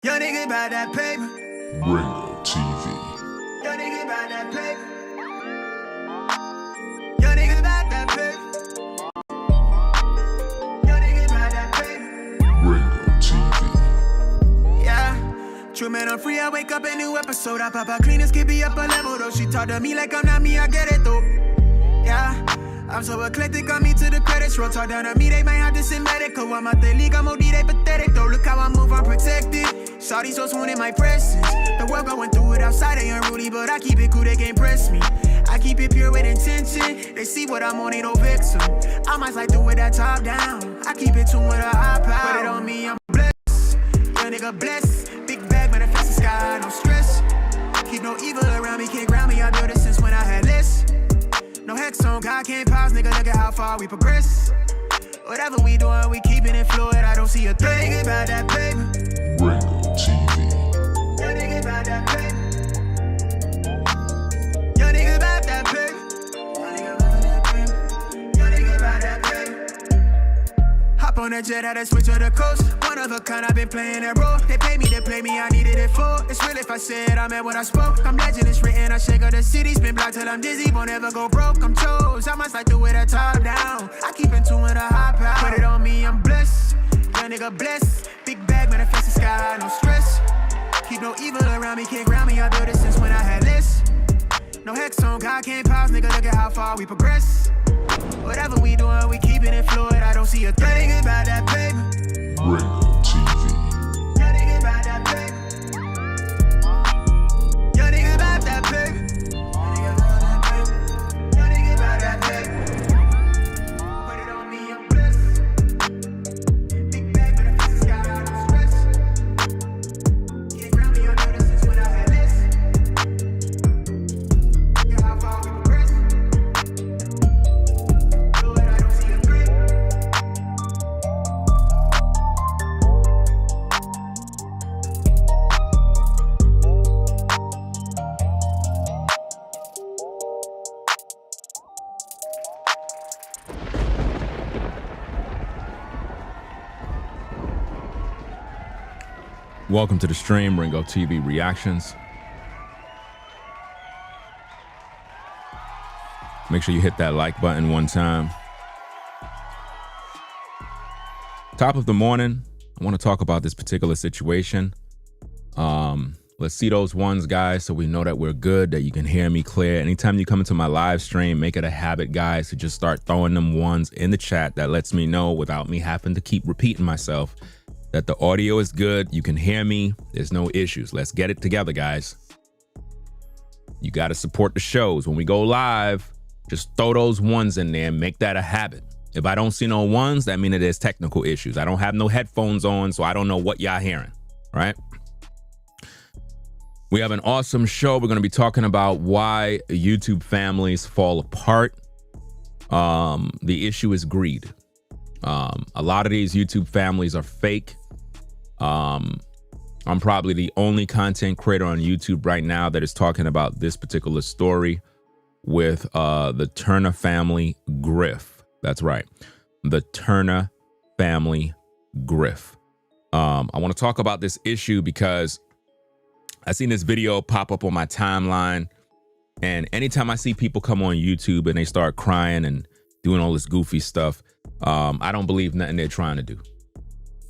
Young nigga about that paper. Ringo TV. Young nigga about that paper. Young nigga about that paper. Young nigga about that paper. Ringo TV. Yeah. True man, I'm free. I wake up a new episode. I pop out clean and skip me up a level though. She talk to me like I'm not me. I get it though. Yeah. I'm so eclectic, on me to the credits roll. Talk down to me, they might have to send medical. I'm out the league, I'm OD, they pathetic though. Look how I move, I'm protected. Shawty so swoon in my presence. The world going through it outside, they unruly, but I keep it cool, they can't press me. I keep it pure with intention. They see what I'm on, ain't no vixen. I might slide through with that top down. I keep it tuned with a high power. Put it on me, I'm blessed. Young nigga blessed. Big bag, manifest the sky, no stress. Keep no evil around me, can't ground me. I built it since when I had less. No hex on, God can't pause, nigga, look at how far we progress. Whatever we doing, we keeping it fluid, I don't see a thing. Young nigga about that paper. Ringo TV. Young nigga about that paper. Young nigga about that paper. Young nigga about that paper. Young nigga about that paper. Hop on that jet, had to switch to the coast. One of a kind, I've been playing that role. They pay me to play me, I needed it for. It's real if I said I meant what I spoke. I'm legend, it's written, I shake up the city. Spin block till I'm dizzy, won't ever go broke. I'm chose, I must like to wear that top down. I keep in tune with a high power. Put it on me, I'm blessed. Young nigga blessed. Big bag, manifest the sky, no stress. Keep no evil around me, can't ground me. I built it since when I had less. No hex on, God can't pause, nigga, look at how far we progress. Whatever we doing, we keeping it fluid, I don't see a thing. Young nigga about that paper. Ringo TV. Young nigga about that paper. Young nigga about that paper. Young nigga about that paper. Put it on me, I'm blessed. Big bag, but I feel the sky, no stress. Can't ground me, I know this since when I had less. Look at how far we progress. Fluid, I don't see a threat. Welcome to the stream, Ringo TV Reactions. Make sure you hit that like button one time. Top of the morning, I want to talk about this particular situation. Let's see those ones, guys, so we know that we're good, that you can hear me clear. Anytime you come into my live stream, make it a habit, guys, to just start throwing them ones in the chat. That lets me know without me having to keep repeating myself that the audio is good, you can hear me, there's no issues. Let's get it together, guys. You got to support the shows. When we go live, just throw those ones in there and make that a habit. If I don't see no ones, that means that there's technical issues. I don't have no headphones on, so I don't know what y'all hearing, right? We have an awesome show. We're going to be talking about why YouTube families fall apart. The issue is greed. A lot of these YouTube families are fake. I'm probably the only content creator on YouTube right now that is talking about this particular story with the Turner family GRIFT. That's right. The Turner family GRIFT. I want to talk about this issue because I seen this video pop up on my timeline, and anytime I see people come on YouTube and they start crying and doing all this goofy stuff, I don't believe nothing they're trying to do.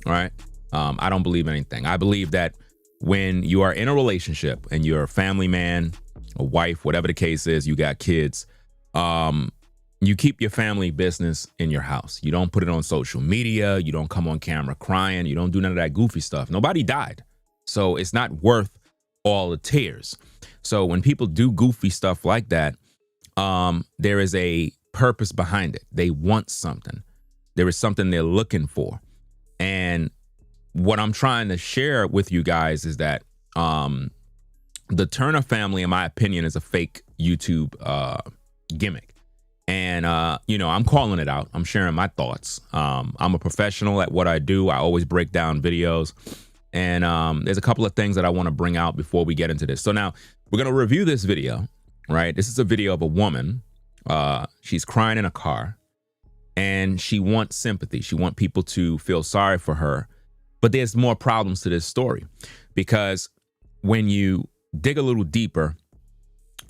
All right. I don't believe anything. I believe that when you are in a relationship and you're a family man, a wife, whatever the case is, you got kids, you keep your family business in your house. You don't put it on social media. You don't come on camera crying. You don't do none of that goofy stuff. Nobody died. So it's not worth all the tears. So when people do goofy stuff like that, there is a purpose behind it. They want something. There is something they're looking for. And what I'm trying to share with you guys is that the Turner family, in my opinion, is a fake YouTube gimmick. And, you know, I'm calling it out. I'm sharing my thoughts. I'm a professional at what I do. I always break down videos. And there's a couple of things that I want to bring out before we get into this. So now we're going to review this video, right? This is a video of a woman. She's crying in a car. And she wants sympathy. She wants people to feel sorry for her. But there's more problems to this story, because when you dig a little deeper,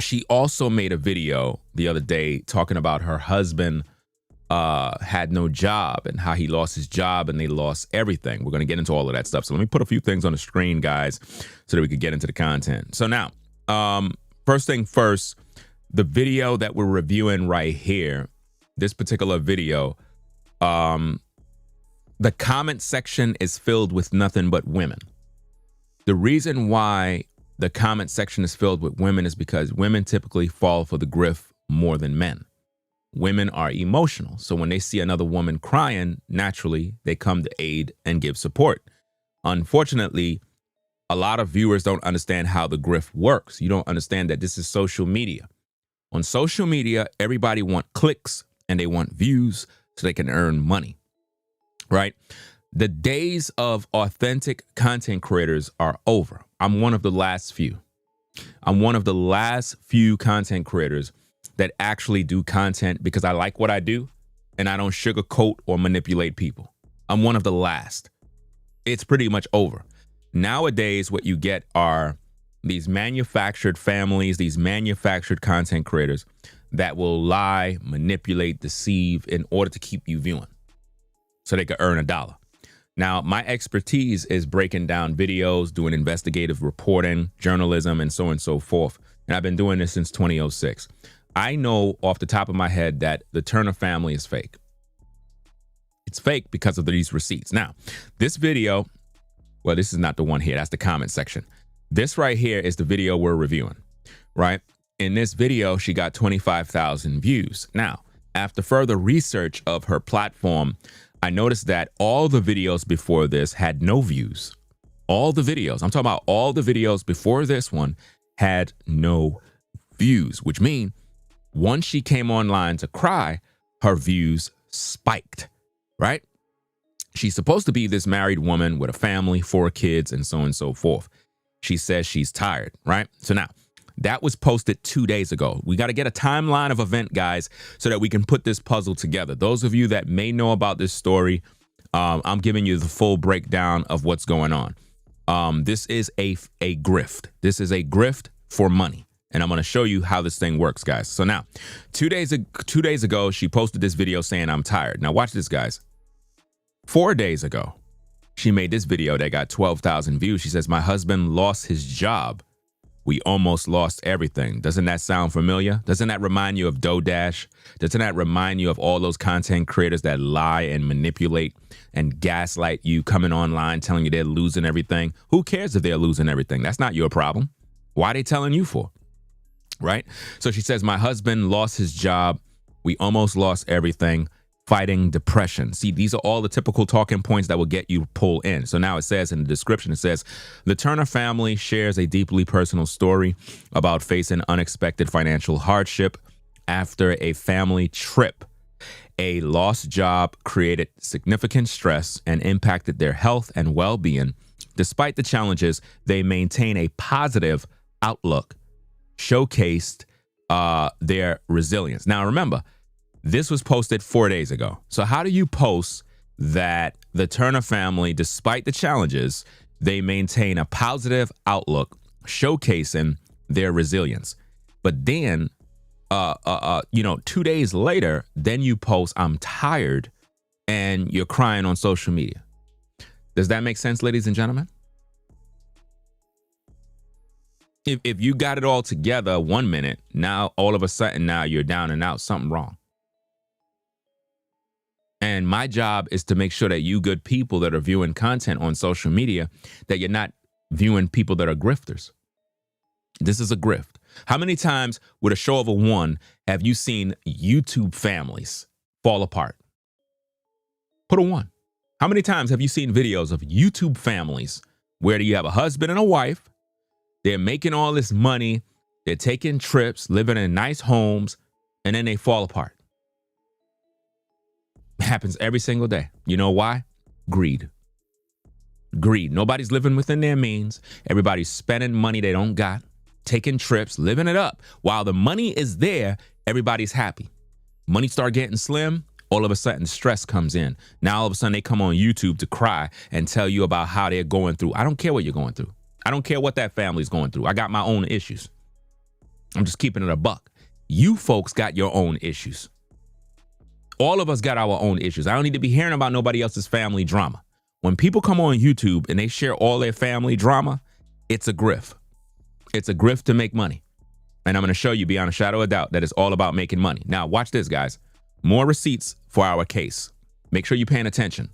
she also made a video the other day talking about her husband had no job and how he lost his job and they lost everything. We're going to get into all of that stuff. So let me put a few things on the screen, guys, so that we could get into the content. So now, first thing first, the video that we're reviewing right here, this particular video, the comment section is filled with nothing but women. The reason why the comment section is filled with women is because women typically fall for the grift more than men. Women are emotional. So when they see another woman crying, naturally, they come to aid and give support. Unfortunately, a lot of viewers don't understand how the grift works. You don't understand that this is social media. On social media, everybody want clicks and they want views so they can earn money, right? The days of authentic content creators are over. I'm one of the last few. I'm one of the last few content creators that actually do content because I like what I do and I don't sugarcoat or manipulate people. I'm one of the last. It's pretty much over. Nowadays, what you get are these manufactured families, these manufactured content creators that will lie, manipulate, deceive in order to keep you viewing so they can earn $1. Now, my expertise is breaking down videos, doing investigative reporting, journalism, and so on and so forth. And I've been doing this since 2006. I know off the top of my head that the Turner family is fake. It's fake because of these receipts. Now, this video, well, this is not the one here. That's the comment section. This right here is the video we're reviewing, right? In this video, she got 25,000 views. Now, after further research of her platform, I noticed that all the videos before this had no views. All the videos, I'm talking about all the videos before this one had no views, which means once she came online to cry, her views spiked, right? She's supposed to be this married woman with a family, 4 kids, and so on and so forth. She says she's tired, right? So now, that was posted 2 days ago. We got to get a timeline of event, guys, so that we can put this puzzle together. Those of you that may know about this story, I'm giving you the full breakdown of what's going on. This is a grift. This is a grift for money. And I'm going to show you how this thing works, guys. So now, 2 days ago, she posted this video saying, I'm tired. Now watch this, guys. 4 days ago, she made this video that got 12,000 views. She says, my husband lost his job. We almost lost everything. Doesn't that sound familiar? Doesn't that remind you of DoorDash? Doesn't that remind you of all those content creators that lie and manipulate and gaslight you, coming online telling you they're losing everything? Who cares if they're losing everything? That's not your problem. Why are they telling you for? Right? So she says, my husband lost his job. We almost lost everything. Fighting depression. See, these are all the typical talking points that will get you pulled in. So now it says in the description, it says, the Turner family shares a deeply personal story about facing unexpected financial hardship after a family trip. A lost job created significant stress and impacted their health and well-being. Despite the challenges, they maintain a positive outlook, showcased their resilience. Now, remember, this was posted 4 days ago. So how do you post that the Turner family, despite the challenges, they maintain a positive outlook, showcasing their resilience? But then, 2 days later, then you post, I'm tired, and you're crying on social media. Does that make sense, ladies and gentlemen? If you got it all together 1 minute, now all of a sudden now you're down and out, something wrong. And my job is to make sure that you good people that are viewing content on social media, that you're not viewing people that are grifters. This is a grift. How many times, with a show of a 1, have you seen YouTube families fall apart? Put a 1. How many times have you seen videos of YouTube families where you have a husband and a wife, they're making all this money, they're taking trips, living in nice homes, and then they fall apart? It happens every single day. You know why? Greed. Greed. Nobody's living within their means. Everybody's spending money they don't got, taking trips, living it up. While the money is there, everybody's happy. Money start getting slim, All of a sudden, stress comes in. Now, all of a sudden, they come on YouTube to cry and tell you about how they're going through. I don't care what you're going through. I don't care what that family's going through. I got my own issues. I'm just keeping it a buck. You folks got your own issues. All of us got our own issues. I don't need to be hearing about nobody else's family drama. When people come on YouTube and they share all their family drama, it's a grift. It's a grift to make money. And I'm going to show you beyond a shadow of doubt that it's all about making money. Now, watch this, guys. More receipts for our case. Make sure you're paying attention.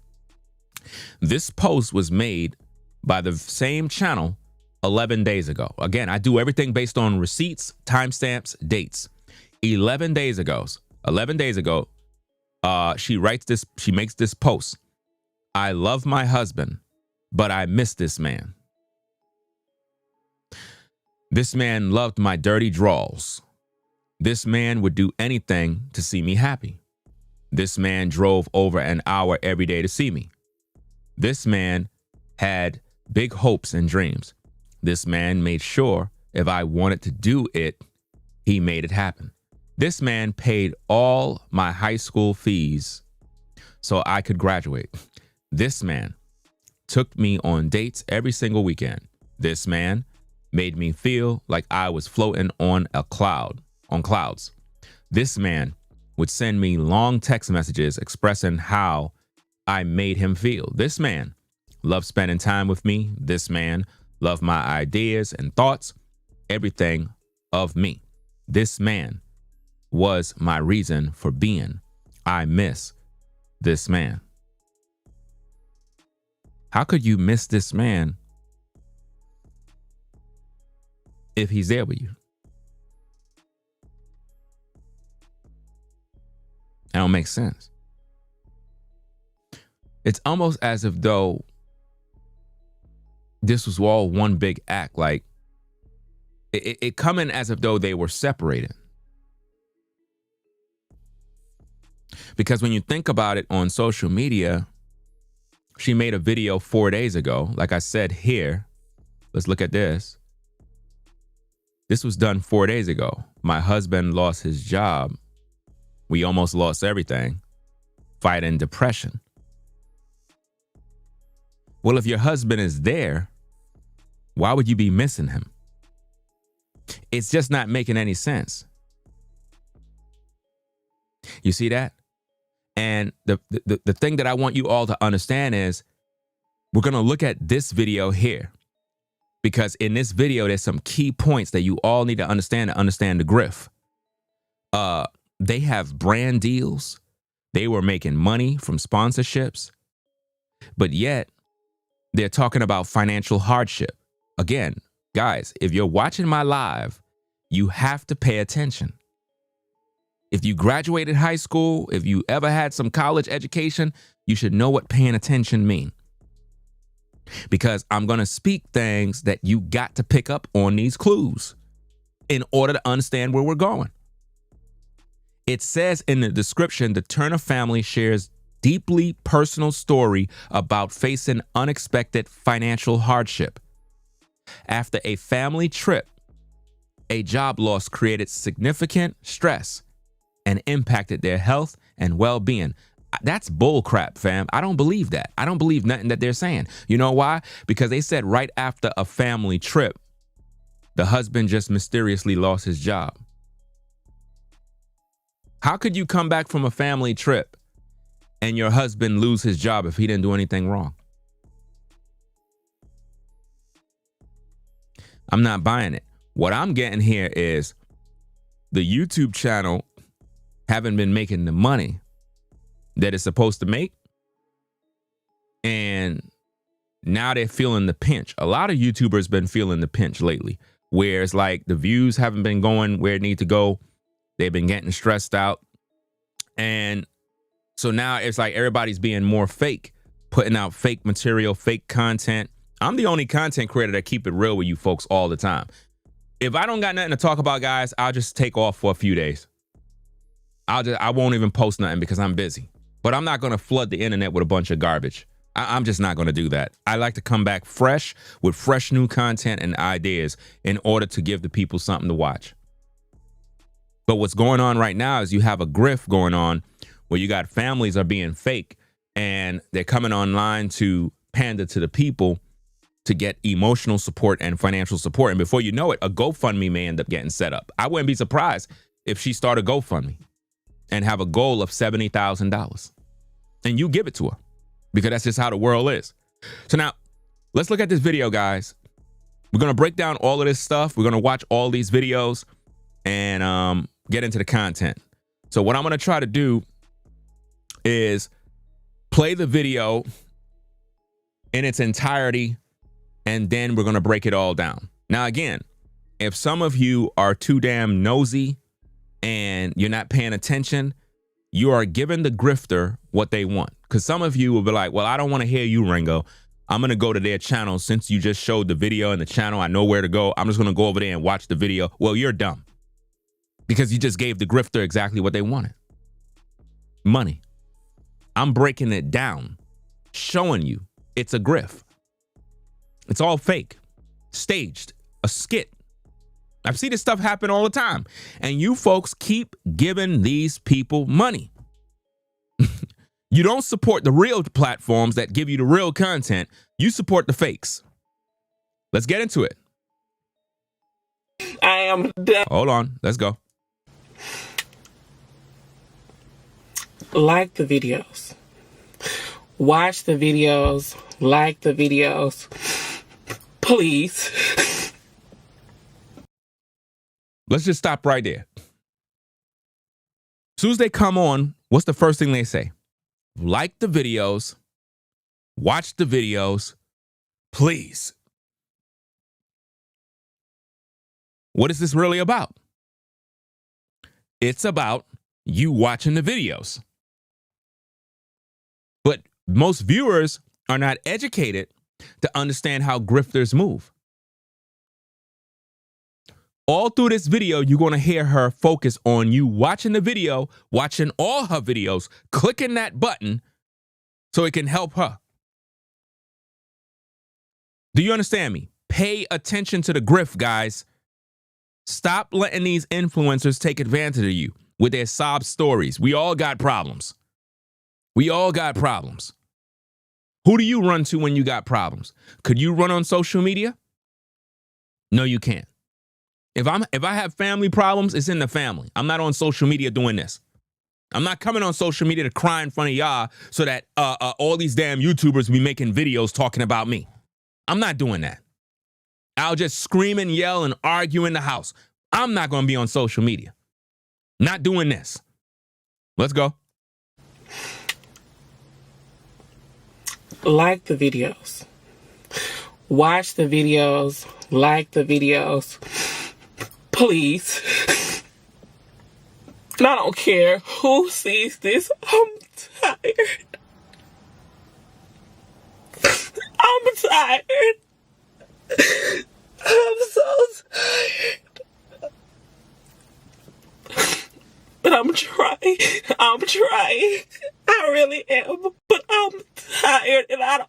This post was made by the same channel 11 days ago. Again, I do everything based on receipts, timestamps, dates. 11 days ago, she makes this post. I love my husband, but I miss this man. This man loved my dirty draws. This man would do anything to see me happy. This man drove over an hour every day to see me. This man had big hopes and dreams. This man made sure if I wanted to do it, he made it happen. This man paid all my high school fees so I could graduate. This man took me on dates every single weekend. This man made me feel like I was floating on clouds. This man would send me long text messages expressing how I made him feel. This man loved spending time with me. This man loved my ideas and thoughts, everything of me. This man was my reason for being. I miss this man. How could you miss this man if he's there with you? That don't make sense. It's almost as if though this was all one big act. Like it coming as if though they were separated. Because when you think about it on social media, she made a video 4 days ago. Like I said here, let's look at this. This was done 4 days ago. My husband lost his job. We almost lost everything. Fighting depression. Well, if your husband is there, why would you be missing him? It's just not making any sense. You see that? And the thing that I want you all to understand is we're going to look at this video here, because in this video, there's some key points that you all need to understand the grift. They have brand deals. They were making money from sponsorships, but yet they're talking about financial hardship. Again, guys, if you're watching my live, you have to pay attention. If you graduated high school, if you ever had some college education, you should know what paying attention means. Because I'm going to speak things that you got to pick up on these clues in order to understand where we're going. It says in the description, the Turner family shares deeply personal story about facing unexpected financial hardship. After a family trip, a job loss created significant stress and impacted their health and well-being. That's bull crap, fam. I don't believe that. I don't believe nothing that they're saying. You know why? Because they said right after a family trip, the husband just mysteriously lost his job. How could you come back from a family trip and your husband lose his job if he didn't do anything wrong? I'm not buying it. What I'm getting here is the YouTube channel haven't been making the money that it's supposed to make. And now they're feeling the pinch. A lot of YouTubers been feeling the pinch lately, where it's like the views haven't been going where it need to go. They've been getting stressed out. And so now it's like everybody's being more fake, putting out fake material, fake content. I'm the only content creator that keep it real with you folks all the time. If I don't got nothing to talk about, guys, I'll just take off for a few days. I won't even post nothing because I'm busy. But I'm not going to flood the internet with a bunch of garbage. I'm just not going to do that. I like to come back fresh with fresh new content and ideas in order to give the people something to watch. But what's going on right now is you have a grift going on where you got families are being fake and they're coming online to pander to the people to get emotional support and financial support. And before you know it, a GoFundMe may end up getting set up. I wouldn't be surprised if she started GoFundMe and have a goal of $70,000. And you give it to her, because that's just how the world is. So now, let's look at this video, guys. We're going to break down all of this stuff. We're going to watch all these videos and get into the content. So what I'm going to try to do is play the video in its entirety, and then we're going to break it all down. Now, again, if some of you are too damn nosy and you're not paying attention, you are giving the grifter what they want. Because some of you will be like, well, I don't want to hear you, Ringo. I'm going to go to their channel. Since you just showed the video in the channel, I know where to go. I'm just going to go over there and watch the video. Well, you're dumb, because you just gave the grifter exactly what they wanted. Money. I'm breaking it down, showing you it's a grift. It's all fake, staged, a skit. I've seen this stuff happen all the time. And you folks keep giving these people money. You don't support the real platforms that give you the real content. You support the fakes. Let's get into it. I am done. Hold on. Let's go. Like the videos. Watch the videos. Like the videos. Please. Let's just stop right there. As soon as they come on, what's the first thing they say? Like the videos, watch the videos, please. What is this really about? It's about you watching the videos. But most viewers are not educated to understand how grifters move. All through this video, you're going to hear her focus on you watching the video, watching all her videos, clicking that button so it can help her. Do you understand me? Pay attention to the grift, guys. Stop letting these influencers take advantage of you with their sob stories. We all got problems. We all got problems. Who do you run to when you got problems? Could you run on social media? No, you can't. If I have family problems, it's in the family. I'm not on social media doing this. I'm not coming on social media to cry in front of y'all so that all these damn YouTubers be making videos talking about me. I'm not doing that. I'll just scream and yell and argue in the house. I'm not going to be on social media. Not doing this. Let's go. Like the videos. Watch the videos. Like the videos. Please. And I don't care who sees this. I'm tired. I'm tired. I'm so tired. But I'm trying. I'm trying. I really am. But I'm tired, and I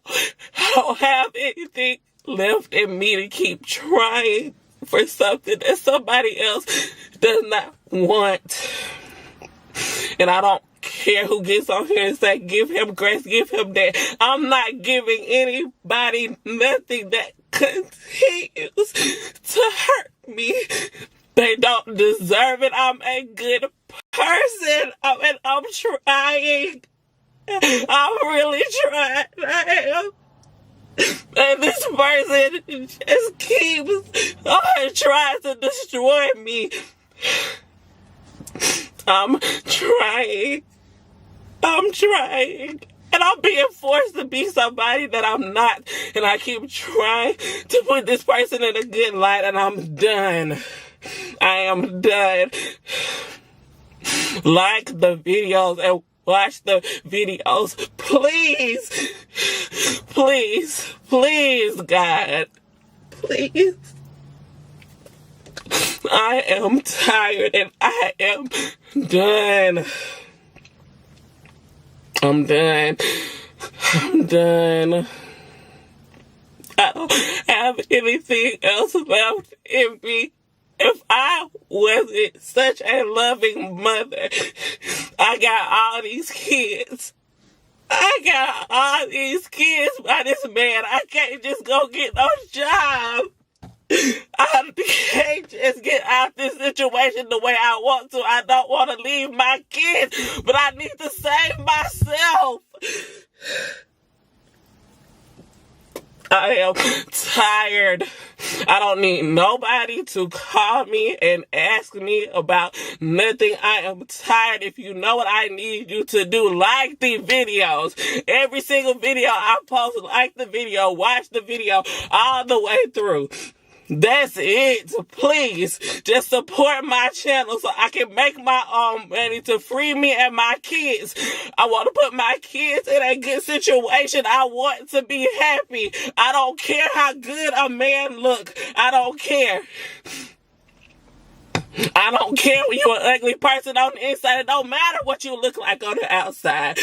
don't have anything left in me to keep trying for something that somebody else does not want. And I don't care who gets on here and say, give him grace, give him that. I'm not giving anybody nothing that continues to hurt me. They don't deserve it. I'm a good person. I'm trying. I'm really trying. I am. And this person just keeps trying to destroy me. I'm trying. And I'm being forced to be somebody that I'm not. And I keep trying to put this person in a good light, and I'm done. I am done. Like the videos and watch the videos. Please. Please. Please, God. Please. I am tired and I am done. I'm done. I'm done. I don't have anything else left in me. If I wasn't such a loving mother, I got all these kids. I got all these kids by this man. I can't just go get no job. I can't just get out this situation the way I want to. I don't want to leave my kids, but I need to save myself. I am tired. I don't need nobody to call me and ask me about nothing. I am tired. If you know what I need you to do, like the videos. Every single video I post, like the video, watch the video all the way through. That's it. Please just support my channel so I can make my own money to free me and my kids. I want to put my kids in a good situation. I want to be happy. I don't care how good a man look. I don't care. I don't care when you're an ugly person on the inside. It don't matter what you look like on the outside.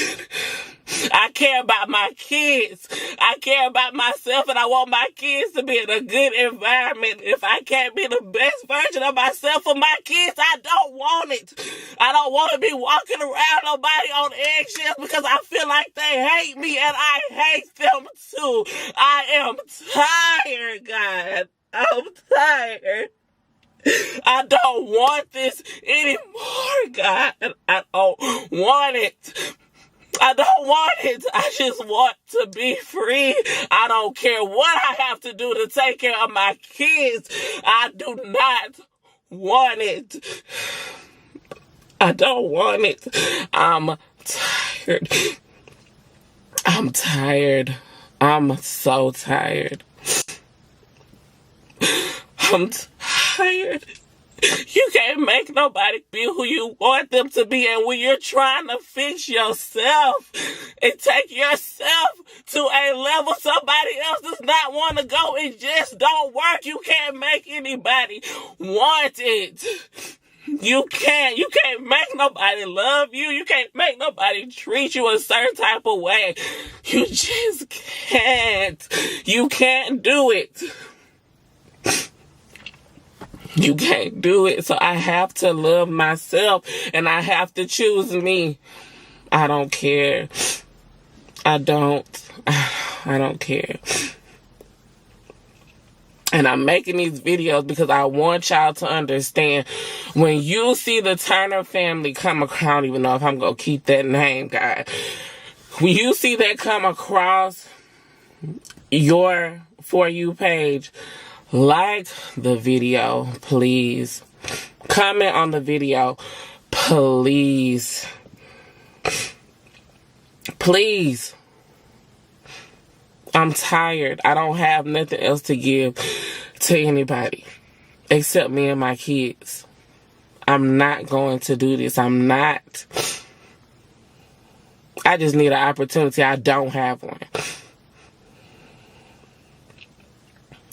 I care about my kids. I care about myself, and I want my kids to be in a good environment. If I can't be the best version of myself for my kids, I don't want it. I don't want to be walking around nobody on eggshells because I feel like they hate me, and I hate them too. I am tired, God. I'm tired. I don't want this anymore, God. I don't want it. I don't want it. I just want to be free. I don't care what I have to do to take care of my kids. I do not want it. I don't want it. I'm tired. I'm tired. I'm so tired. I'm tired. You can't make nobody be who you want them to be, and when you're trying to fix yourself and take yourself to a level somebody else does not want to go, it just don't work. You can't make anybody want it. You can't make nobody love you. You can't make nobody treat you a certain type of way. You just can't. You can't do it. You can't do it. So I have to love myself and I have to choose me. I don't care. I don't care. And I'm making these videos because I want y'all to understand, when you see the Turner family come across, I don't even know if I'm going to keep that name, God. When you see that come across your For You page, like the video, please. Comment on the video, please. Please. I'm tired. I don't have nothing else to give to anybody except me and my kids. I'm not going to do this. I'm not. I just need an opportunity. I don't have one.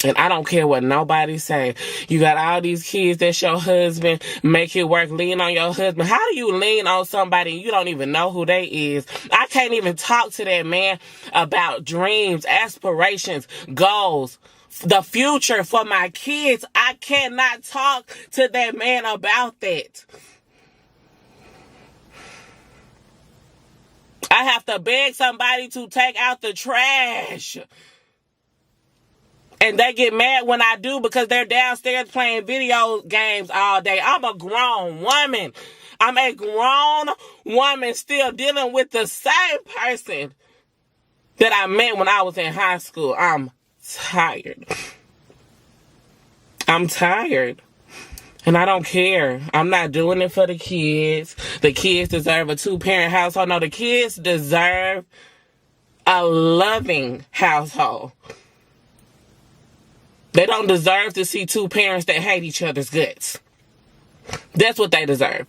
And I don't care what nobody say. You got all these kids, that's your husband, make it work, lean on your husband. How do you lean on somebody and you don't even know who they is? I can't even talk to that man about dreams, aspirations, goals, the future for my kids. I cannot talk to that man about that. I have to beg somebody to take out the trash. And they get mad when I do because they're downstairs playing video games all day. I'm a grown woman. I'm a grown woman still dealing with the same person that I met when I was in high school. I'm tired. I'm tired. And I don't care. I'm not doing it for the kids. The kids deserve a 2-parent household. No, the kids deserve a loving household. They don't deserve to see 2 parents that hate each other's guts. That's what they deserve.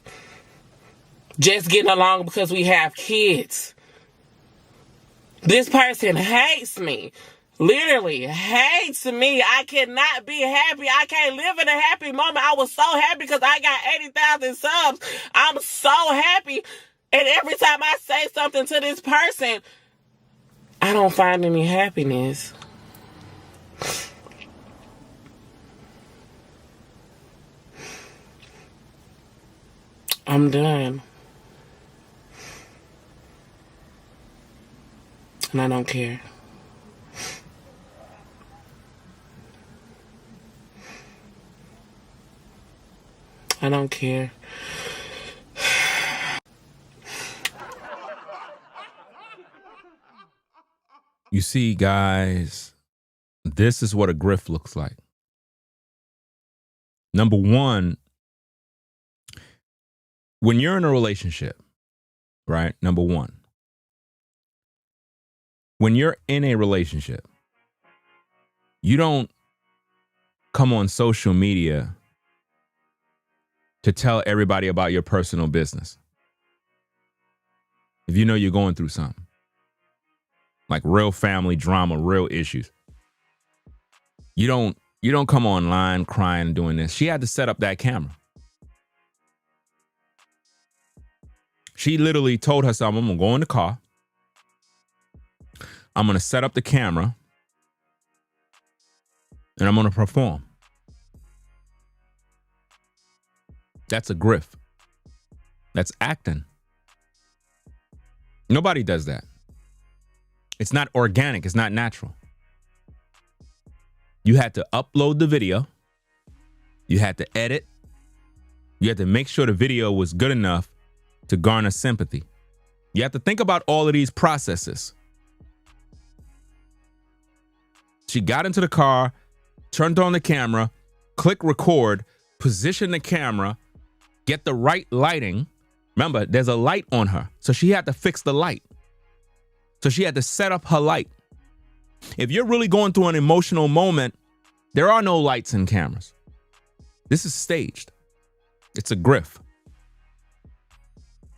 Just getting along because we have kids. This person hates me. Literally hates me. I cannot be happy. I can't live in a happy moment. I was so happy because I got 80,000 subs. I'm so happy. And every time I say something to this person, I don't find any happiness. I'm done. And I don't care. I don't care. You see, guys, this is what a grift looks like. Number one, when you're in a relationship, right? Number one, when you're in a relationship, you don't come on social media to tell everybody about your personal business. If you know you're going through something, like real family drama, real issues, you don't come online crying and doing this. She had to set up that camera. She literally told herself, I'm gonna go in the car, I'm gonna set up the camera, and I'm gonna perform. That's a grift. That's acting. Nobody does that. It's not organic. It's not natural. You had to upload the video. You had to edit. You had to make sure the video was good enough to garner sympathy. You have to think about all of these processes. She got into the car, turned on the camera, click record, position the camera, get the right lighting. Remember, there's a light on her, so she had to fix the light. So she had to set up her light. If you're really going through an emotional moment, there are no lights and cameras. This is staged. It's a grift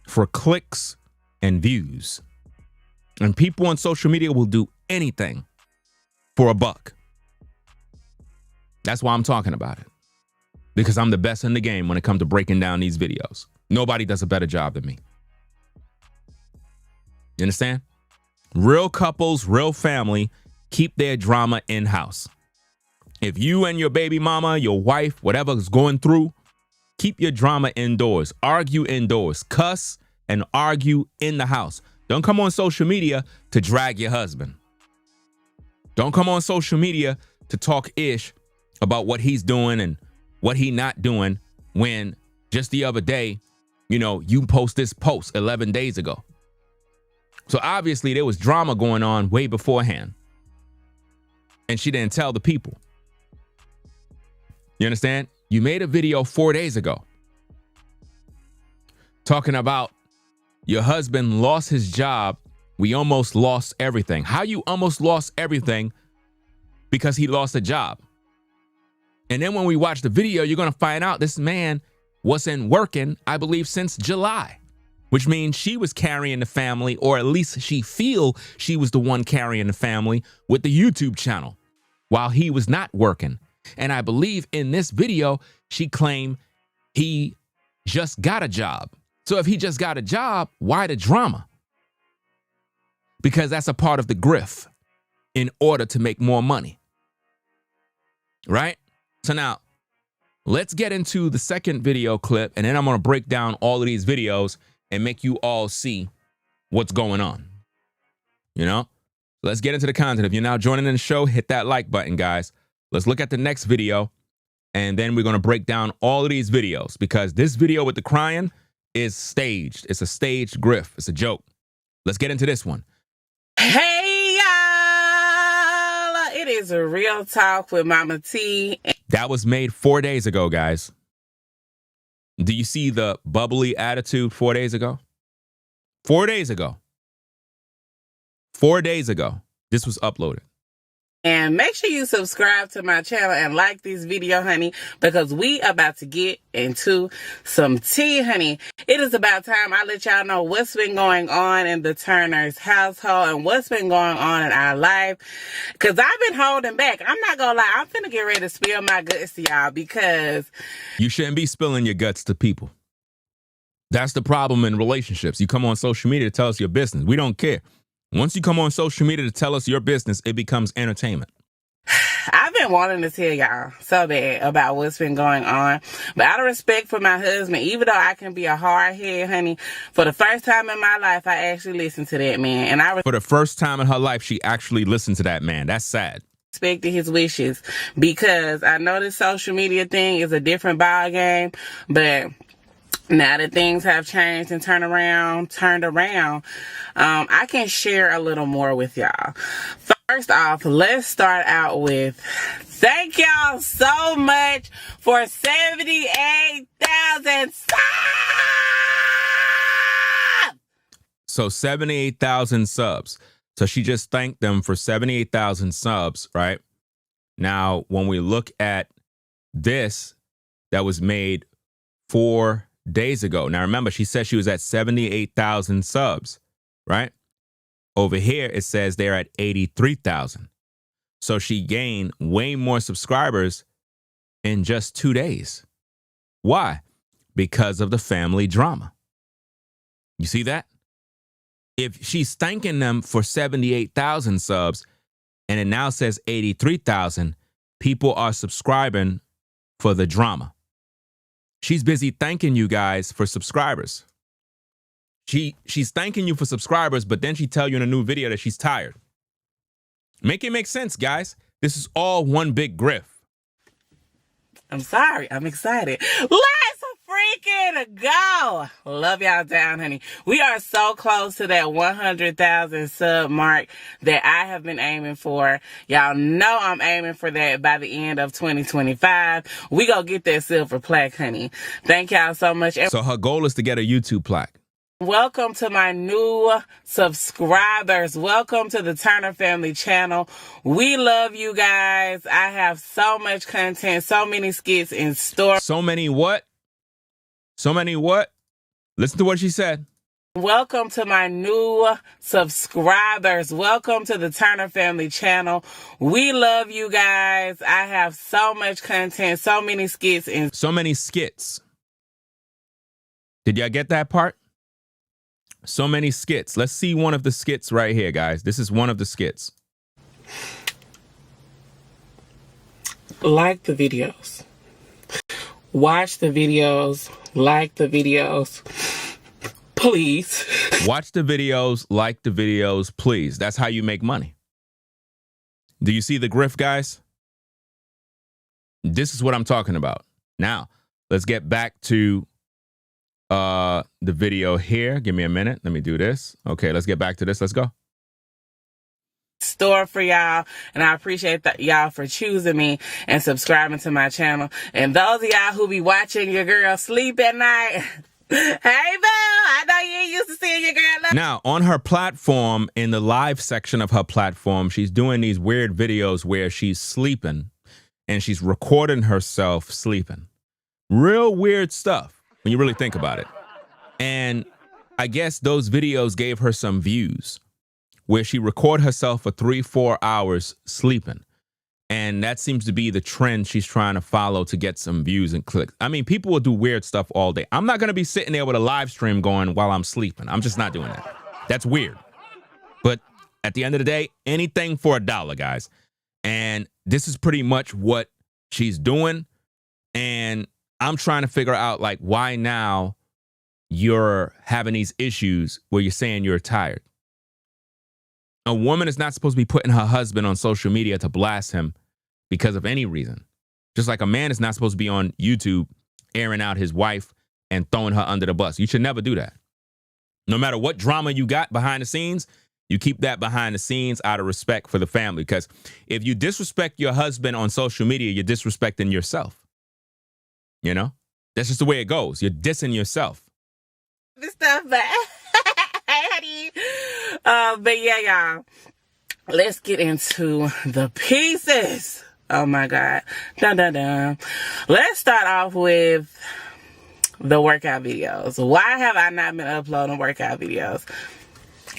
for clicks and views. And people on social media will do anything for a buck. That's why I'm talking about it. Because I'm the best in the game when it comes to breaking down these videos. Nobody does a better job than me. You understand? Real couples, real family, keep their drama in-house. If you and your baby mama, your wife, whatever is going through, keep your drama indoors. Argue indoors. Cuss and argue in the house. Don't come on social media to drag your husband. Don't come on social media to talk ish about what he's doing and what he not doing when just the other day, you post this post 11 days ago. So obviously there was drama going on way beforehand. And she didn't tell the people. You understand? You made a video 4 days ago talking about your husband lost his job. We almost lost everything. How you almost lost everything? Because he lost a job. And then when we watch the video, you're going to find out this man wasn't working, I believe, since July, which means she was carrying the family, or at least she feel she was the one carrying the family with the YouTube channel while he was not working. And I believe in this video, she claimed he just got a job. So if he just got a job, why the drama? Because that's a part of the grift in order to make more money. Right? So now, let's get into the second video clip, and then I'm going to break down all of these videos and make you all see what's going on. Let's get into the content. If you're now joining in the show, hit that like button, guys. Let's look at the next video, and then we're going to break down all of these videos, because this video with the crying is staged. It's a staged grift. It's a joke. Let's get into this one. Hey, y'all. It is a real talk with Mama T. That was made 4 days ago, guys. Do you see the bubbly attitude 4 days ago? 4 days ago. 4 days ago, this was uploaded. And make sure you subscribe to my channel and like this video, honey, because we about to get into some tea, honey. It is about time I let y'all know what's been going on in the Turner's household and what's been going on in our life. Because I've been holding back. I'm not going to lie. I'm finna get ready to spill my guts to y'all, because you shouldn't be spilling your guts to people. That's the problem in relationships. You come on social media to tell us your business. We don't care. Once you come on social media to tell us your business, it becomes entertainment. I've been been wanting to tell y'all so bad about what's been going on. But out of respect for my husband, even though I can be a hard head, honey, for the first time in my life, I actually listened to that man. And For the first time in her life, she actually listened to that man. That's sad. Respected his wishes, because I know this social media thing is a different ball game, but now that things have changed and turned around, I can share a little more with y'all. First off, let's start out with thank y'all so much for 78,000 subs. So 78,000 subs. So she just thanked them for 78,000 subs, right? Now, when we look at this, that was made 4 days ago. Now, remember, she said she was at 78,000 subs, right? Over here, it says they're at 83,000. So she gained way more subscribers in just 2 days. Why? Because of the family drama. You see that? If she's thanking them for 78,000 subs and it now says 83,000, people are subscribing for the drama. She's busy thanking you guys for subscribers. She's thanking you for subscribers, but then she tell you in a new video that she's tired. Make it make sense, guys. This is all one big grift. I'm sorry. I'm excited. Let's freaking go. Love y'all down, honey. We are so close to that 100,000 sub mark that I have been aiming for. Y'all know I'm aiming for that by the end of 2025. We gonna get that silver plaque, honey. Thank y'all so much. So her goal is to get a YouTube plaque. Welcome to my new subscribers. Welcome to the Turner Family channel. We love you guys. I have so much content, so many skits in store. So many what? So many what? Listen to what she said. Welcome to my new subscribers. Welcome to the Turner Family channel. We love you guys. I have so much content, so many skits in. So many skits. Did y'all get that part? So many skits. Let's see one of the skits right here, guys. This is one of the skits. Like the videos. Watch the videos. Like the videos. Please. Watch the videos. Like the videos. Please. That's how you make money. Do you see the grift, guys? This is what I'm talking about. Now, let's get back to the video here. Give me a minute. Let me do this. Okay, let's get back to this. Let's go. Store for y'all, and I appreciate y'all for choosing me and subscribing to my channel. And those of y'all who be watching your girl sleep at night, hey boo, I know you ain't used to seeing your girl. Now, on her platform, in the live section of her platform, she's doing these weird videos where she's sleeping and she's recording herself sleeping. Real weird stuff when you really think about it. And I guess those videos gave her some views where she record herself for 3-4 hours sleeping. And that seems to be the trend she's trying to follow to get some views and clicks. I mean, people will do weird stuff all day. I'm not going to be sitting there with a live stream going while I'm sleeping. I'm just not doing that. That's weird. But at the end of the day, anything for $1, guys. And this is pretty much what she's doing. And I'm trying to figure out, like, why now you're having these issues where you're saying you're tired. A woman is not supposed to be putting her husband on social media to blast him because of any reason. Just like a man is not supposed to be on YouTube airing out his wife and throwing her under the bus. You should never do that. No matter what drama you got behind the scenes, you keep that behind the scenes out of respect for the family. Because if you disrespect your husband on social media, you're disrespecting yourself. You know, that's just the way it goes. You're dissing yourself. This stuff, but but yeah, y'all. Let's get into the pieces. Oh my God. Dun, dun, dun. Let's start off with the workout videos. Why have I not been uploading workout videos?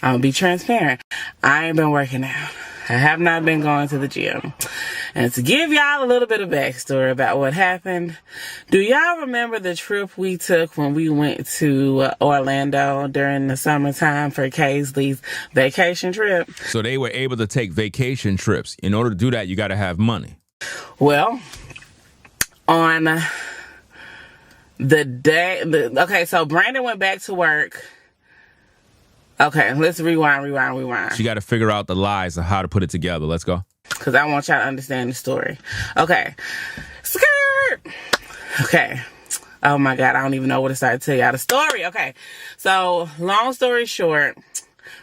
I'm gonna be transparent. I ain't been working out. I have not been going to the gym. And to give y'all a little bit of backstory about what happened, do y'all remember the trip we took when we went to Orlando during the summertime for Kaisley's vacation trip? So they were able to take vacation trips. In order to do that, you got to have money. Well, on the day, okay, so Brandon went back to work. Okay, let's rewind. She got to figure out the lies of how to put it together. Let's go. Because I want y'all to understand the story. Okay. Skirt! Okay. Oh my God, I don't even know where to start to tell y'all the story. Okay. So, long story short,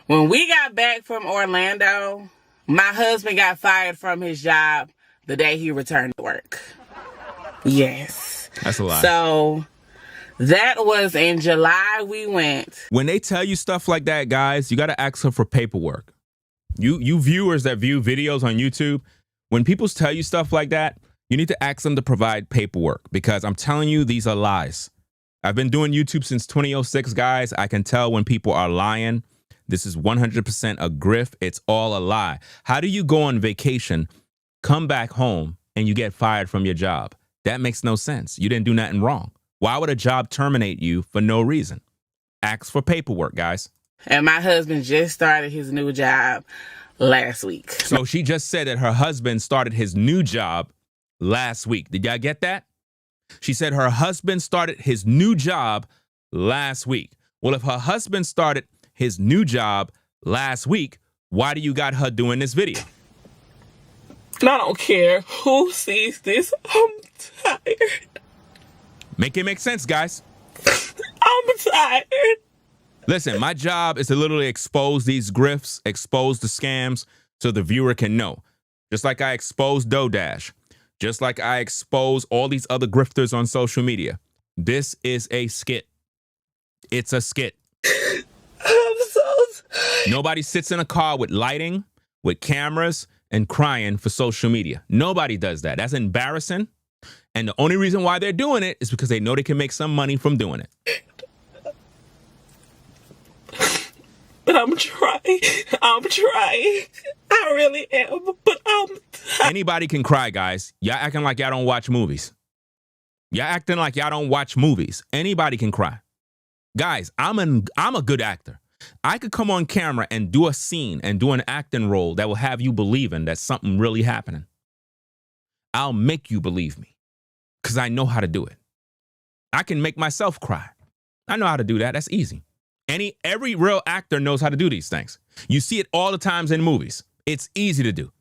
when we got back from Orlando, my husband got fired from his job the day he returned to work. Yes. That's a lie. So, that was in July we went. When they tell you stuff like that, guys, you got to ask them for paperwork. You viewers that view videos on YouTube, when people tell you stuff like that, you need to ask them to provide paperwork, because I'm telling you, these are lies. I've been doing YouTube since 2006, guys. I can tell when people are lying. This is 100% a grift. It's all a lie. How do you go on vacation, come back home, and you get fired from your job? That makes no sense. You didn't do nothing wrong. Why would a job terminate you for no reason? Ask for paperwork, guys. And my husband just started his new job last week. So she just said that her husband started his new job last week. Did y'all get that? She said her husband started his new job last week. Well, if her husband started his new job last week, why do you got her doing this video? I don't care who sees this. I'm tired. Make it make sense, guys. I'm tired. Listen, my job is to literally expose these grifts, expose the scams, so the viewer can know. Just like I exposed DoDash. Just like I expose all these other grifters on social media. This is a skit. It's a skit. I'm so tired. Nobody sits in a car with lighting, with cameras, and crying for social media. Nobody does that. That's embarrassing. And the only reason why they're doing it is because they know they can make some money from doing it. But I'm trying. I really am. But I'm tired. Anybody can cry, guys. Y'all acting like y'all don't watch movies. Y'all acting like y'all don't watch movies. Anybody can cry. Guys, I'm a good actor. I could come on camera and do a scene and do an acting role that will have you believing that something really happening. I'll make you believe me because I know how to do it. I can make myself cry. I know how to do that. That's easy. Every real actor knows how to do these things. You see it all the times in movies. It's easy to do,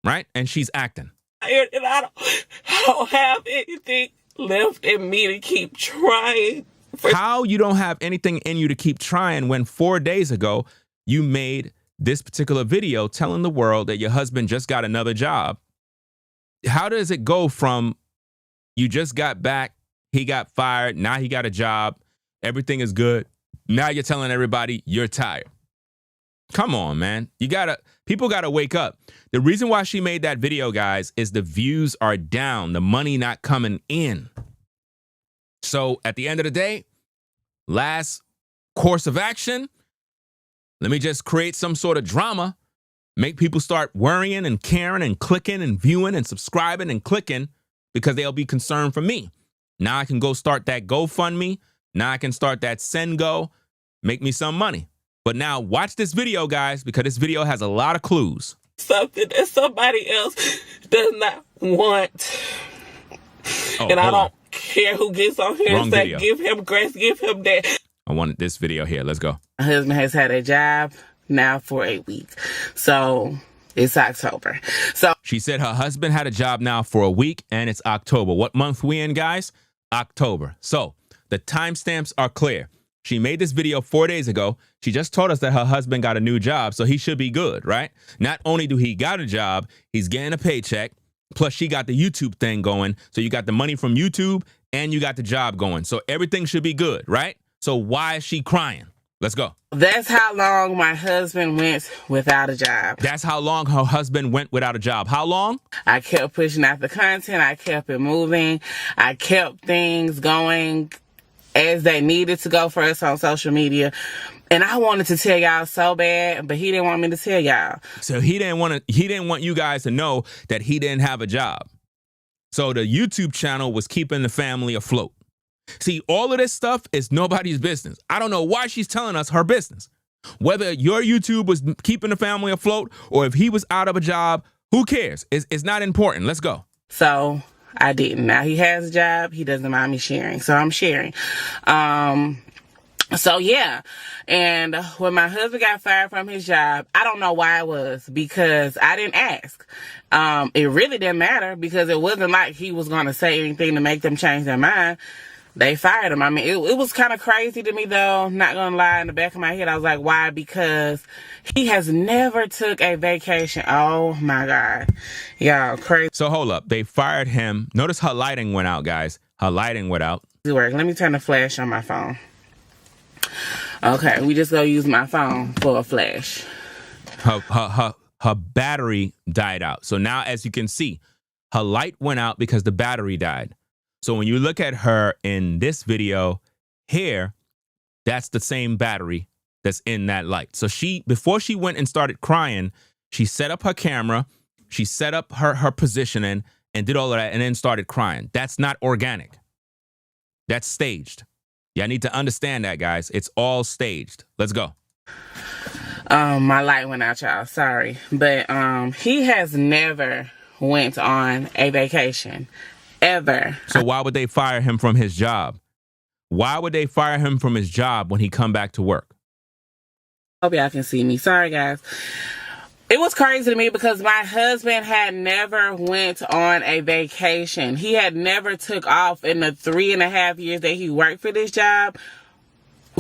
right? And she's acting. And I don't have anything left in me to keep trying. How you don't have anything in you to keep trying when 4 days ago you made this particular video telling the world that your husband just got another job? How does it go from you just got back, he got fired, now he got a job, everything is good, now you're telling everybody you're tired? Come on, man. People gotta wake up. The reason why she made that video, guys, is the views are down, the money not coming in. So at the end of the day, last course of action, let me just create some sort of drama, make people start worrying and caring and clicking and viewing and subscribing and clicking because they'll be concerned for me. Now I can go start that GoFundMe. Now I can start that SendGo, make me some money. But now watch this video, guys, because this video has a lot of clues. Something that somebody else does not want. And I don't care who gets on here and say, give him grace, give him that. I wanted this video here. Let's go. My husband has had a job now for 8 weeks. So it's October. So she said her husband had a job now for a week and it's October. What month we in, guys? October. So the timestamps are clear. She made this video 4 days ago. She just told us that her husband got a new job, so he should be good, right? Not only do he got a job, he's getting a paycheck. Plus, she got the YouTube thing going. So you got the money from YouTube and you got the job going. So everything should be good, right? So why is she crying? Let's go. That's how long my husband went without a job. That's how long her husband went without a job. How long? I kept pushing out the content. I kept it moving. I kept things going as they needed to go for us on social media. And I wanted to tell y'all so bad, but he didn't want me to tell y'all. So he didn't want you guys to know that he didn't have a job. So the YouTube channel was keeping the family afloat. See, all of this stuff is nobody's business. I don't know why she's telling us her business. Whether your YouTube was keeping the family afloat or if he was out of a job, Who cares? It's not important. Let's go. So I didn't. Now he has a job. He doesn't mind me sharing. So I'm sharing. So yeah, and when my husband got fired from his job, I don't know why it was, because I didn't ask. It really didn't matter, because it wasn't like he was going to say anything to make them change their mind. They fired him. I mean, it was kind of crazy to me, though. Not gonna lie, in the back of my head, I was like, why? Because he has never took a vacation. Oh my God, y'all, crazy. So hold up, they fired him. Notice her lighting went out, guys. Her lighting went out. Let me turn the flash on my phone. Okay, we just gonna use my phone for a flash. Her battery died out. So now, as you can see, her light went out because the battery died. So when you look at her in this video here, that's the same battery that's in that light. So before she went and started crying, she set up her camera, she set up her positioning and did all of that and then started crying. That's not organic. That's staged. Yeah, I need to understand that, guys. It's all staged. Let's go. My light went out, y'all. Sorry. But he has never went on a vacation. Ever. So why would they fire him from his job? Why would they fire him from his job when he come back to work? Hope y'all can see me. Sorry, guys. It was crazy to me because my husband had never went on a vacation. He had never took off in the 3.5 years that he worked for this job.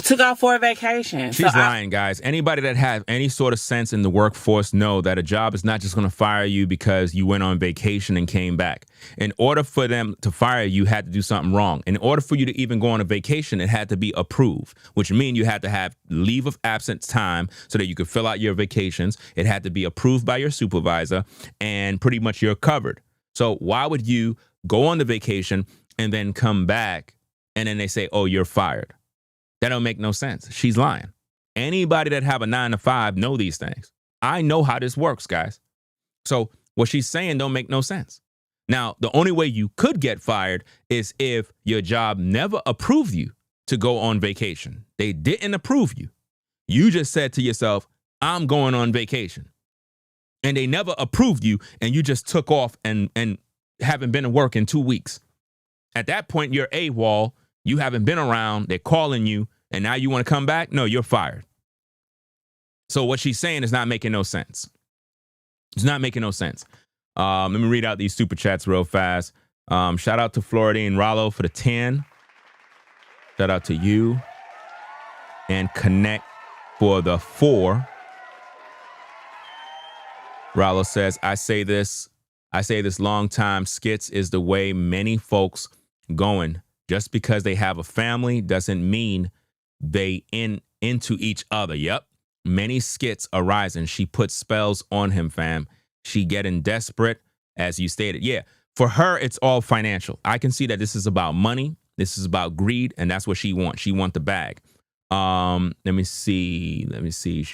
Took off for a vacation. She's lying, guys. Anybody that has any sort of sense in the workforce know that a job is not just going to fire you because you went on vacation and came back. In order for them to fire you, you had to do something wrong. In order for you to even go on a vacation, it had to be approved, which means you had to have leave of absence time so that you could fill out your vacations. It had to be approved by your supervisor, and pretty much you're covered. So why would you go on the vacation and then come back and then they say, oh, you're fired? That don't make no sense. She's lying. Anybody that have a 9-to-5 know these things. I know how this works, guys. So what she's saying don't make no sense. Now, the only way you could get fired is if your job never approved you to go on vacation. They didn't approve you. You just said to yourself, I'm going on vacation. And they never approved you, and you just took off and haven't been to work in 2 weeks. At that point, you're AWOL. You haven't been around, they're calling you, and now you want to come back? No, you're fired. So what she's saying is not making no sense. It's not making no sense. Let me read out these super chats real fast. Shout out to Floridine Rollo for the 10. Shout out to you. And Connect for the 4. Rollo says, I say this long time, skits is the way many folks going. Just because they have a family doesn't mean they into each other. Yep. Many skits arise and she puts spells on him, fam. She getting desperate, as you stated. Yeah. For her, it's all financial. I can see that this is about money. This is about greed. And that's what she wants. She wants the bag. Let me see.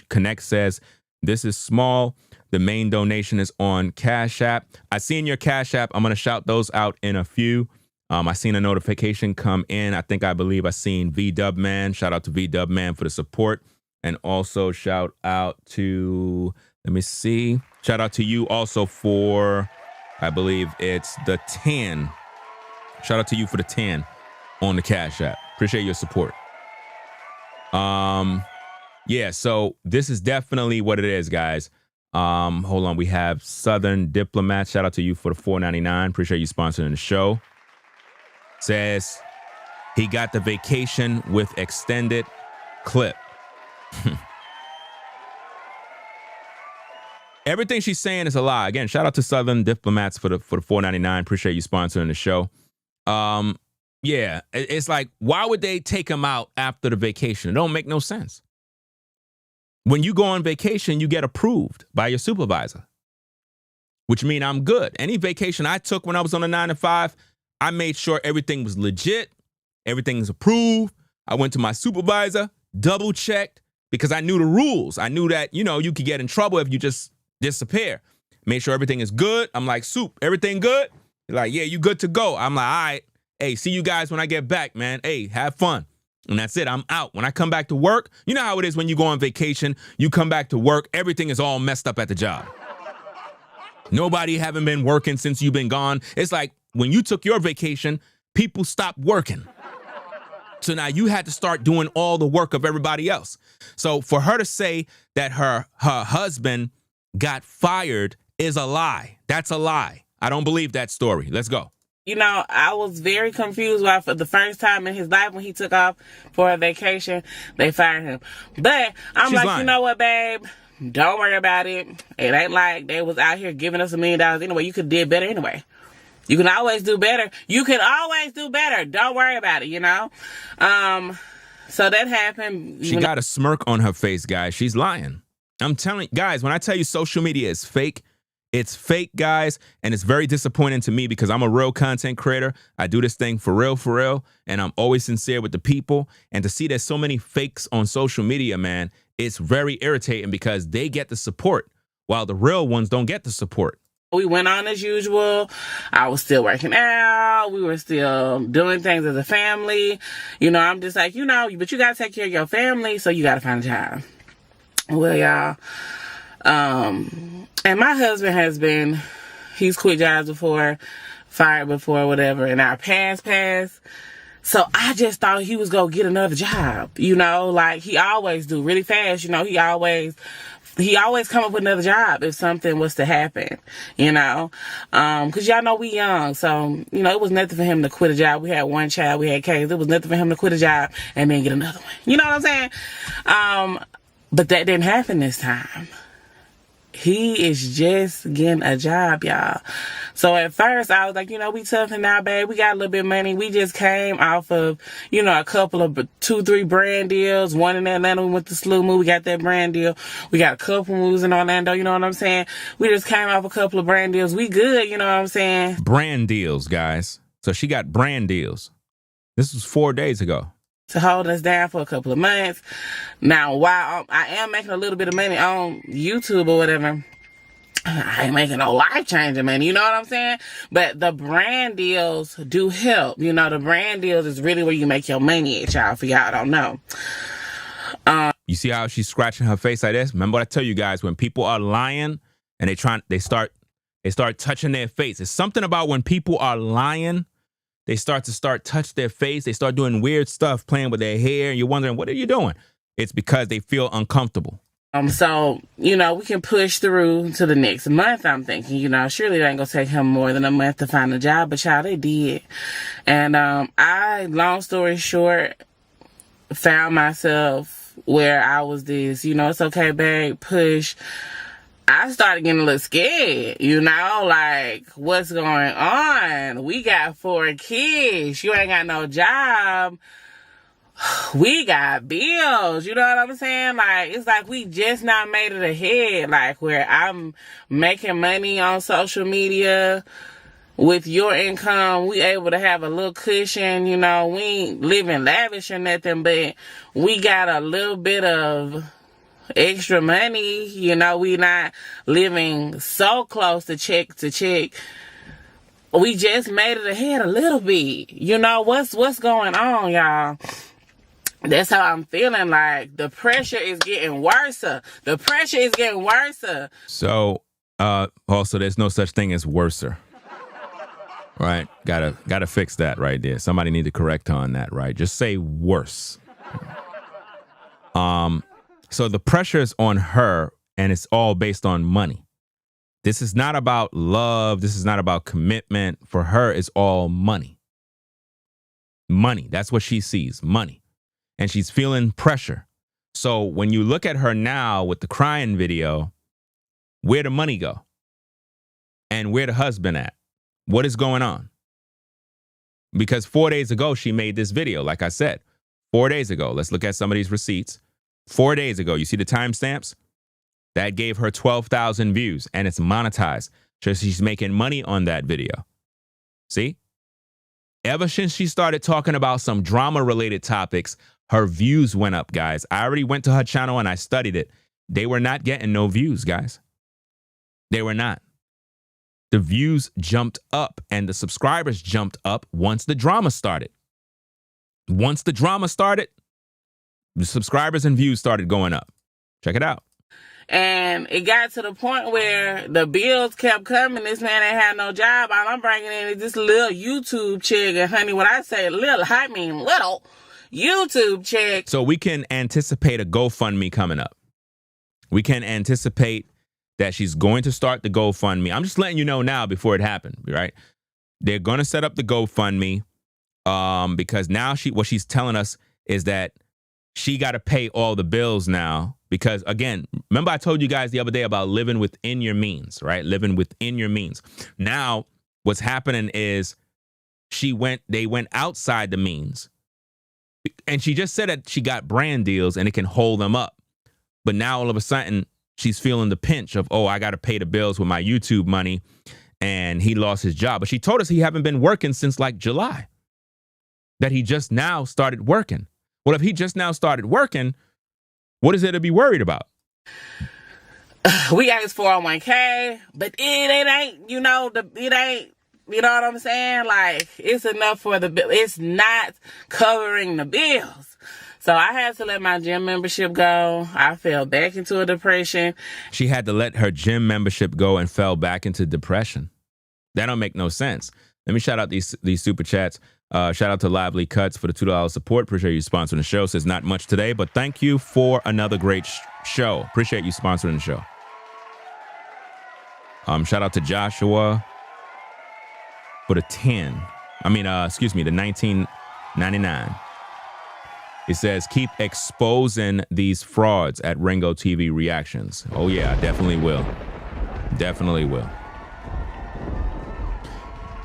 Connect says, this is small. The main donation is on Cash App. I seen your Cash App. I'm going to shout those out in a few. I seen a notification come in. I believe I seen V-Dub Man. Shout out to V-Dub Man for the support. And also shout out to, shout out to you also for, I believe it's the 10. Shout out to you for the 10 on the Cash App. Appreciate your support. Yeah, so this is definitely what it is, guys. Hold on. We have Southern Diplomat. Shout out to you for the $4.99. Appreciate you sponsoring the show. Says he got the vacation with extended clip. Everything she's saying is a lie. Again, shout out to Southern Diplomats for the $4.99. Appreciate you sponsoring the show. Yeah, it's like, why would they take him out after the vacation? It don't make no sense. When you go on vacation, you get approved by your supervisor, which means I'm good. Any vacation I took when I was on a 9-to-5, I made sure everything was legit. Everything's approved. I went to my supervisor, double checked, because I knew the rules. I knew that, you could get in trouble if you just disappear. Made sure everything is good. I'm like, Soup, everything good? You're like, yeah, you good to go. I'm like, all right. Hey, see you guys when I get back, man. Hey, have fun. And that's it. I'm out. When I come back to work, you know how it is when you go on vacation, you come back to work, everything is all messed up at the job. Nobody haven't been working since you've been gone. It's like when you took your vacation, people stopped working. So now you had to start doing all the work of everybody else. So for her to say that her husband got fired is a lie. That's a lie. I don't believe that story. Let's go. You know, I was very confused why for the first time in his life when he took off for a vacation, they fired him. But I'm She's like, lying. you know what, babe? Don't worry about it. It ain't like they was out here giving us $1 million anyway. You could have did better anyway. You can always do better. You can always do better. Don't worry about it, you know? So that happened. She got a smirk on her face, guys. She's lying. I'm telling you, guys, when I tell you social media is fake, it's fake, guys. And it's very disappointing to me because I'm a real content creator. I do this thing for real. And I'm always sincere with the people. And to see there's so many fakes on social media, man, it's very irritating because they get the support while the real ones don't get the support. We went on as usual. I was still working out. We were still doing things as a family. You know, I'm just like, you know, but you got to take care of your family, so you got to find a job. Well, y'all, and my husband he's quit jobs before, fired before, whatever, in our past. So I just thought he was going to get another job, you know, like he always do really fast. You know, he always come up with another job if something was to happen, you know, cause y'all know we young. So, you know, it was nothing for him to quit a job. We had one child, we had kids. It was nothing for him to quit a job and then get another one. You know what I'm saying? But that didn't happen this time. He is just getting a job, y'all. So at first I was like, you know, we toughing out, babe. We got a little bit of money. We just came off of, you know, a couple of 2-3 brand deals. One in Atlanta, we went to SLU. We got that brand deal. We got a couple moves in Orlando. You know what I'm saying? We just came off a couple of brand deals. We good. You know what I'm saying? Brand deals, guys. So she got brand deals. This was 4 days ago. To hold us down for a couple of months. Now, while I am making a little bit of money on YouTube or whatever, I ain't making no life-changing money, you know what I'm saying? But the brand deals do help. You know, the brand deals is really where you make your money at, y'all, for y'all don't know. You see how she's scratching her face like this? Remember what I tell you guys, when people are lying and they start touching their face. It's something about when people are lying, they start touch their face. They start doing weird stuff, playing with their hair. And you're wondering, what are you doing? It's because they feel uncomfortable. So, you know, we can push through to the next month, I'm thinking. You know, surely it ain't gonna take him more than a month to find a job, but y'all, they did. And long story short, found myself where I was this, you know, it's okay, babe, push. I started getting a little scared, you know, like, what's going on? We got 4 kids. You ain't got no job. We got bills. You know what I'm saying? Like, it's like we just not made it ahead. Like, where I'm making money on social media with your income. We able to have a little cushion, you know. We ain't living lavish or nothing, but we got a little bit of extra money, you know. We not living so close to check to check. We just made it ahead a little bit. You know, what's going on, y'all? That's how I'm feeling. Like, the pressure is getting worse. The pressure is getting worse. So, also, there's no such thing as worser. Right? Gotta fix that right there. Somebody need to correct her on that, right? Just say worse. So the pressure is on her, and it's all based on money. This is not about love. This is not about commitment. For her, it's all money. Money. That's what she sees. Money. And she's feeling pressure. So when you look at her now with the crying video, where the money go? And where the husband at? What is going on? Because 4 days ago, she made this video. Like I said, 4 days ago. Let's look at some of these receipts. 4 days ago, you see the timestamps? That gave her 12,000 views, and it's monetized. So she's making money on that video. See? Ever since she started talking about some drama-related topics, her views went up, guys. I already went to her channel and I studied it. They were not getting no views, guys. They were not. The views jumped up and the subscribers jumped up once the drama started. Once the drama started, the subscribers and views started going up. Check it out. And it got to the point where the bills kept coming. This man ain't had no job. All I'm bringing in is this little YouTube check. And honey, when I say little, I mean little YouTube check. So we can anticipate a GoFundMe coming up. We can anticipate that she's going to start the GoFundMe. I'm just letting you know now before it happened, right? They're going to set up the GoFundMe because now what she's telling us is that she got to pay all the bills now because, again, remember I told you guys the other day about living within your means, right? Living within your means. Now what's happening is they went outside the means. And she just said that she got brand deals and it can hold them up. But now all of a sudden she's feeling the pinch of, oh, I got to pay the bills with my YouTube money. And he lost his job. But she told us he haven't been working since like July. That he just now started working. Well, if he just now started working, what is there to be worried about? We got his 401k, but it ain't, you know what I'm saying? Like, it's enough for the bill. It's not covering the bills. So I had to let my gym membership go. I fell back into a depression. She had to let her gym membership go and fell back into depression. That don't make no sense. Let me shout out these super chats. Shout out to Lively Cuts for the $2 support. Appreciate you sponsoring the show. Says not much today, but thank you for another great show. Appreciate you sponsoring the show. Shout out to Joshua for the 19.99. It says, keep exposing these frauds at Ringo TV Reactions. Oh yeah, I definitely will. Definitely will.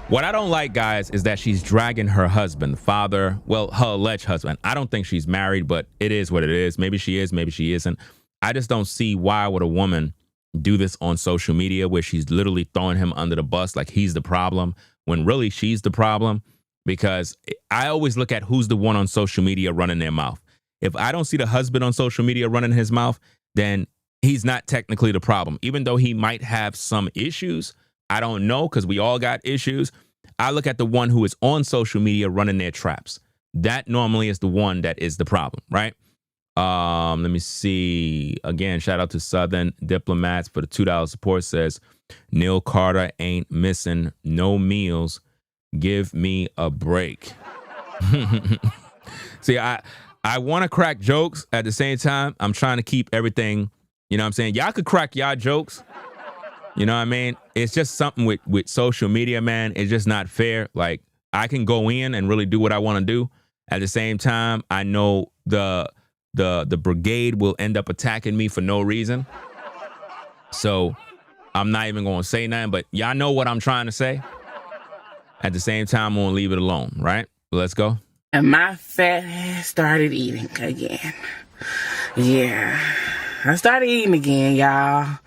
What I don't like, guys, is that she's dragging her husband, her alleged husband. I don't think she's married, but it is what it is. Maybe she is, maybe she isn't. I just don't see why would a woman do this on social media where she's literally throwing him under the bus like he's the problem when really she's the problem. Because I always look at who's the one on social media running their mouth. If I don't see the husband on social media running his mouth, then he's not technically the problem. Even though he might have some issues, I don't know, because we all got issues. I look at the one who is on social media running their traps. That normally is the one that is the problem, right? Let me see. Again, shout out to Southern Diplomats for the $2 support. Says, Neil Carter ain't missing no meals. Give me a break. See, I want to crack jokes. At the same time, I'm trying to keep everything, you know what I'm saying? Y'all could crack y'all jokes. You know what I mean? It's just something with social media, man. It's just not fair. Like, I can go in and really do what I want to do. At the same time, I know the brigade will end up attacking me for no reason. So I'm not even going to say nothing, but y'all know what I'm trying to say. At the same time, I'm going to leave it alone, right? Let's go. And my fat ass started eating again. Yeah. I started eating again, y'all.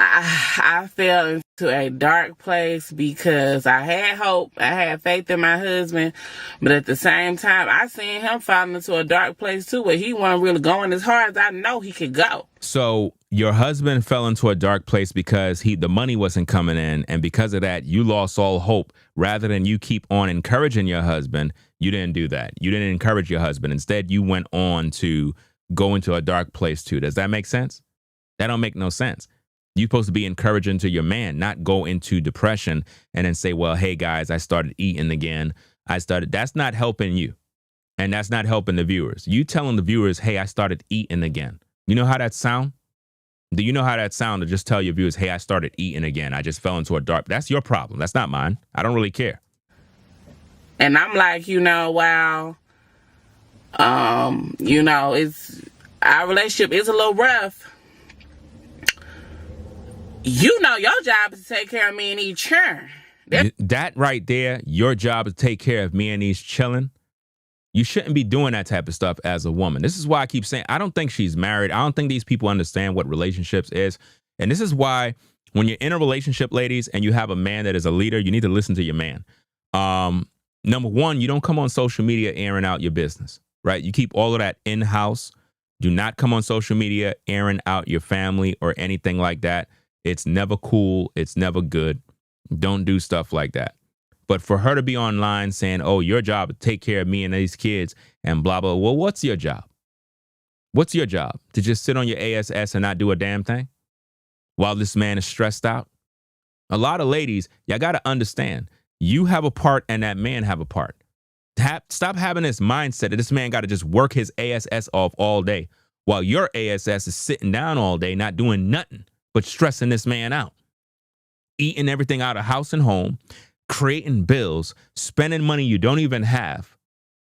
I fell into a dark place because I had hope. I had faith in my husband. But at the same time, I seen him fall into a dark place too, where he wasn't really going as hard as I know he could go. So your husband fell into a dark place because the money wasn't coming in. And because of that, you lost all hope. Rather than you keep on encouraging your husband, you didn't do that. You didn't encourage your husband. Instead, you went on to go into a dark place too. Does that make sense? That don't make no sense. You're supposed to be encouraging to your man, not go into depression and then say, well, hey, guys, I started eating again. That's not helping you. And that's not helping the viewers. You telling the viewers, hey, I started eating again. You know how that sound? Do you know how that sound to just tell your viewers, hey, I started eating again. I just fell into a dark. That's your problem. That's not mine. I don't really care. And I'm like, wow, it's our relationship is a little rough. You know your job is to take care of me and eat churn. That right there, your job is to take care of me and he's chilling. You shouldn't be doing that type of stuff as a woman. This is why I keep saying, I don't think she's married. I don't think these people understand what relationships is. And this is why when you're in a relationship, ladies, and you have a man that is a leader, you need to listen to your man. Number one, you don't come on social media airing out your business, right? You keep all of that in-house. Do not come on social media airing out your family or anything like that. It's never cool. It's never good. Don't do stuff like that. But for her to be online saying, oh, your job is to take care of me and these kids and blah, blah, well, what's your job? What's your job? To just sit on your ASS and not do a damn thing while this man is stressed out? A lot of ladies, y'all got to understand, you have a part and that man have a part. Stop having this mindset that this man got to just work his ASS off all day while your ASS is sitting down all day, not doing nothing but stressing this man out. Eating everything out of house and home, creating bills, spending money you don't even have.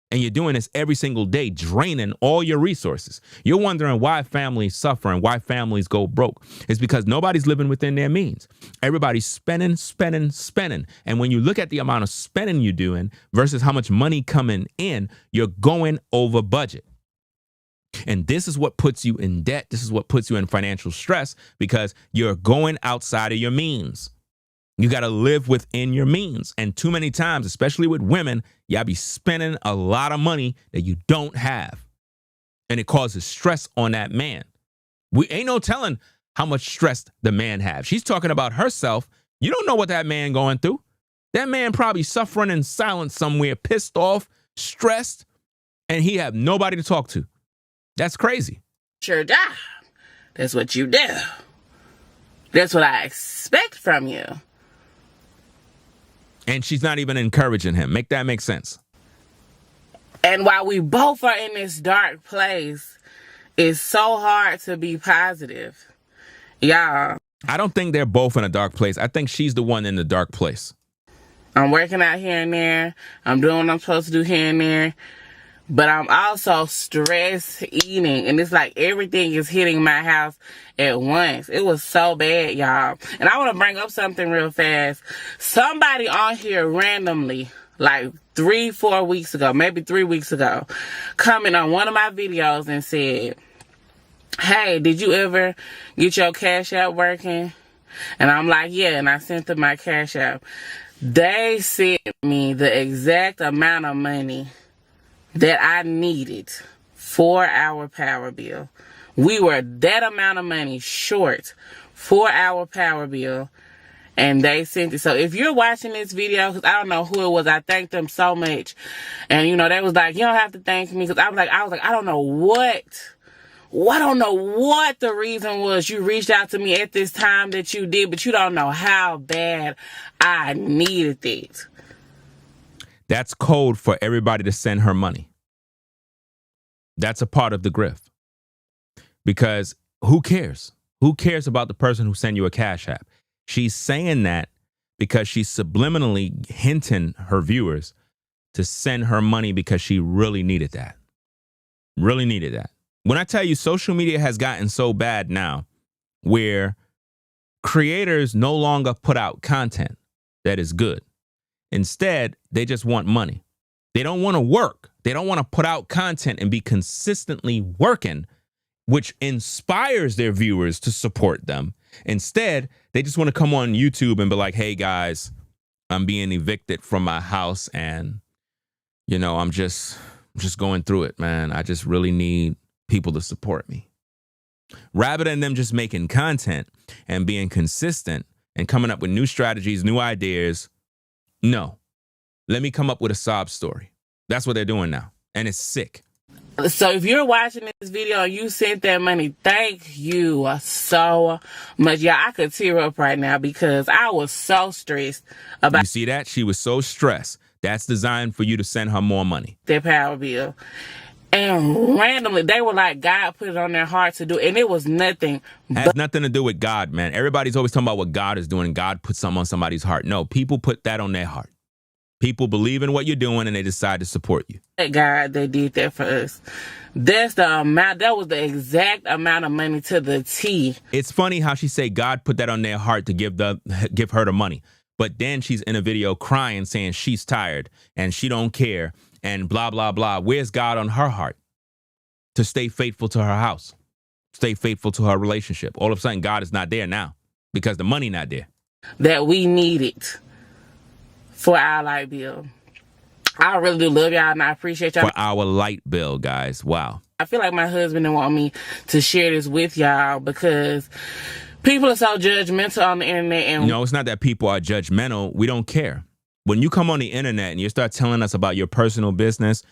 And you're doing this every single day, draining all your resources. You're wondering why families suffer and why families go broke. It's because nobody's living within their means. Everybody's spending, spending, spending. And when you look at the amount of spending you're doing versus how much money coming in, you're going over budget. And this is what puts you in debt. This is what puts you in financial stress because you're going outside of your means. You got to live within your means. And too many times, especially with women, y'all be spending a lot of money that you don't have. And it causes stress on that man. We ain't no telling how much stress the man have. She's talking about herself. You don't know what that man going through. That man probably suffering in silence somewhere, pissed off, stressed, and he have nobody to talk to. That's crazy. Sure job. That's what you do. That's what I expect from you. And she's not even encouraging him. Make that make sense. And while we both are in this dark place, it's so hard to be positive. Y'all. I don't think they're both in a dark place. I think she's the one in the dark place. I'm working out here and there. I'm doing what I'm supposed to do here and there. But I'm also stress eating. And it's like everything is hitting my house at once. It was so bad, y'all. And I want to bring up something real fast. Somebody on here randomly, like 3-4 weeks ago, maybe 3 weeks ago, commented on one of my videos and said, hey, did you ever get your Cash App working? And I'm like, yeah. And I sent them my Cash App. They sent me the exact amount of money that I needed for our power bill. We were that amount of money short for our power bill, and they sent it. So if you're watching this video, because I don't know who it was, I thanked them so much. And, you know, they was like, you don't have to thank me, because I was like, I don't know what. I don't know what the reason was you reached out to me at this time that you did, but you don't know how bad I needed it. That's code for everybody to send her money. That's a part of the grift. Because who cares? Who cares about the person who sent you a Cash App? She's saying that because she's subliminally hinting her viewers to send her money because she really needed that. Really needed that. When I tell you social media has gotten so bad now where creators no longer put out content that is good. Instead, they just want money. They don't want to work. They don't want to put out content and be consistently working, which inspires their viewers to support them. Instead, they just want to come on YouTube and be like, hey, guys, I'm being evicted from my house and, you know, I'm just going through it, man. I just really need people to support me. Rather than them just making content and being consistent and coming up with new strategies, new ideas. No, let me come up with a sob story. That's what they're doing now. And it's sick. So if you're watching this video and you sent that money, thank you so much. Yeah, I could tear up right now because I was so stressed about. You see that? She was so stressed. That's designed for you to send her more money. Their power bill. And randomly, they were like, God put it on their heart to do it. And it was nothing. Has nothing to do with God, man. Everybody's always talking about what God is doing. God put something on somebody's heart. No, people put that on their heart. People believe in what you're doing and they decide to support you. God, they did that for us. That's the amount. That was the exact amount of money to the T. It's funny how she say God put that on their heart to give her the money. But then she's in a video crying, saying she's tired and she don't care and blah, blah, blah. Where's God on her heart? To stay faithful to her house, stay faithful to her relationship. All of a sudden, God is not there now because the money not there. That we needed for our light bill. I really do love y'all and I appreciate y'all. For our light bill, guys. Wow. I feel like my husband didn't want me to share this with y'all because people are so judgmental on the internet. And no, it's not that people are judgmental. We don't care. When you come on the internet and you start telling us about your personal business,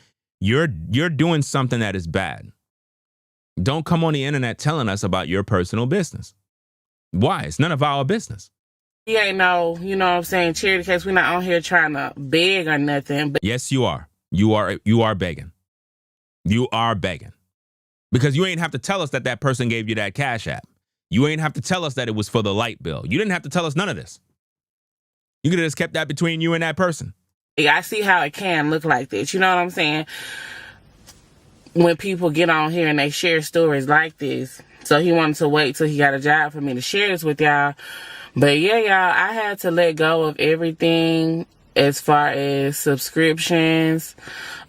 you're doing something that is bad. Don't come on the internet telling us about your personal business. Why? It's none of our business. He ain't no, you know what I'm saying, charity case. We're not on here trying to beg or nothing. But Yes, you are. You are begging. You are begging. Because you ain't have to tell us that person gave you that Cash App. You ain't have to tell us that it was for the light bill. You didn't have to tell us none of this. You could have just kept that between you and that person. I see how it can look like this. You know what I'm saying? When people get on here and they share stories like this. So he wanted to wait till he got a job for me to share this with y'all. But yeah, y'all, I had to let go of everything as far as subscriptions,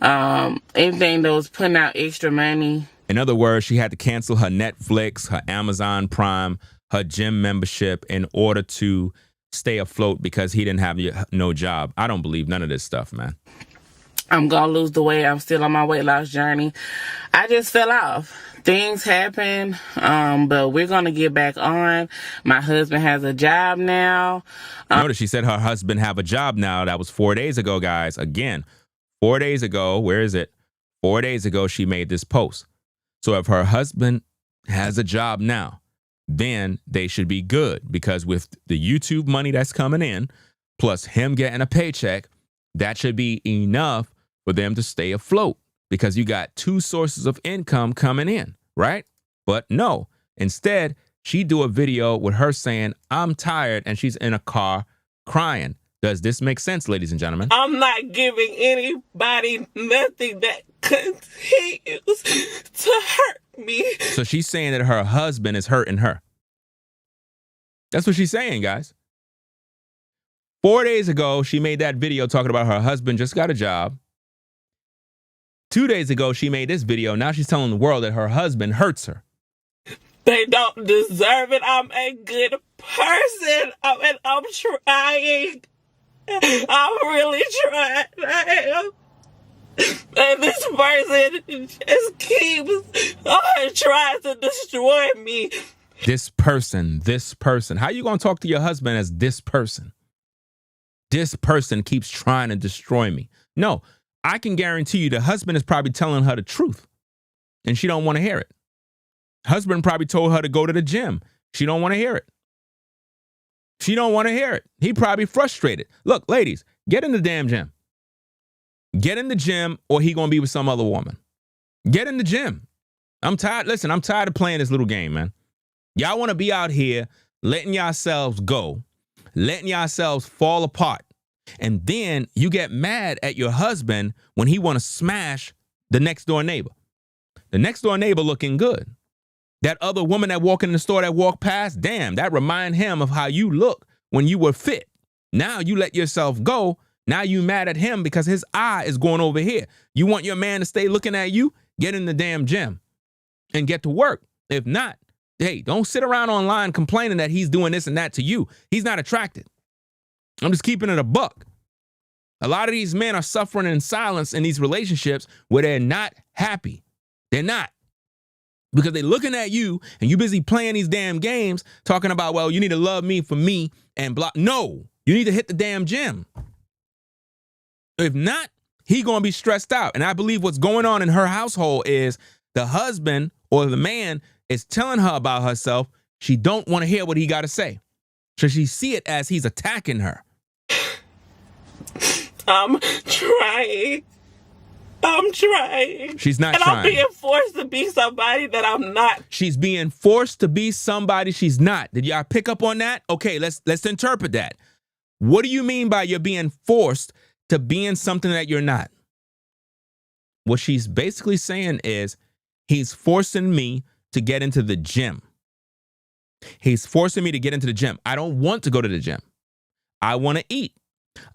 anything that was putting out extra money. In other words, she had to cancel her Netflix, her Amazon Prime, her gym membership in order to stay afloat because he didn't have no job. I don't believe none of this stuff, man. I'm going to lose the weight. I'm still on my weight loss journey. I just fell off. Things happen, but we're going to get back on. My husband has a job now. Notice she said her husband have a job now. That was 4 days ago, guys. Again, 4 days ago. Where is it? 4 days ago, she made this post. So if her husband has a job now, then they should be good, because with the YouTube money that's coming in, plus him getting a paycheck, that should be enough for them to stay afloat, because you got two sources of income coming in, right? But no, instead, she do a video with her saying, I'm tired, and she's in a car crying. Does this make sense, ladies and gentlemen? I'm not giving anybody nothing that continues to hurt me. So she's saying that her husband is hurting her. That's what she's saying, guys. 4 days ago, she made that video talking about her husband just got a job. 2 days ago, she made this video. Now she's telling the world that her husband hurts her. They don't deserve it. I'm a good person. I'm trying. I'm really trying. I am. And this person just keeps trying to destroy me. This person. How you going to talk to your husband as this person? This person keeps trying to destroy me. No, I can guarantee you the husband is probably telling her the truth, and she don't want to hear it. Husband probably told her to go to the gym. She don't want to hear it. She don't want to hear it. He probably frustrated. Look, ladies, get in the damn gym. Get in the gym, or he going to be with some other woman. Get in the gym. I'm tired. Listen, I'm tired of playing this little game, man. Y'all want to be out here letting yourselves go, letting yourselves fall apart. And then you get mad at your husband when he want to smash the next door neighbor. The next door neighbor looking good. That other woman that walked in the store that walked past, damn, that remind him of how you look when you were fit. Now you let yourself go. Now you mad at him because his eye is going over here. You want your man to stay looking at you? Get in the damn gym and get to work. If not, hey, don't sit around online complaining that he's doing this and that to you. He's not attracted. I'm just keeping it a buck. A lot of these men are suffering in silence in these relationships where they're not happy. They're not. Because they're looking at you and you busy playing these damn games talking about, well, you need to love me for me and blah. No, you need to hit the damn gym. If not, he going to be stressed out. And I believe what's going on in her household is the husband or the man is telling her about herself. She don't want to hear what he got to say. So she see it as he's attacking her. I'm trying. She's not and trying. I'm being forced to be somebody that I'm not. She's being forced to be somebody she's not. Did y'all pick up on that? Okay, let's interpret that. What do you mean by you're being forced to being something that you're not? What she's basically saying is he's forcing me to get into the gym. He's forcing me to get into the gym. I don't want to go to the gym. I want to eat.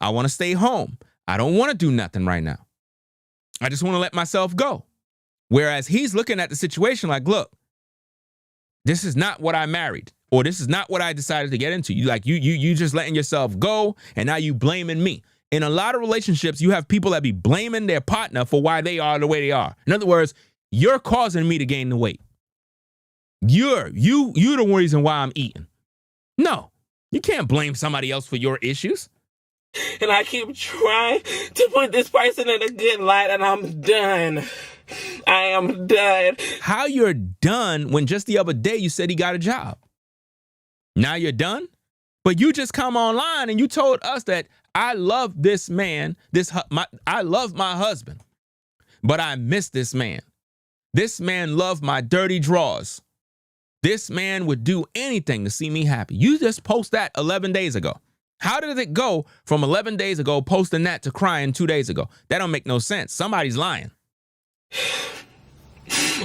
I want to stay home. I don't want to do nothing right now. I just want to let myself go. Whereas he's looking at the situation like, look, this is not what I married, or this is not what I decided to get into. You just letting yourself go, and now you blaming me. In a lot of relationships, you have people that be blaming their partner for why they are the way they are. In other words, you're causing me to gain the weight. You're the reason why I'm eating. No, you can't blame somebody else for your issues. And I keep trying to put this person in a good light, and I'm done. I am done. How you're done when just the other day you said he got a job? Now you're done? But you just come online and you told us that I love this man, I love my husband, but I miss this man. This man loved my dirty drawers. This man would do anything to see me happy. You just post that 11 days ago. How did it go from 11 days ago posting that to crying 2 days ago? That don't make no sense. Somebody's lying.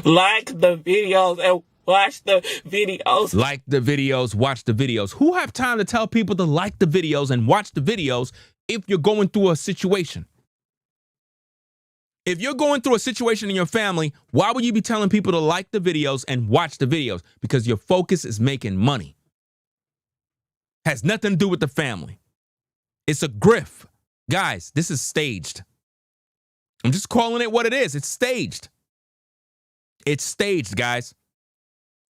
Like the videos and watch the videos. Like the videos, watch the videos. Who have time to tell people to like the videos and watch the videos if you're going through a situation? If you're going through a situation in your family, why would you be telling people to like the videos and watch the videos? Because your focus is making money. Has nothing to do with the family. It's a grift. Guys, this is staged. I'm just calling it what it is. It's staged. It's staged, guys.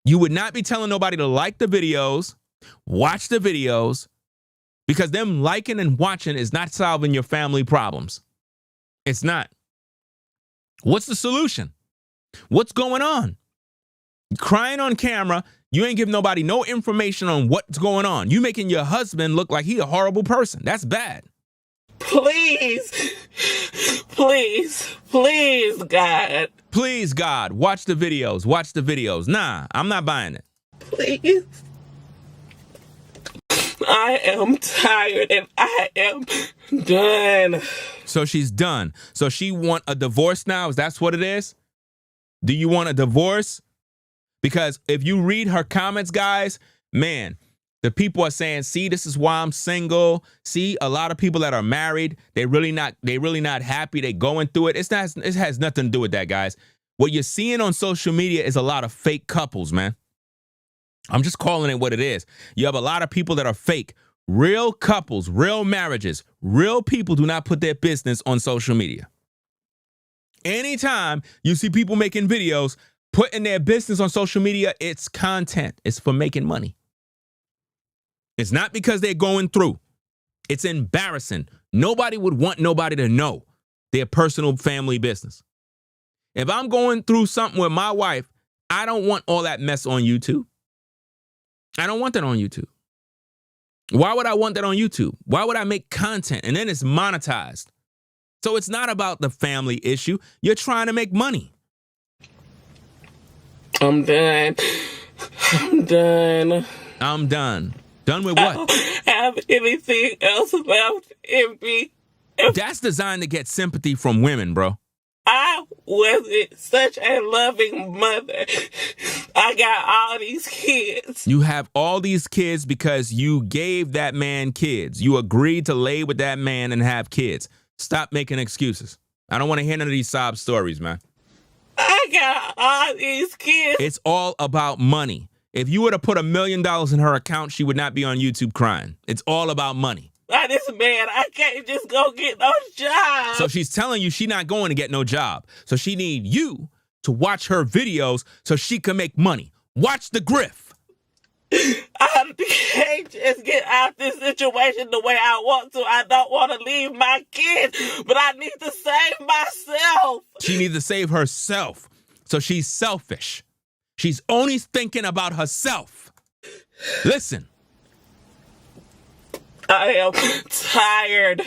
You would not be telling nobody to like the videos, watch the videos, because them liking and watching is not solving your family problems. It's not. What's the solution? What's going on? Crying on camera, you ain't giving nobody no information on what's going on. You making your husband look like he a horrible person. That's bad. Please, please, please, God. Please, God, watch the videos. Watch the videos. Nah, I'm not buying it. Please. I am tired and I am done. So she's done. So she want a divorce now? Is that what it is? Do you want a divorce? Because if you read her comments, guys, man, the people are saying, see, this is why I'm single. See, a lot of people that are married, they really not happy. They going through it. It has nothing to do with that, guys. What you're seeing on social media is a lot of fake couples, man. I'm just calling it what it is. You have a lot of people that are fake. Real couples, real marriages, real people do not put their business on social media. Anytime you see people making videos, putting their business on social media, it's content. It's for making money. It's not because they're going through. It's embarrassing. Nobody would want nobody to know their personal family business. If I'm going through something with my wife, I don't want all that mess on YouTube. I don't want that on YouTube. Why would I want that on YouTube? Why would I make content and then it's monetized? So it's not about the family issue. You're trying to make money. I'm done. I'm done. I'm done. Done with what? I don't have anything else left in me. That's designed to get sympathy from women, bro. I wasn't such a loving mother. I got all these kids. You have all these kids because you gave that man kids. You agreed to lay with that man and have kids. Stop making excuses. I don't want to hear none of these sob stories, man. I got all these kids. It's all about money. If you were to put $1 million in her account, she would not be on YouTube crying. It's all about money. By this man, I can't just go get no job. So she's telling you she's not going to get no job. So she need you to watch her videos so she can make money. Watch the grift. I can't just get out this situation the way I want to. I don't want to leave my kids, but I need to save myself. She needs to save herself. So she's selfish. She's only thinking about herself. Listen. I am tired.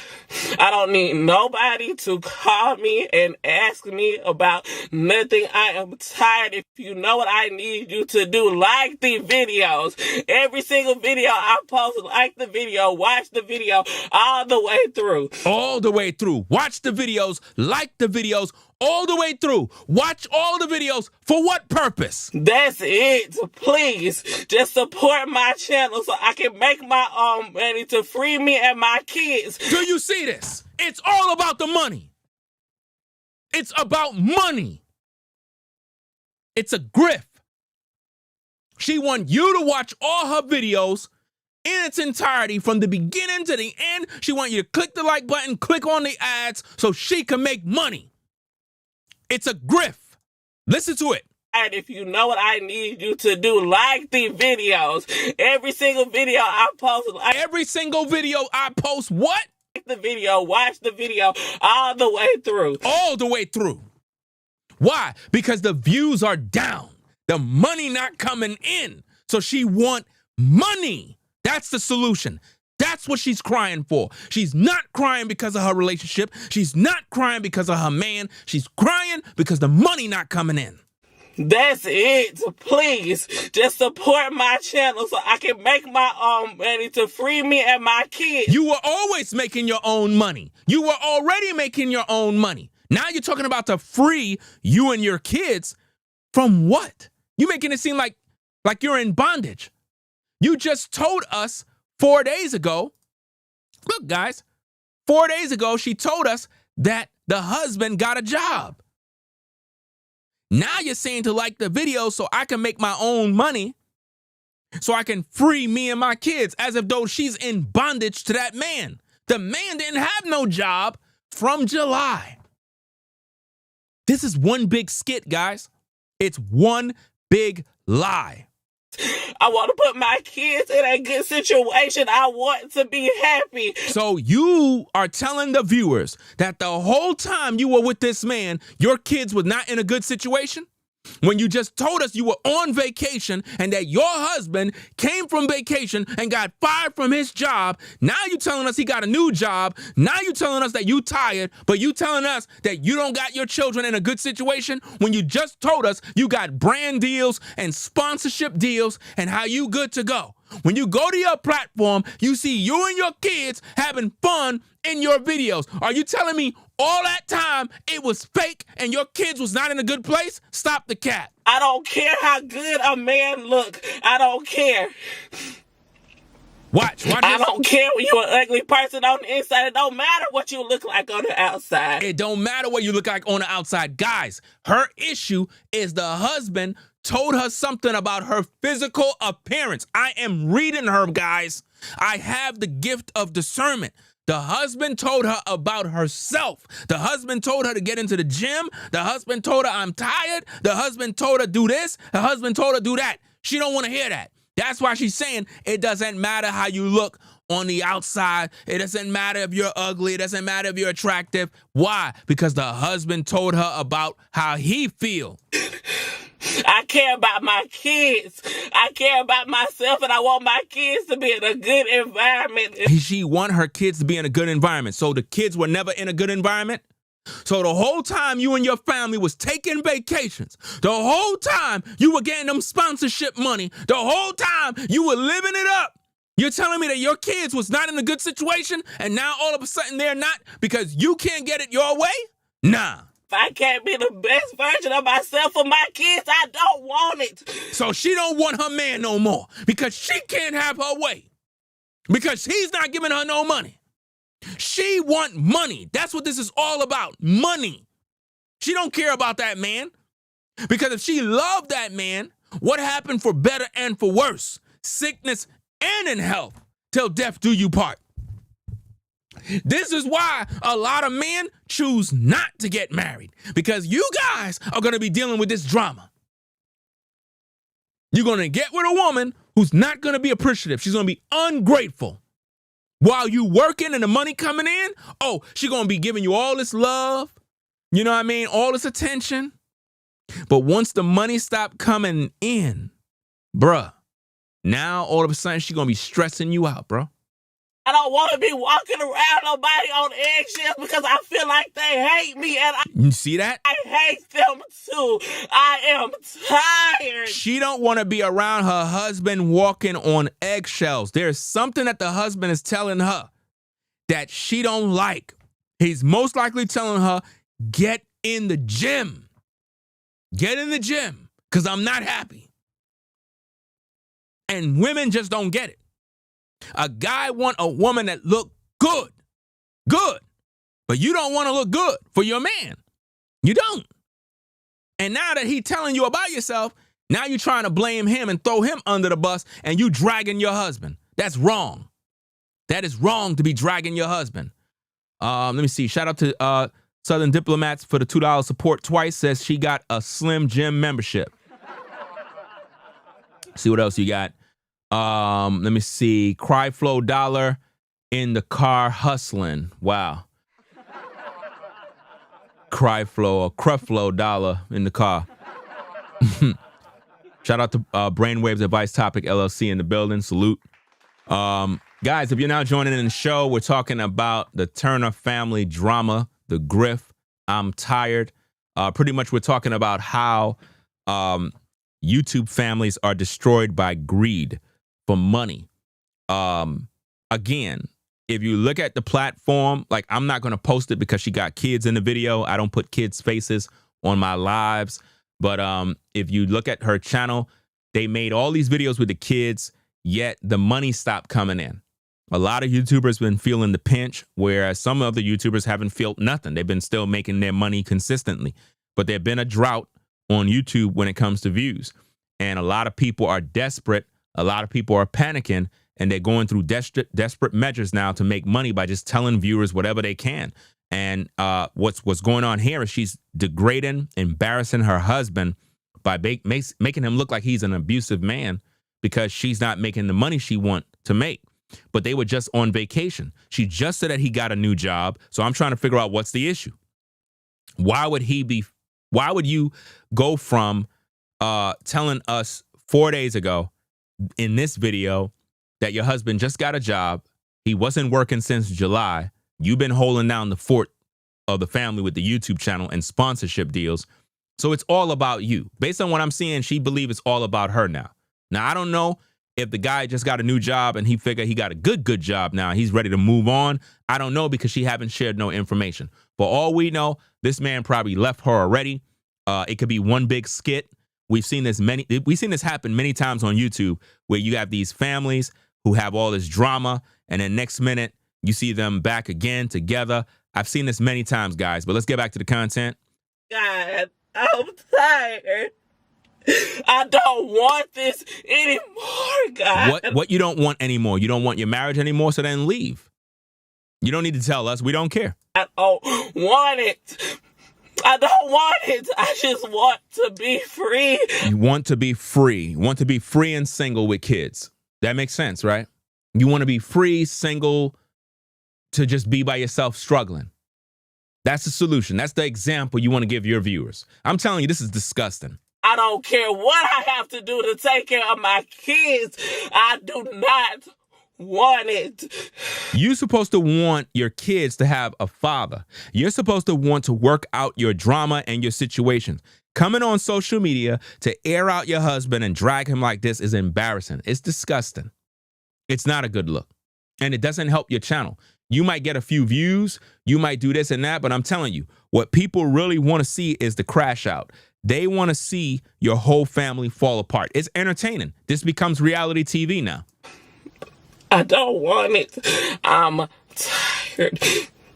I don't need nobody to call me and ask me about nothing. I am tired. If you know what I need you to do, like the videos. Every single video I post, like the video, watch the video all the way through. All the way through. Watch the videos, like the videos, all the way through. Watch all the videos. For what purpose? That's it. Please, just support my channel so I can make my own money to free me and my kids. Do you see this? It's all about the money. It's about money. It's a grift. She wants you to watch all her videos in its entirety from the beginning to the end. She wants you to click the like button, click on the ads so she can make money. It's a grift. Listen to it. And if you know what I need you to do, like the videos. Every single video I post. Every single video I post, what? Like the video, watch the video all the way through. All the way through. Why? Because the views are down. The money not coming in. So she want money. That's the solution. That's what she's crying for. She's not crying because of her relationship. She's not crying because of her man. She's crying because the money not coming in. That's it. Please just support my channel so I can make my own money to free me and my kids. You were always making your own money. You were already making your own money. Now you're talking about to free you and your kids from what? You making it seem like you're in bondage. You just told us 4 days ago. Look, guys, 4 days ago, she told us that the husband got a job. Now you're saying to like the video so I can make my own money, so I can free me and my kids, as if though she's in bondage to that man. The man didn't have no job from July. This is one big skit, guys. It's one big lie. I want to put my kids in a good situation. I want to be happy. So you are telling the viewers that the whole time you were with this man, your kids were not in a good situation? When you just told us you were on vacation and that your husband came from vacation and got fired from his job. Now you telling us he got a new job. Now you telling us that you tired, but you telling us that you don't got your children in a good situation when you just told us you got brand deals and sponsorship deals and how you good to go. When you go to your platform, you see you and your kids having fun in your videos. Are you telling me all that time it was fake and your kids was not in a good place? Stop the cat. I don't care how good a man look. I don't care. Watch I this. don't care when you're an ugly person on the inside. It don't matter what you look like on the outside. It don't matter what you look like on the outside. Guys, her issue is the husband told her something about her physical appearance. I am reading her, guys. I have the gift of discernment. The husband told her about herself. The husband told her to get into the gym. The husband told her, I'm tired. The husband told her, do this. The husband told her, do that. She don't want to hear that. That's why she's saying it doesn't matter how you look on the outside. It doesn't matter if you're ugly. It doesn't matter if you're attractive. Why? Because the husband told her about how he feels. I care about my kids. I care about myself, and I want my kids to be in a good environment. She want her kids to be in a good environment. So the kids were never in a good environment? So the whole time you and your family was taking vacations, the whole time you were getting them sponsorship money, the whole time you were living it up. You're telling me that your kids was not in a good situation and now all of a sudden they're not because you can't get it your way? Nah. If I can't be the best version of myself for my kids, I don't want it. So she don't want her man no more because she can't have her way because he's not giving her no money. She want money. That's what this is all about. Money. She don't care about that man because if she loved that man, what happened for better and for worse? Sickness and in health till death do you part. This is why a lot of men choose not to get married because you guys are going to be dealing with this drama. You're going to get with a woman who's not going to be appreciative. She's going to be ungrateful. While you working and the money coming in, oh, she's going to be giving you all this love, you know what I mean, all this attention. But once the money stop coming in, bruh, now all of a sudden she's going to be stressing you out, bro. I don't want to be walking around nobody on eggshells because I feel like they hate me and You see that? I hate them too. I am tired. She don't want to be around her husband walking on eggshells. There's something that the husband is telling her that she don't like. He's most likely telling her, get in the gym. Get in the gym because I'm not happy. And women just don't get it. A guy want a woman that look good, but you don't want to look good for your man. You don't. And now that he's telling you about yourself, now you're trying to blame him and throw him under the bus and you dragging your husband. That's wrong. That is wrong to be dragging your husband. Let me see. Shout out to Southern Diplomats for the $2 support twice. Says she got a Slim Gym membership. See what else you got. Let me see. Cry Flow Dollar in the car hustling. Wow. Cryflow or Creflo Dollar in the car. Shout out to Brainwaves Advice Topic LLC in the building. Salute. Guys, if you're now joining in the show, we're talking about the Turner family drama, the GRIFT. I'm tired. Pretty much we're talking about how YouTube families are destroyed by greed for money. Again, if you look at the platform, like I'm not going to post it because she got kids in the video. I don't put kids' faces on my lives. But if you look at her channel, they made all these videos with the kids, yet the money stopped coming in. A lot of YouTubers been feeling the pinch, whereas some of the YouTubers haven't felt nothing. They've been still making their money consistently. But there's been a drought on YouTube when it comes to views. And a lot of people are desperate. A lot of people are panicking, and they're going through desperate measures now to make money by just telling viewers whatever they can. And what's going on here is she's degrading, embarrassing her husband by making him look like he's an abusive man because she's not making the money she wants to make. But they were just on vacation. She just said that he got a new job. So I'm trying to figure out what's the issue. Why would you go from telling us 4 days ago in this video that your husband just got a job, he wasn't working since July, you've been holding down the fort of the family with the YouTube channel and sponsorship deals. So it's all about you. Based on what I'm seeing, she believes it's all about her now. Now, I don't know if the guy just got a new job and he figured he got a good job now, he's ready to move on. I don't know because she haven't shared no information. For all we know, this man probably left her already. It could be one big skit. We've seen this happen many times on YouTube where you have these families who have all this drama and then next minute you see them back again together. I've seen this many times, guys, but let's get back to the content. God, I'm tired. I don't want this anymore, God. What you don't want anymore? You don't want your marriage anymore, so then leave. You don't need to tell us. We don't care. I don't want it. I don't want it. I just want to be free. You want to be free. You want to be free and single with kids. That makes sense, right? You want to be free, single, to just be by yourself struggling. That's the solution. That's the example you want to give your viewers. I'm telling you, this is disgusting. I don't care what I have to do to take care of my kids. I do not want it. You're supposed to want your kids to have a father. You're supposed to want to work out your drama and your situations. Coming on social media to air out your husband and drag him like this is embarrassing. It's disgusting. It's not a good look. And it doesn't help your channel. You might get a few views. You might do this and that. But I'm telling you, what people really want to see is the crash out. They want to see your whole family fall apart. It's entertaining. This becomes reality TV now. I don't want it. I'm tired.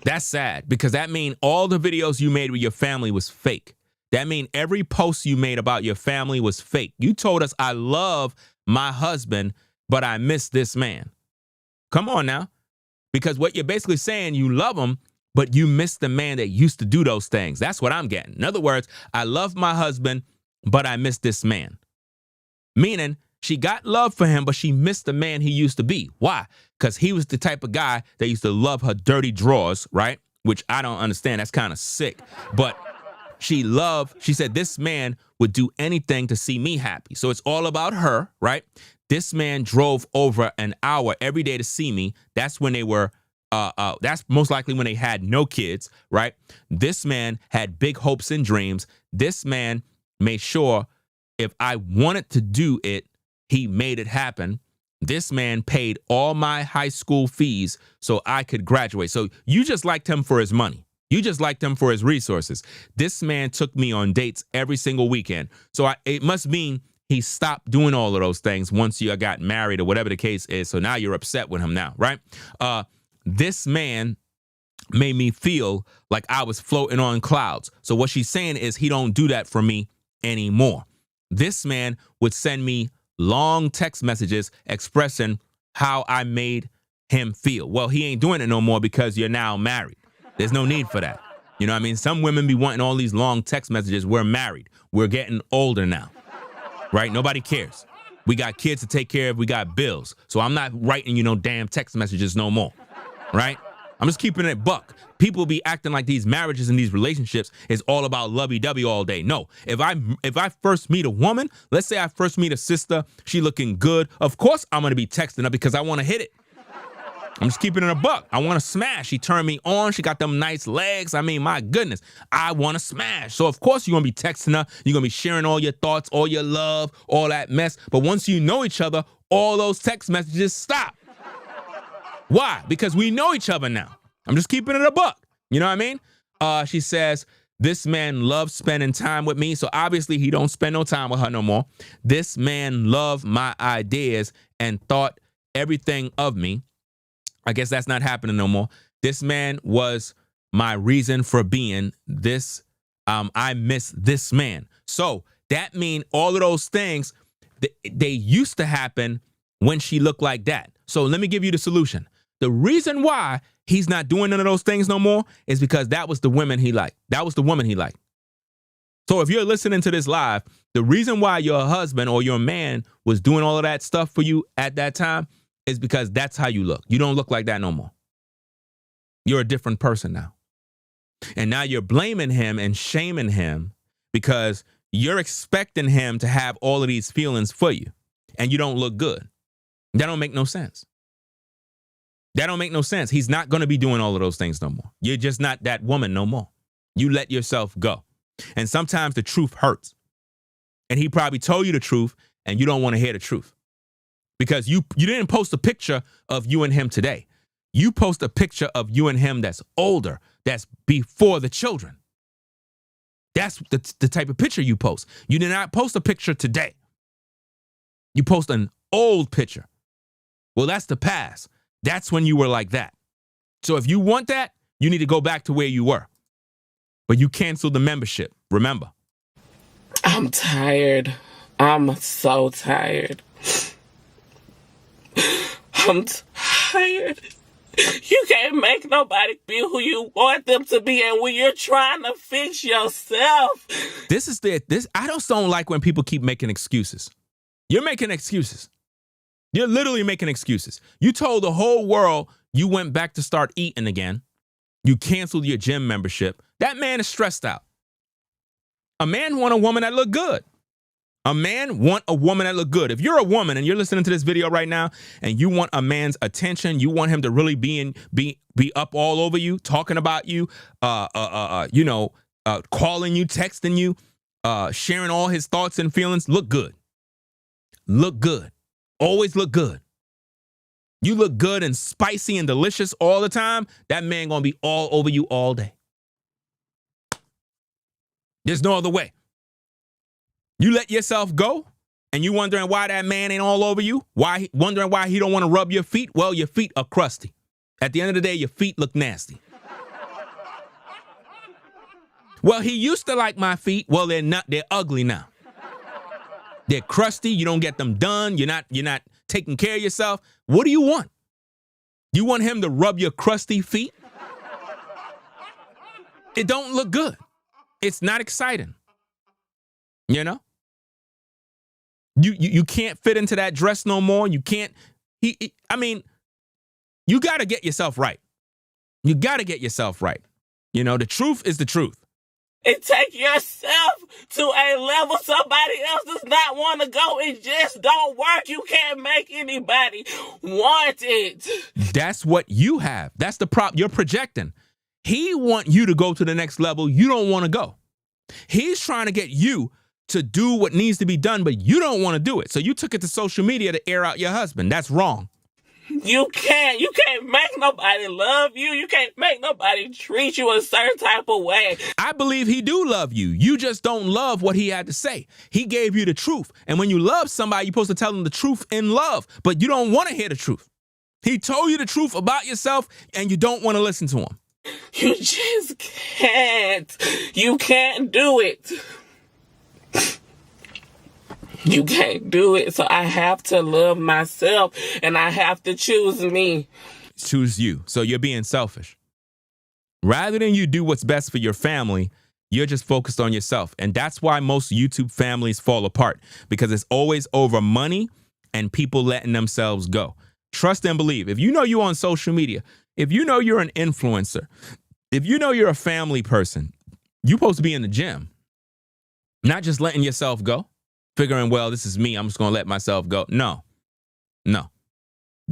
That's sad because that means all the videos you made with your family was fake. That means every post you made about your family was fake. You told us, I love my husband, but I miss this man. Come on now. Because what you're basically saying, you love him, but you miss the man that used to do those things. That's what I'm getting. In other words, I love my husband, but I miss this man. Meaning, she got love for him, but she missed the man he used to be. Why? Because he was the type of guy that used to love her dirty drawers, right? Which I don't understand. That's kind of sick. But she said this man would do anything to see me happy. So it's all about her, right? This man drove over an hour every day to see me. That's when they were, that's most likely when they had no kids, right? This man had big hopes and dreams. This man made sure if I wanted to do it, he made it happen. This man paid all my high school fees so I could graduate. So you just liked him for his money. You just liked him for his resources. This man took me on dates every single weekend. So it must mean he stopped doing all of those things once you got married or whatever the case is. So now you're upset with him now, right? This man made me feel like I was floating on clouds. So what she's saying is he don't do that for me anymore. This man would send me long text messages expressing how I made him feel. Well, he ain't doing it no more because you're now married. There's no need for that. You know what I mean? Some women be wanting all these long text messages. We're married. We're getting older now, right? Nobody cares. We got kids to take care of. We got bills. So I'm not writing you no damn text messages no more, right? I'm just keeping it buck. People be acting like these marriages and these relationships is all about lovey-dovey all day. No, if I first meet a woman, let's say I first meet a sister, she looking good, of course I'm gonna be texting her because I wanna hit it. I'm just keeping it a buck. I wanna smash. She turned me on, she got them nice legs. I mean, my goodness, I wanna smash. So of course you're gonna be texting her, you're gonna be sharing all your thoughts, all your love, all that mess. But once you know each other, all those text messages stop. Why? Because we know each other now. I'm just keeping it a buck. You know what I mean? She says, this man loves spending time with me. So obviously he don't spend no time with her no more. This man loved my ideas and thought everything of me. I guess that's not happening no more. This man was my reason for being this. I miss this man. So that means all of those things, they used to happen when she looked like that. So let me give you the solution. The reason why he's not doing none of those things no more is because that was the women he liked. That was the woman he liked. So if you're listening to this live, the reason why your husband or your man was doing all of that stuff for you at that time is because that's how you look. You don't look like that no more. You're a different person now. And now you're blaming him and shaming him because you're expecting him to have all of these feelings for you and you don't look good. That don't make no sense. That don't make no sense. He's not going to be doing all of those things no more. You're just not that woman no more. You let yourself go. And sometimes the truth hurts. And he probably told you the truth and you don't want to hear the truth. Because you didn't post a picture of you and him today. You post a picture of you and him that's older, that's before the children. That's the type of picture you post. You did not post a picture today. You post an old picture. Well, that's the past. That's when you were like that. So if you want that, you need to go back to where you were. But you canceled the membership, remember. I'm tired. I'm so tired. I'm tired. You can't make nobody be who you want them to be, and when you're trying to fix yourself. I don't like when people keep making excuses. You're making excuses. You're literally making excuses. You told the whole world you went back to start eating again. You canceled your gym membership. That man is stressed out. A man want a woman that look good. A man want a woman that look good. If you're a woman and you're listening to this video right now and you want a man's attention, you want him to really be up all over you, talking about you, calling you, texting you, sharing all his thoughts and feelings, look good. Look good. Always look good. You look good and spicy and delicious all the time, that man gonna be all over you all day. There's no other way. You let yourself go and you wondering why that man ain't all over you? Wondering why he don't want to rub your feet? Well, your feet are crusty. At the end of the day, your feet look nasty. Well, he used to like my feet. Well, they're not. They're ugly now. They're crusty. You don't get them done. You're not taking care of yourself. What do you want? You want him to rub your crusty feet? It don't look good. It's not exciting. You know? You can't fit into that dress no more. You can't. You got to get yourself right. You got to get yourself right. You know, the truth is the truth. It take yourself to a level somebody else does not want to go. It just don't work. You can't make anybody want it. That's what you have. That's the prop you're projecting. He want you to go to the next level. You don't want to go. He's trying to get you to do what needs to be done, but you don't want to do it. So you took it to social media to air out your husband. That's wrong. You can't make nobody love you. You can't make nobody treat you a certain type of way. I believe he do love you. You just don't love what he had to say. He gave you the truth. And when you love somebody, you're supposed to tell them the truth in love, but you don't want to hear the truth. He told you the truth about yourself and you don't want to listen to him. You just can't. You can't do it. You can't do it. So I have to love myself and I have to choose me. Choose you. So you're being selfish. Rather than you do what's best for your family, you're just focused on yourself. And that's why most YouTube families fall apart, because it's always over money and people letting themselves go. Trust and believe. If you know you on social media, If you know you're an influencer, if you know you're a family person, you're supposed to be in the gym, not just letting yourself go, figuring, well, this is me, I'm just going to let myself go. No.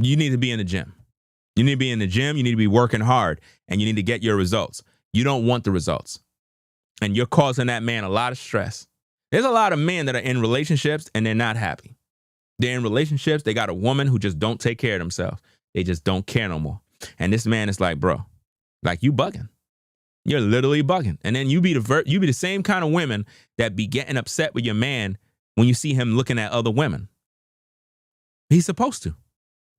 You need to be in the gym. You need to be in the gym. You need to be working hard, and you need to get your results. You don't want the results, and you're causing that man a lot of stress. There's a lot of men that are in relationships and they're not happy. They're in relationships. They got a woman who just don't take care of themselves. They just don't care no more. And this man is like, bro, like, you bugging. You're literally bugging. And then you be the same kind of women that be getting upset with your man when you see him looking at other women. He's supposed to.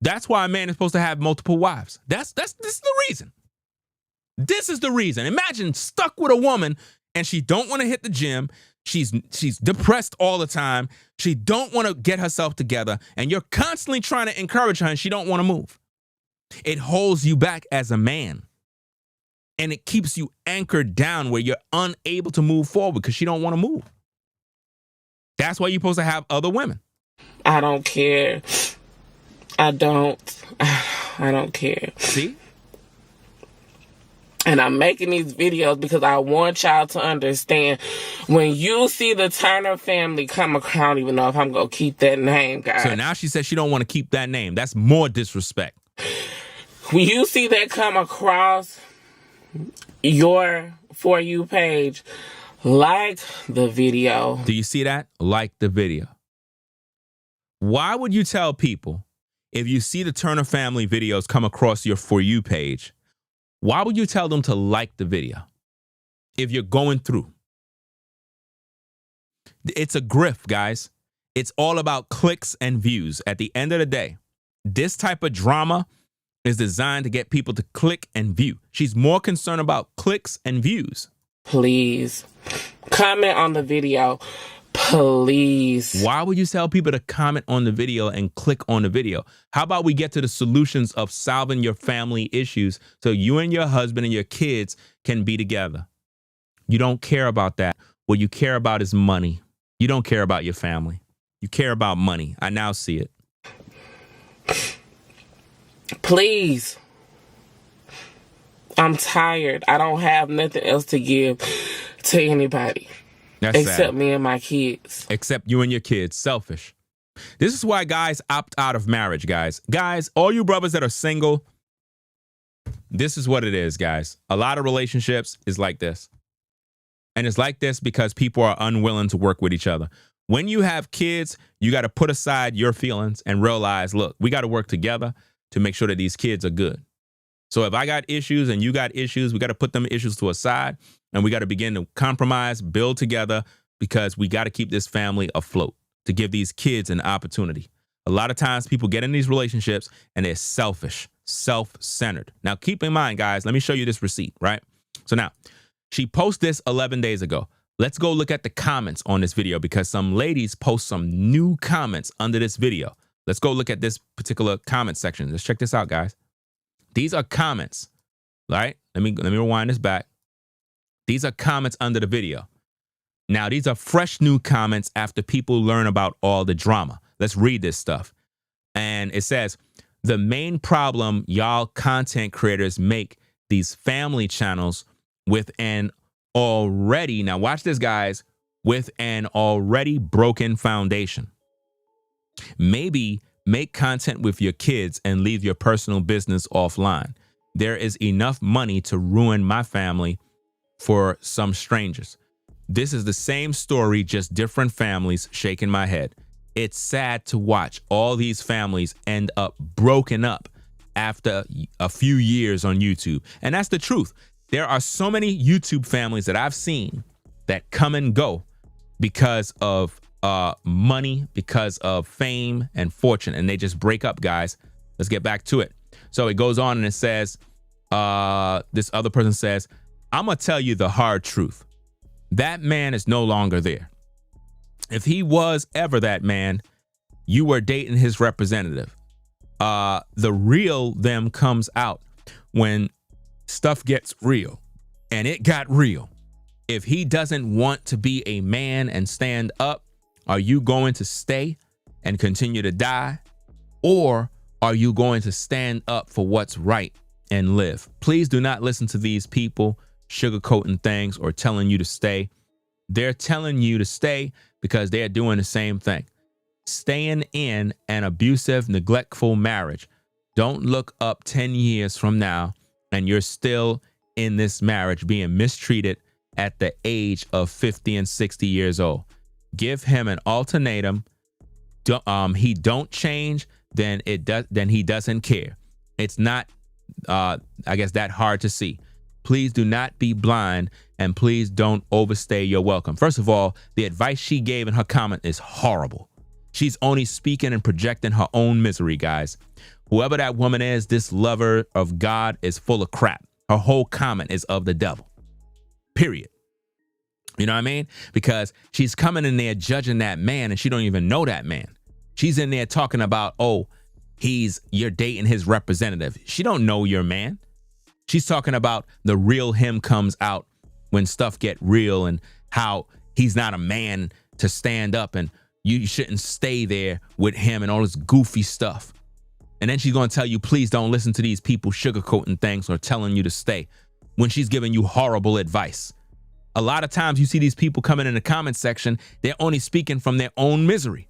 That's why a man is supposed to have multiple wives. This is the reason. This is the reason. Imagine stuck with a woman and she don't want to hit the gym. She's depressed all the time. She don't want to get herself together, and you're constantly trying to encourage her and she don't want to move. It holds you back as a man. And it keeps you anchored down where you're unable to move forward because she don't want to move. That's why you're supposed to have other women. I don't care. I don't care. See? And I'm making these videos because I want y'all to understand, when you see the Turner family come across, I don't even know if I'm going to keep that name, guys. So now she says she don't want to keep that name. That's more disrespect. When you see that come across your For You page, like the video. Do you see that? Like the video. Why would you tell people, if you see the Turner family videos come across your For You page, why would you tell them to like the video if you're going through? It's a grift, guys. It's all about clicks and views. At the end of the day, this type of drama is designed to get people to click and view. She's more concerned about clicks and views. Please comment on the video. Please. Why would you tell people to comment on the video and click on the video? How about we get to the solutions of solving your family issues so you and your husband and your kids can be together? You don't care about that. What you care about is money. You don't care about your family. You care about money. I now see it. Please. I'm tired. I don't have nothing else to give to anybody. That's except sad. Me and my kids. Except you and your kids. Selfish. This is why guys opt out of marriage, guys. Guys, all you brothers that are single, this is what it is, guys. A lot of relationships is like this. And it's like this because people are unwilling to work with each other. When you have kids, you got to put aside your feelings and realize, look, we got to work together to make sure that these kids are good. So if I got issues and you got issues, we got to put them issues to a side and we got to begin to compromise, build together, because we got to keep this family afloat to give these kids an opportunity. A lot of times people get in these relationships and they're selfish, self-centered. Now, keep in mind, guys, let me show you this receipt, right? So now she posted this 11 days ago. Let's go look at the comments on this video because some ladies post some new comments under this video. Let's go look at this particular comment section. Let's check this out, guys. These are comments, right? Let me rewind this back. These are comments under the video. Now, these are fresh new comments after people learn about all the drama. Let's read this stuff. And it says, the main problem y'all content creators make these family channels with an already, now watch this, guys, with an already broken foundation. Maybe make content with your kids and leave your personal business offline. There is enough money to ruin my family for some strangers. This is the same story, just different families. Shaking my head. It's sad to watch all these families end up broken up after a few years on YouTube. And that's the truth. There are so many YouTube families that I've seen that come and go because of money, because of fame and fortune, and they just break up, guys. Let's get back to it. So it goes on and it says, this other person says, I'm gonna tell you the hard truth. That man is no longer there. If he was ever that man, you were dating his representative. The real them comes out when stuff gets real, and it got real. If he doesn't want to be a man and stand up, are you going to stay and continue to die? Or are you going to stand up for what's right and live. Please do not listen to these people sugarcoating things or telling you to stay. They're telling you to stay because they're doing the same thing. Staying in an abusive, neglectful marriage. Don't look up 10 years from now and you're still in this marriage being mistreated at the age of 50 and 60 years old. Give him an ultimatum. He don't change, then he doesn't care. It's not, I guess, that hard to see. Please do not be blind, and please don't overstay your welcome. First of all, the advice she gave in her comment is horrible. She's only speaking and projecting her own misery, guys. Whoever that woman is, this lover of God is full of crap. Her whole comment is of the devil. Period. You know what I mean? Because she's coming in there judging that man, and she don't even know that man. She's in there talking about, oh, you're dating his representative. She don't know your man. She's talking about the real him comes out when stuff get real and how he's not a man to stand up and you shouldn't stay there with him and all this goofy stuff. And then she's going to tell you, please don't listen to these people sugarcoating things or telling you to stay when she's giving you horrible advice. A lot of times you see these people coming in the comment section, they're only speaking from their own misery.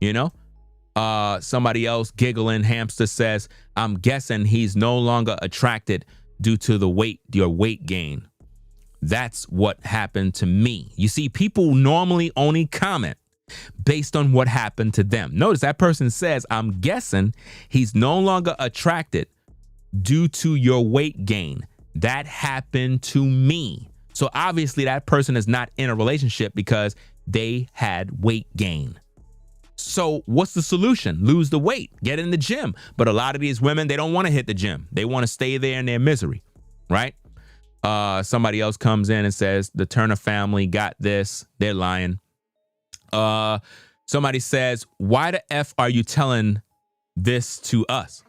You know, somebody else, giggling hamster, says, I'm guessing he's no longer attracted due to your weight gain. That's what happened to me. You see, people normally only comment based on what happened to them. Notice that person says, I'm guessing he's no longer attracted due to your weight gain. That happened to me. So obviously that person is not in a relationship because they had weight gain. So what's the solution? Lose the weight, get in the gym. But a lot of these women, they don't want to hit the gym. They want to stay there in their misery, right? Somebody else comes in and says, the Turner family got this. They're lying. Somebody says, why the F are you telling this to us?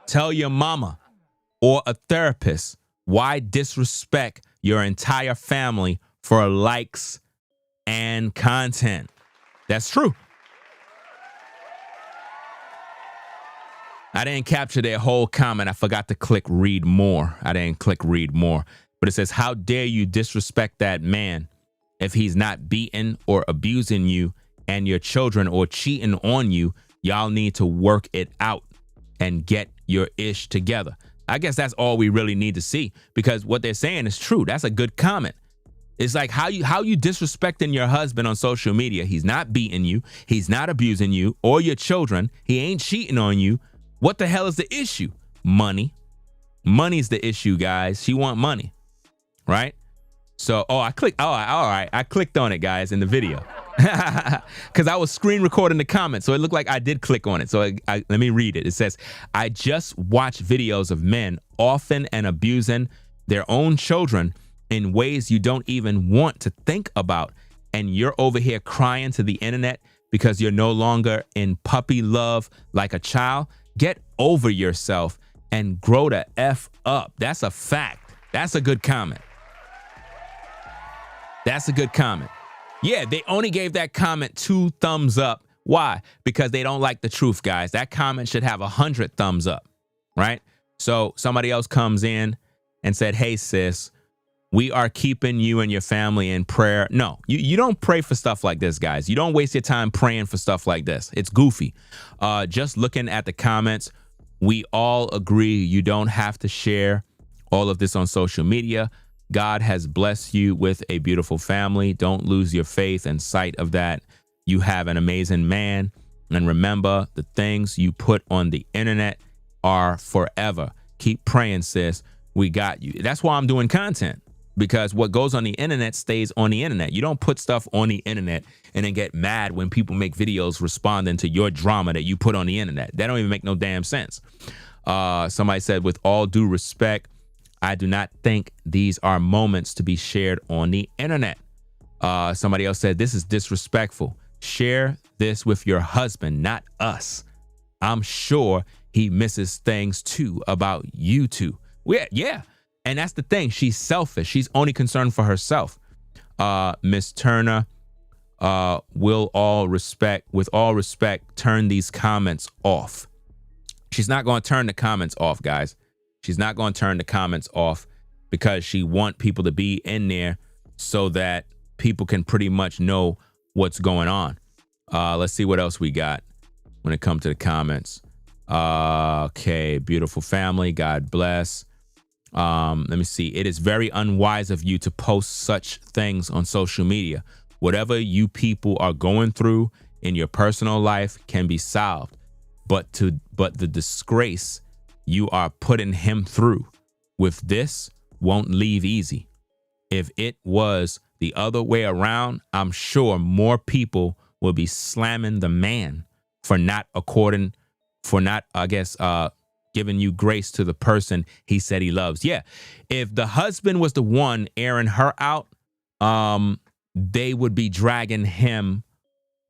Tell your mama or a therapist. Why disrespect your entire family for likes and content? That's true. I didn't capture their whole comment. I forgot to click read more. I didn't click read more. But it says, how dare you disrespect that man if he's not beating or abusing you and your children or cheating on you? Y'all need to work it out and get your ish together. I guess that's all we really need to see, because what they're saying is true. That's a good comment. It's like how you disrespecting your husband on social media. He's not beating you. He's not abusing you or your children. He ain't cheating on you. What the hell is the issue? Money. Money's the issue, guys. She want money, right? So, I clicked on it, guys, in the video. Because I was screen recording the comments, so it looked like I did click on it. So let me read it. It says, I just watch videos of men often and abusing their own children in ways you don't even want to think about. And you're over here crying to the internet because you're no longer in puppy love like a child. Get over yourself and grow the F up. That's a fact. That's a good comment. That's a good comment. Yeah, they only gave that comment 2 thumbs up. Why? Because they don't like the truth, guys. That comment should have 100 thumbs up, right? So somebody else comes in and said, hey, sis, we are keeping you and your family in prayer. No, you don't pray for stuff like this, guys. You don't waste your time praying for stuff like this. It's goofy. Just looking at the comments, we all agree you don't have to share all of this on social media. God has blessed you with a beautiful family. Don't lose your faith and sight of that. You have an amazing man. And remember, the things you put on the internet are forever. Keep praying, sis. We got you. That's why I'm doing content, because what goes on the internet stays on the internet. You don't put stuff on the internet and then get mad when people make videos responding to your drama that you put on the internet. That don't even make no damn sense. Somebody said, with all due respect, I do not think these are moments to be shared on the internet. Somebody else said, this is disrespectful. Share this with your husband, not us. I'm sure he misses things too about you two. Yeah. And that's the thing. She's selfish. She's only concerned for herself. Miss Turner, with all respect, turn these comments off. She's not going to turn the comments off, guys. She's not going to turn the comments off because she want people to be in there so that people can pretty much know what's going on. Let's see what else we got when it comes to the comments. Okay, beautiful family. God bless. Let me see. It is very unwise of you to post such things on social media. Whatever you people are going through in your personal life can be solved, but the disgrace you are putting him through with this won't leave easy. If it was the other way around, I'm sure more people will be slamming the man for not, giving you grace to the person he said he loves. Yeah. If the husband was the one airing her out, they would be dragging him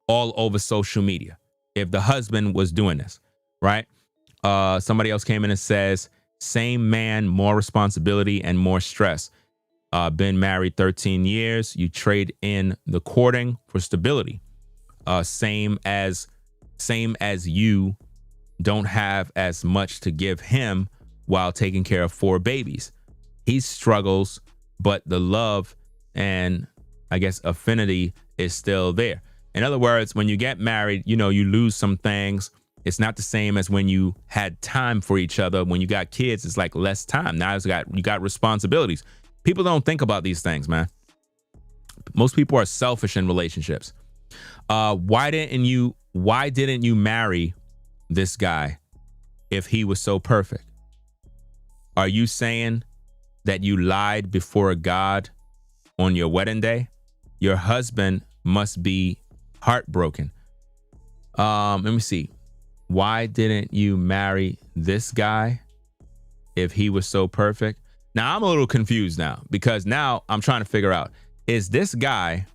all over social media. If the husband was doing this, right? Somebody else came in and says, same man, more responsibility and more stress. Been married 13 years. You trade in the courting for stability. Same as you don't have as much to give him while taking care of 4 babies. He struggles, but the love and I guess affinity is still there. In other words, when you get married, you lose some things. It's not the same as when you had time for each other. When you got kids, it's like less time. Now you got responsibilities. People don't think about these things, man. Most people are selfish in relationships. Why didn't you marry this guy if he was so perfect? Are you saying that you lied before God on your wedding day? Your husband must be heartbroken. Let me see. Why didn't you marry this guy if he was so perfect? Now, I'm a little confused now because now I'm trying to figure out, is this guy,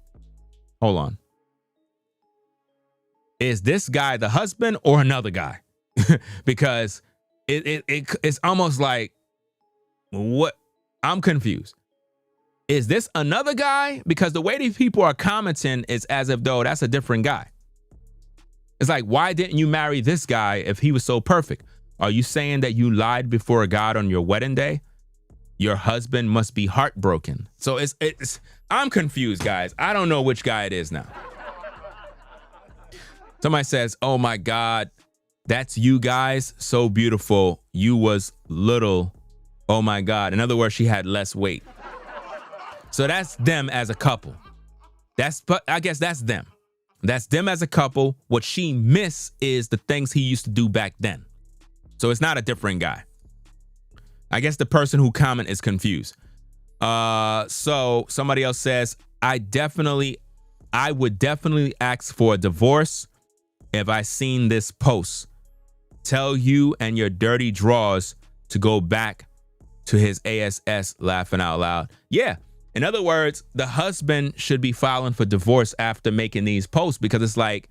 hold on. Is this guy the husband or another guy? Because it's almost like, what? I'm confused. Is this another guy? Because the way these people are commenting is as if though that's a different guy. It's like, why didn't you marry this guy if he was so perfect? Are you saying that you lied before God on your wedding day? Your husband must be heartbroken. So I'm confused, guys. I don't know which guy it is now. Somebody says, oh my God, that's you guys. So beautiful. You was little. Oh my God. In other words, she had less weight. So that's them as a couple. I guess that's them. That's them as a couple. What she missed is the things he used to do back then. So it's not a different guy. I guess the person who comment is confused. So somebody else says, I would definitely ask for a divorce if I seen this post. Tell you and your dirty drawers to go back to his ASS, laughing out loud. Yeah. In other words, the husband should be filing for divorce after making these posts, because it's like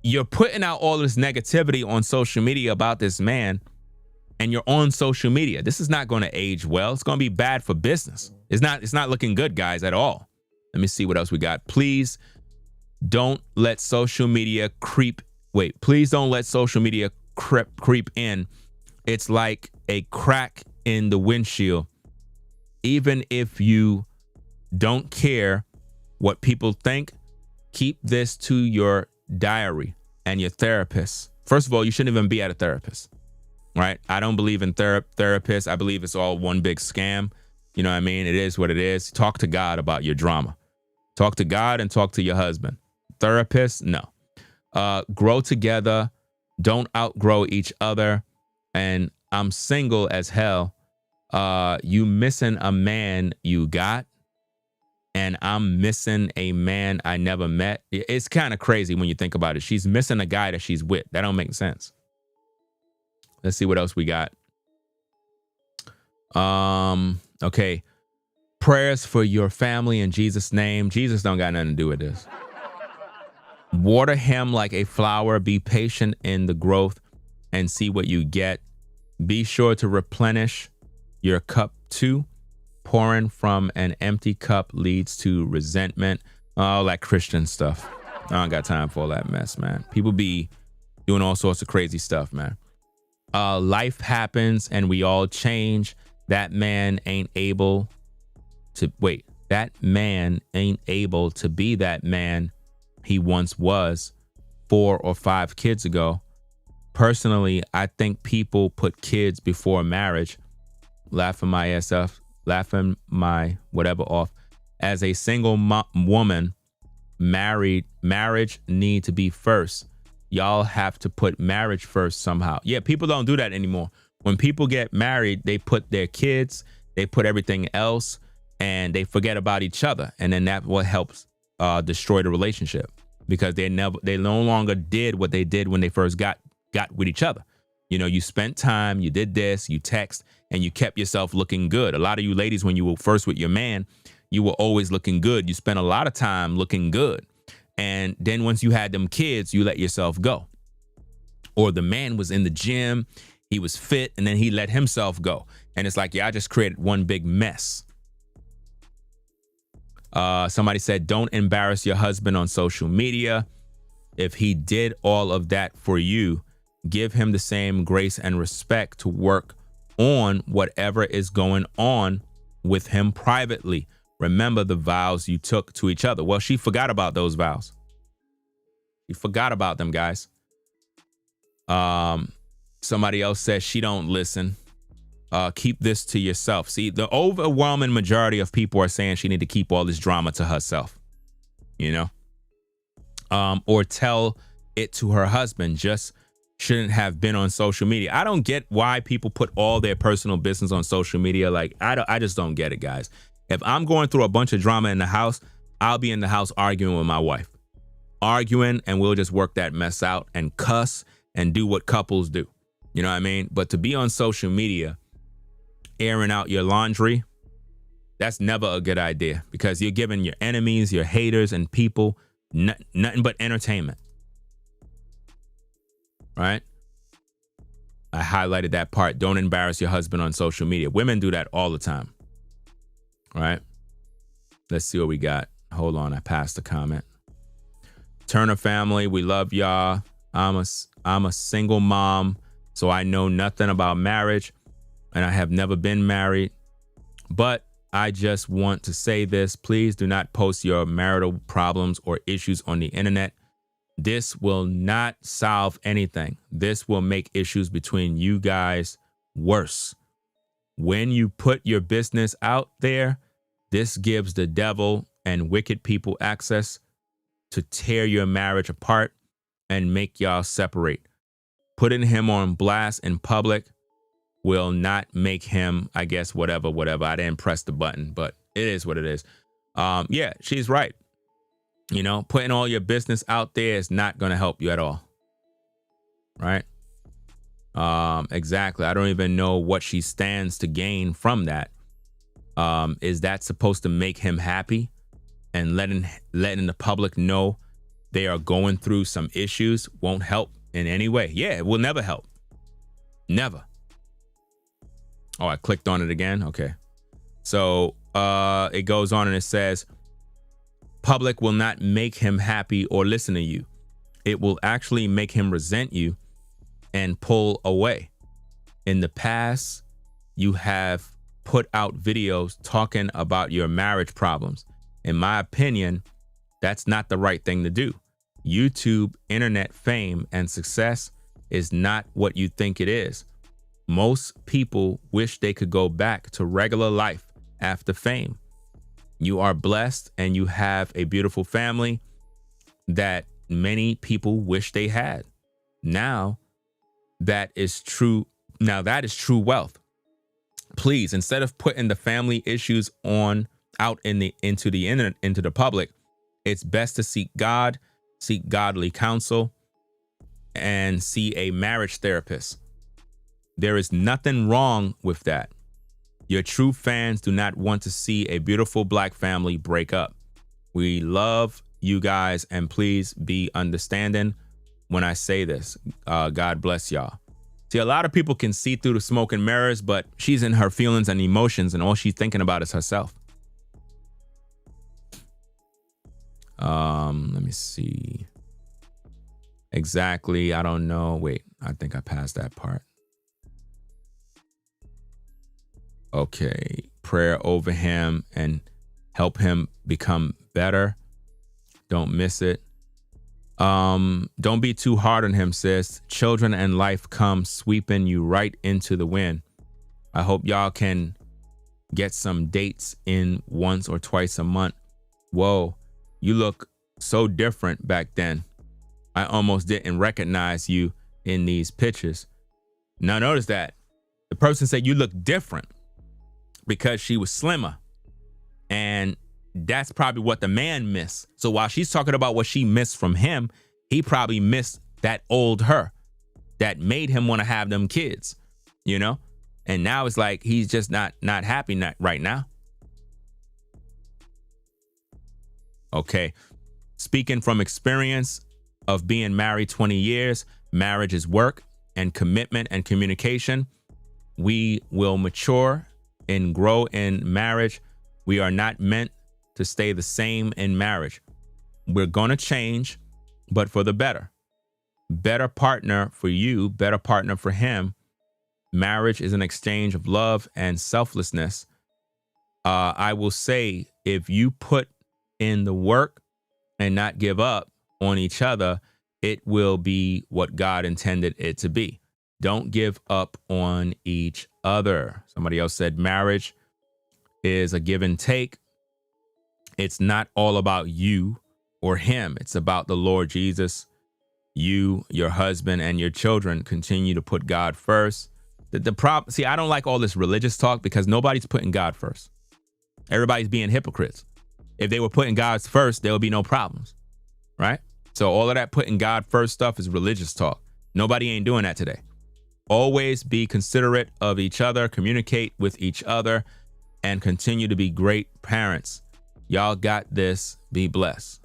you're putting out all this negativity on social media about this man, and you're on social media. This is not going to age well. It's going to be bad for business. It's not looking good, guys, at all. Let me see what else we got. Please don't let social media creep in. It's like a crack in the windshield. Even if you don't care what people think, keep this to your diary and your therapist. First of all, you shouldn't even be at a therapist, right? I don't believe in therapists. I believe it's all one big scam. You know what I mean? It is what it is. Talk to God about your drama. Talk to God and talk to your husband. Therapist, no. Grow together. Don't outgrow each other. And I'm single as hell. You missing a man you got, and I'm missing a man I never met. It's kind of crazy when you think about it. She's missing a guy that she's with. That don't make sense. Let's see what else we got. Okay. Prayers for your family in Jesus' name. Jesus don't got nothing to do with this. Water him like a flower. Be patient in the growth and see what you get. Be sure to replenish your cup too. Pouring from an empty cup leads to resentment. All that Christian stuff. I don't got time for all that mess, man. People be doing all sorts of crazy stuff, man. Life happens and we all change. That man ain't able to be that man he once was 4 or 5 kids ago. Personally, I think people put kids before marriage. Laughing my whatever off. As a single woman, marriage need to be first. Y'all have to put marriage first somehow. Yeah, people don't do that anymore. When people get married, they put their kids, they put everything else, and they forget about each other. And then that what helps destroy the relationship, because they no longer did what they did when they first got with each other. You know, you spent time, you did this, you text, and you kept yourself looking good. A lot of you ladies, when you were first with your man, you were always looking good. You spent a lot of time looking good. And then once you had them kids, you let yourself go. Or the man was in the gym, he was fit, and then he let himself go. And it's like, yeah, I just created one big mess. Somebody said, don't embarrass your husband on social media. If he did all of that for you, give him the same grace and respect to work on whatever is going on with him privately. Remember the vows you took to each other. Well, she forgot about those vows. She forgot about them, guys. Somebody else says she don't listen. Keep this to yourself. See, the overwhelming majority of people are saying she need to keep all this drama to herself, you know, or tell it to her husband. Just shouldn't have been on social media. I don't get why people put all their personal business on social media. Like, I just don't get it, guys. If I'm going through a bunch of drama in the house, I'll be in the house arguing with my wife, and we'll just work that mess out and cuss and do what couples do. You know what I mean? But to be on social media, airing out your laundry, that's never a good idea, because you're giving your enemies, your haters, and people nothing but entertainment. Right? I highlighted that part. Don't embarrass your husband on social media. Women do that all the time. Right? Let's see what we got. Hold on, I passed the comment. Turner family, we love y'all. I'm a single mom, so I know nothing about marriage, and I have never been married. But I just want to say this. Please do not post your marital problems or issues on the internet. This will not solve anything. This will make issues between you guys worse. When you put your business out there, this gives the devil and wicked people access to tear your marriage apart and make y'all separate. Putting him on blast in public will not make him, I guess, whatever. I didn't press the button, but it is what it is. Yeah, she's right. You know, putting all your business out there is not going to help you at all. Right? Exactly. I don't even know what she stands to gain from that. Is that supposed to make him happy, and letting the public know they are going through some issues won't help in any way? Yeah, it will never help. Never. Oh, I clicked on it again. Okay. So it goes on and it says, public will not make him happy or listen to you. It will actually make him resent you and pull away. In the past, you have put out videos talking about your marriage problems. In my opinion, that's not the right thing to do. YouTube, internet fame, and success is not what you think it is. Most people wish they could go back to regular life after fame. You are blessed and you have a beautiful family that many people wish they had. Now that is true wealth. Please, instead of putting the family issues out into the public, it's best to seek God, seek godly counsel, and see a marriage therapist. There is nothing wrong with that. Your true fans do not want to see a beautiful black family break up. We love you guys, and please be understanding when I say this. God bless y'all. See, a lot of people can see through the smoke and mirrors, but she's in her feelings and emotions, and all she's thinking about is herself. Let me see. Exactly. I don't know. Wait, I think I passed that part. Okay. Prayer over him and help him become better. Don't miss it. Don't be too hard on him, sis. Children and life come sweeping you right into the wind. I hope y'all can get some dates in once or twice a month. Whoa, you look so different back then. I almost didn't recognize you in these pictures. Now notice that the person said you look different because she was slimmer. And that's probably what the man missed. So while she's talking about what she missed from him, he probably missed that old her that made him want to have them kids, you know? And now it's like he's just not happy right now. Okay. Speaking from experience of being married 20 years, marriage is work and commitment and communication. We will mature and grow in marriage. We are not meant to stay the same in marriage. We're going to change, but for the better. Better partner for you, better partner for him. Marriage is an exchange of love and selflessness. I will say, if you put in the work and not give up on each other, it will be what God intended it to be. Don't give up on each other. Somebody else said marriage is a give and take. It's not all about you or him. It's about the Lord Jesus. You, your husband, and your children continue to put God first. See, I don't like all this religious talk because nobody's putting God first. Everybody's being hypocrites. If they were putting God first, there would be no problems, right? So all of that putting God first stuff is religious talk. Nobody ain't doing that today. Always be considerate of each other, communicate with each other, and continue to be great parents. Y'all got this. Be blessed.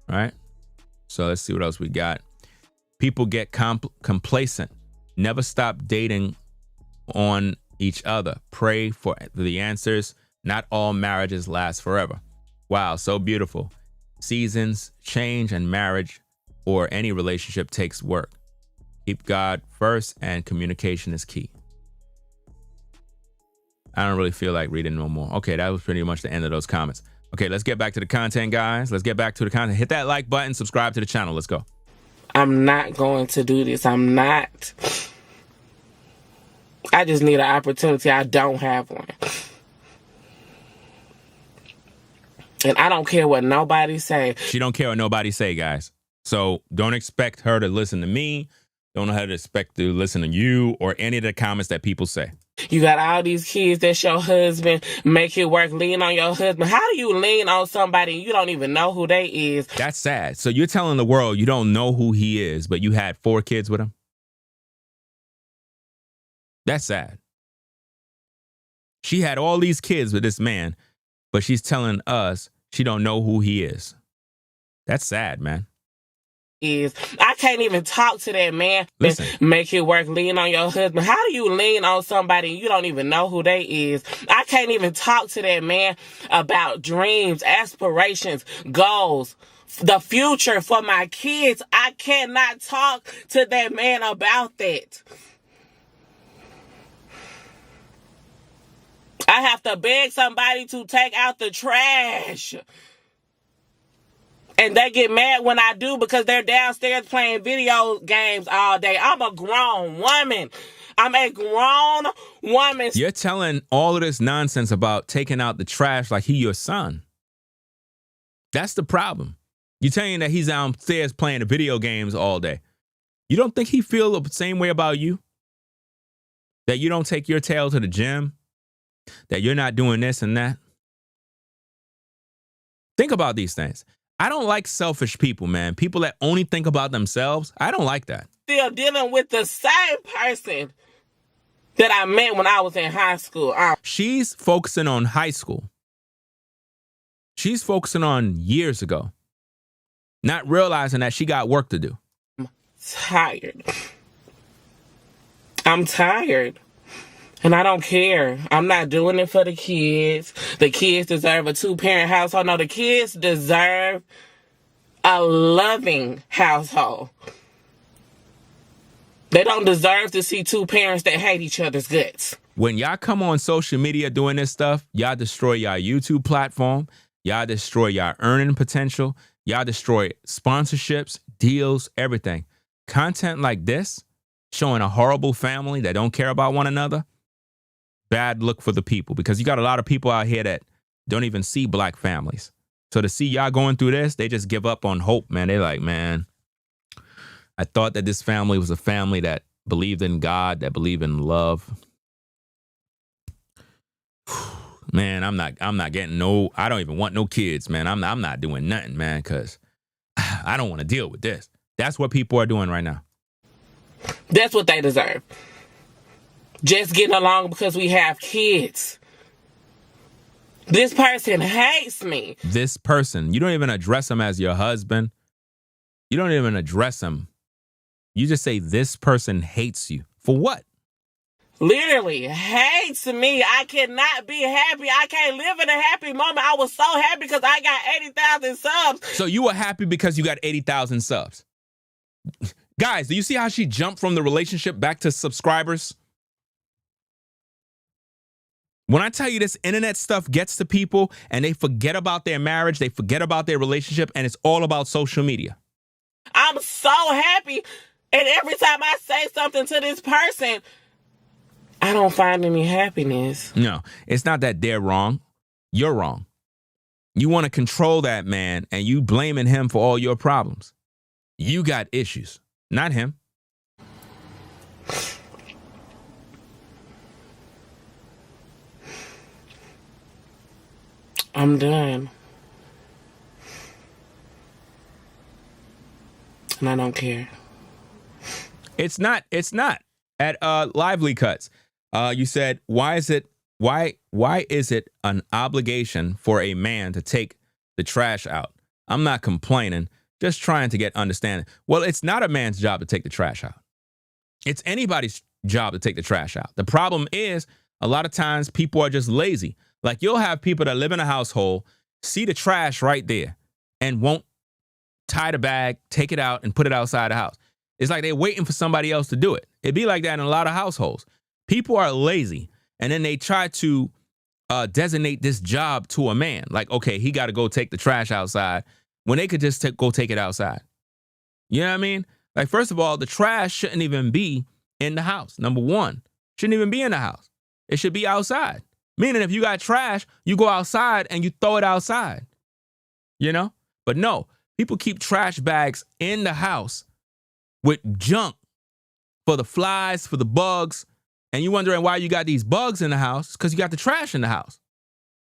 All right. So let's see what else we got. People get complacent. Never stop dating on each other. Pray for the answers. Not all marriages last forever. Wow. So beautiful. Seasons change and marriage or any relationship takes work. Keep God first and communication is key. I don't really feel like reading no more. Okay, that was pretty much the end of those comments. Okay, let's get back to the content, guys. Let's get back to the content. Hit that like button, subscribe to the channel. Let's go. I'm not going to do this. I'm not. I just need an opportunity. I don't have one. And I don't care what nobody say. She don't care what nobody say, guys. So don't expect her to listen to me. Don't know how to expect to listen to you or any of the comments that people say. You got all these kids that's your husband, make it work, lean on your husband. How do you lean on somebody and you don't even know who they is? That's sad. So you're telling the world you don't know who he is, but you had 4 kids with him? That's sad. She had all these kids with this man, but she's telling us she don't know who he is. That's sad, man. I can't even talk to that man. Listen. Make it work, lean on your husband. How do you lean on somebody and you don't even know who they is? I can't even talk to that man about dreams, aspirations, goals, the future for my kids. I cannot talk to that man about that. I have to beg somebody to take out the trash. And they get mad when I do because they're downstairs playing video games all day. I'm a grown woman. I'm a grown woman. You're telling all of this nonsense about taking out the trash like he your son. That's the problem. You're telling that he's downstairs playing the video games all day. You don't think he feel the same way about you? That you don't take your tail to the gym? That you're not doing this and that? Think about these things. I don't like selfish people, man. People that only think about themselves. I don't like that. Still dealing with the same person that I met when I was in high school. She's focusing on high school. She's focusing on years ago. Not realizing that she got work to do. I'm tired. I'm tired. And I don't care. I'm not doing it for the kids. The kids deserve a 2-parent household. No, the kids deserve a loving household. They don't deserve to see 2 parents that hate each other's guts. When y'all come on social media doing this stuff, y'all destroy y'all YouTube platform. Y'all destroy y'all earning potential. Y'all destroy sponsorships, deals, everything. Content like this, showing a horrible family that don't care about one another, bad look for the people, because you got a lot of people out here that don't even see black families. So to see y'all going through this, they just give up on hope, man. They're like, man, I thought that this family was a family that believed in God, that believed in love. Man, I'm not getting I don't even want no kids, man. I'm not doing nothing, man, because I don't want to deal with this. That's what people are doing right now. That's what they deserve. Just getting along because we have kids. This person hates me. This person, you don't even address him as your husband. You don't even address him. You just say this person hates you. For what? Literally hates me. I cannot be happy. I can't live in a happy moment. I was so happy because I got 80,000 subs. So you were happy because you got 80,000 subs. Guys, do you see how she jumped from the relationship back to subscribers? When I tell you this internet stuff gets to people and they forget about their marriage, they forget about their relationship, and it's all about social media. I'm so happy. And every time I say something to this person, I don't find any happiness. No, it's not that they're wrong. You're wrong. You want to control that man and you blaming him for all your problems. You got issues, not him. I'm done. And I don't care. It's not. At Lively Cuts, you said, why is it an obligation for a man to take the trash out? I'm not complaining, just trying to get understanding. Well, it's not a man's job to take the trash out. It's anybody's job to take the trash out. The problem is a lot of times people are just lazy. Like you'll have people that live in a household, see the trash right there and won't tie the bag, take it out and put it outside the house. It's like they're waiting for somebody else to do it. It'd be like that in a lot of households. People are lazy, and then they try to designate this job to a man. Like, okay, he got to go take the trash outside when they could just go take it outside. You know what I mean? Like, first of all, the trash shouldn't even be in the house. Number one, shouldn't even be in the house. It should be outside. Meaning if you got trash, you go outside and you throw it outside. You know? But no, people keep trash bags in the house with junk for the flies, for the bugs, and you wondering why you got these bugs in the house, because you got the trash in the house.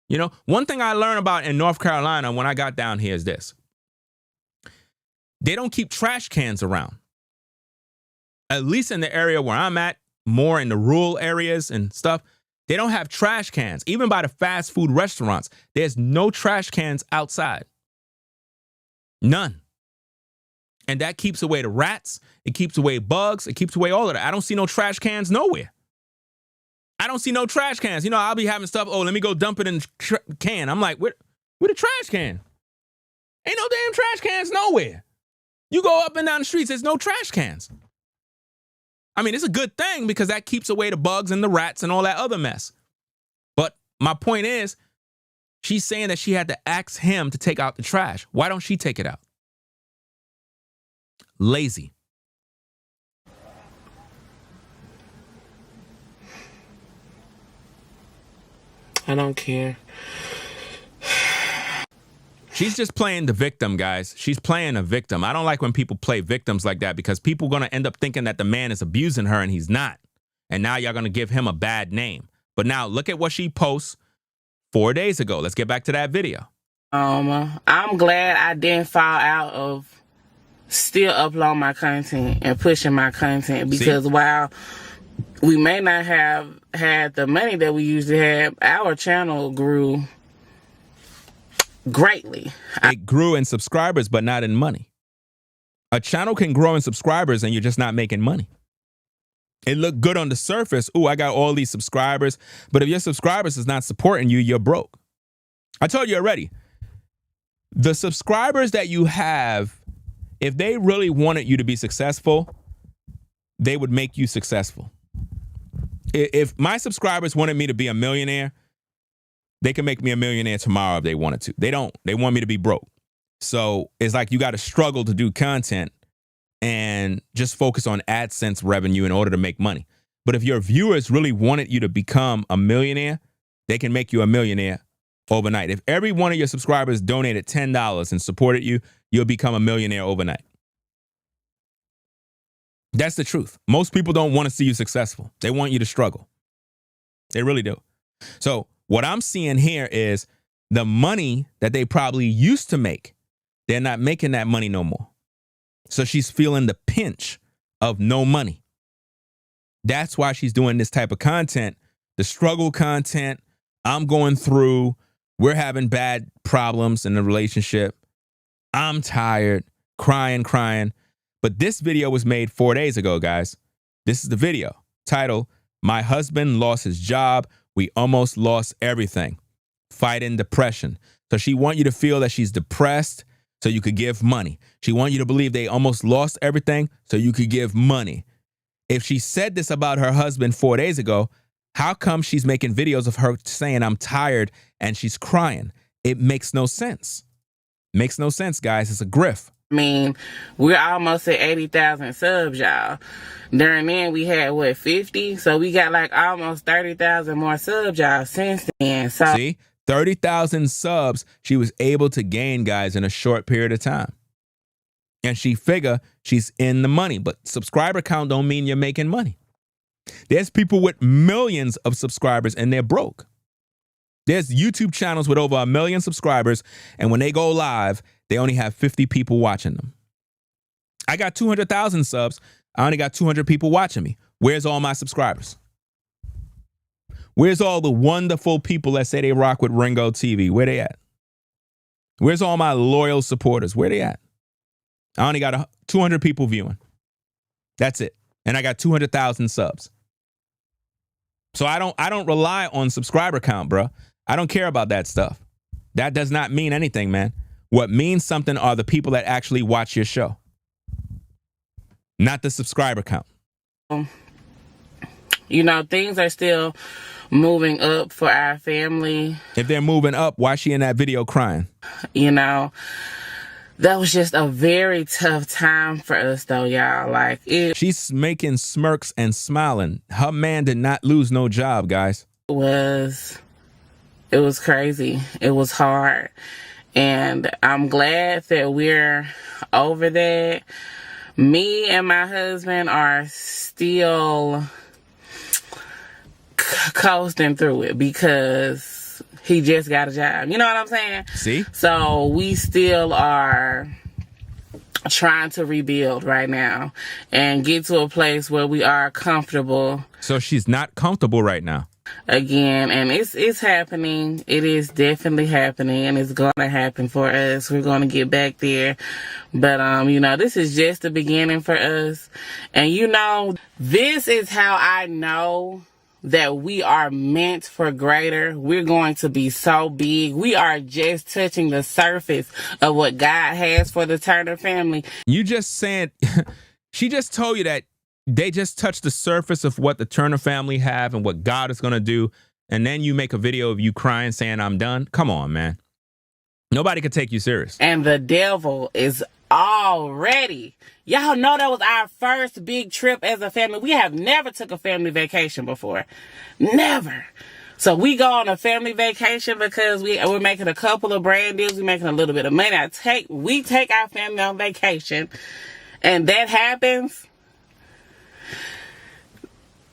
You know, one thing I learned about in North Carolina when I got down here is this. They don't keep trash cans around. At least in the area where I'm at, more in the rural areas and stuff, they don't have trash cans. Even by the fast food restaurants, there's no trash cans outside. None. And that keeps away the rats. It keeps away bugs. It keeps away all of that. I don't see no trash cans nowhere. I don't see no trash cans. You know, I'll be having stuff. Oh, let me go dump it in the can. I'm like, where the trash can? Ain't no damn trash cans nowhere. You go up and down the streets, there's no trash cans. I mean, it's a good thing because that keeps away the bugs and the rats and all that other mess. But my point is, she's saying that she had to ask him to take out the trash. Why don't she take it out? Lazy. I don't care. She's just playing the victim, guys. She's playing a victim. I don't like when people play victims like that because people are going to end up thinking that the man is abusing her and he's not. And now y'all going to give him a bad name. But now look at what she posts 4 days ago. Let's get back to that video. I'm glad I didn't fall out of still upload my content and pushing my content because while we may not have had the money that we usually have, our channel grew greatly. It grew in subscribers, but not in money. A channel can grow in subscribers and you're just not making money. It looked good on the surface. Ooh, I got all these subscribers. But if your subscribers is not supporting you, you're broke. I told you already. The subscribers that you have, if they really wanted you to be successful, they would make you successful. If my subscribers wanted me to be a millionaire, they can make me a millionaire tomorrow if they wanted to. They don't. They want me to be broke. So it's like you got to struggle to do content and just focus on AdSense revenue in order to make money. But if your viewers really wanted you to become a millionaire, they can make you a millionaire overnight. If every one of your subscribers donated $10 and supported you, you'll become a millionaire overnight. That's the truth. Most people don't want to see you successful. They want you to struggle. They really do. So what I'm seeing here is the money that they probably used to make, they're not making that money no more. So she's feeling the pinch of no money. That's why she's doing this type of content, the struggle content. I'm going through, we're having bad problems in the relationship. I'm tired, crying. But this video was made 4 days ago, guys. This is the video. Title, My Husband Lost His Job. We almost lost everything. Fighting depression. So she want you to feel that she's depressed so you could give money. She want you to believe they almost lost everything so you could give money. If she said this about her husband 4 days ago, how come she's making videos of her saying I'm tired and she's crying? It makes no sense. Makes no sense, guys. It's a grift. I mean, we're almost at 80,000 subs, y'all. During then, we had, 50? So we got like almost 30,000 more subs, y'all, since then. So see, 30,000 subs she was able to gain, guys, in a short period of time. And she figure she's in the money. But subscriber count don't mean you're making money. There's people with millions of subscribers and they're broke. There's YouTube channels with over 1 million subscribers, and when they go live, they only have 50 people watching them. I got 200,000 subs. I only got 200 people watching me. Where's all my subscribers? Where's all the wonderful people that say they rock with Ringo TV? Where they at? Where's all my loyal supporters? Where they at? I only got 200 people viewing. That's it. And I got 200,000 subs. So I don't rely on subscriber count, bro. I don't care about that stuff. That does not mean anything, man. What means something are the people that actually watch your show, not the subscriber count. You know, things are still moving up for our family. If they're moving up, why is she in that video crying? You know, that was just a very tough time for us, though, y'all. Like, she's making smirks and smiling. Her man did not lose no job, guys. It was crazy. It was hard. And I'm glad that we're over that. Me and my husband are still coasting through it because he just got a job. You know what I'm saying? See? So we still are trying to rebuild right now and get to a place where we are comfortable. So she's not comfortable right now. Again, and it's happening. It is definitely happening, and it's going to happen for us. We're going to get back there. But, you know, this is just the beginning for us. And, you know, this is how I know that we are meant for greater. We're going to be so big. We are just touching the surface of what God has for the Turner family. You just said, she just told you that they just touched the surface of what the Turner family have and what God is going to do. And then you make a video of you crying saying, I'm done. Come on, man. Nobody could take you serious. And the devil is already. Y'all know that was our first big trip as a family. We have never took a family vacation before. Never. So we go on a family vacation because we're making a couple of brand deals. We're making a little bit of money. We take our family on vacation. And that happens.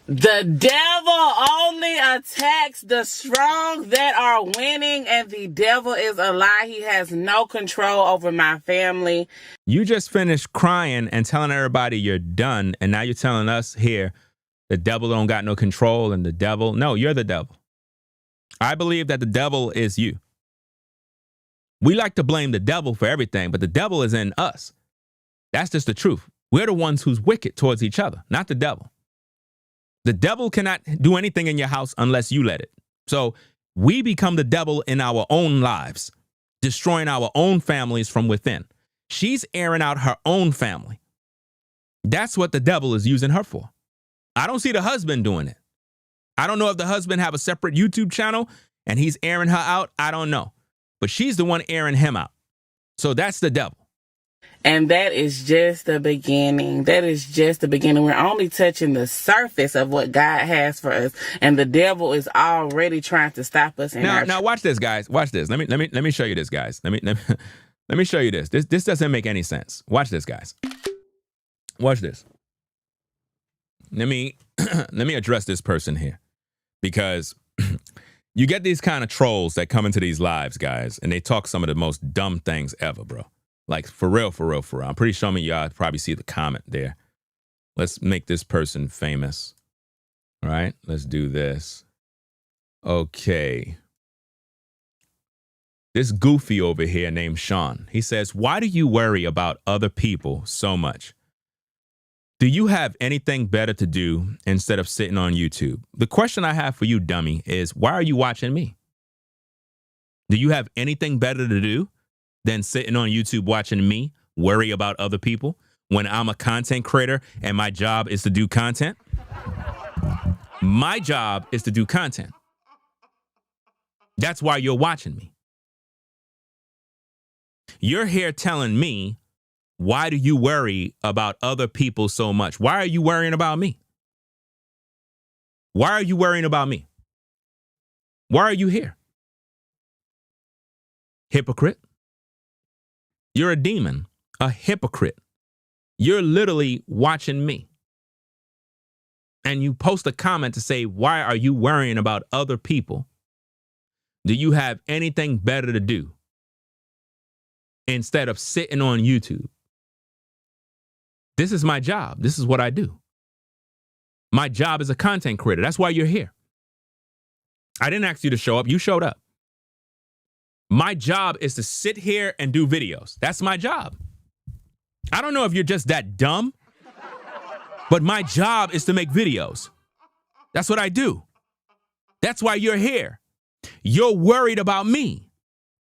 The devil only attacks the strong that are winning, and the devil is a lie. He has no control over my family. You just finished crying and telling everybody you're done, and now you're telling us here the devil don't got no control and the devil. No, you're the devil. I believe that the devil is you. We like to blame the devil for everything, but the devil is in us. That's just the truth. We're the ones who's wicked towards each other, not the devil. The devil cannot do anything in your house unless you let it. So we become the devil in our own lives, destroying our own families from within. She's airing out her own family. That's what the devil is using her for. I don't see the husband doing it. I don't know if the husband have a separate YouTube channel and he's airing her out. I don't know. But she's the one airing him out. So that's the devil. And that is just the beginning. That is just the beginning. We're only touching the surface of what God has for us. And the devil is already trying to stop us. Now watch this, guys. Watch this. Let me show you this, guys. Let me show you this. This doesn't make any sense. Watch this, guys. Watch this. Let me address this person here, because you get these kind of trolls that come into these lives, guys, and they talk some of the most dumb things ever, bro. Like, for real. I'm pretty sure y'all probably see the comment there. Let's make this person famous. All right, let's do this. Okay. This goofy over here named Sean, he says, why do you worry about other people so much? Do you have anything better to do instead of sitting on YouTube? The question I have for you, dummy, is why are you watching me? Do you have anything better to do than sitting on YouTube watching me worry about other people when I'm a content creator and my job is to do content? My job is to do content. That's why you're watching me. You're here telling me, why do you worry about other people so much? Why are you worrying about me? Why are you worrying about me? Why are you here? Hypocrite. You're a demon, a hypocrite. You're literally watching me. And you post a comment to say, why are you worrying about other people? Do you have anything better to do instead of sitting on YouTube? This is my job. This is what I do. My job is a content creator. That's why you're here. I didn't ask you to show up. You showed up. My job is to sit here and do videos. That's my job. I don't know if you're just that dumb, but my job is to make videos. That's what I do. That's why you're here. You're worried about me.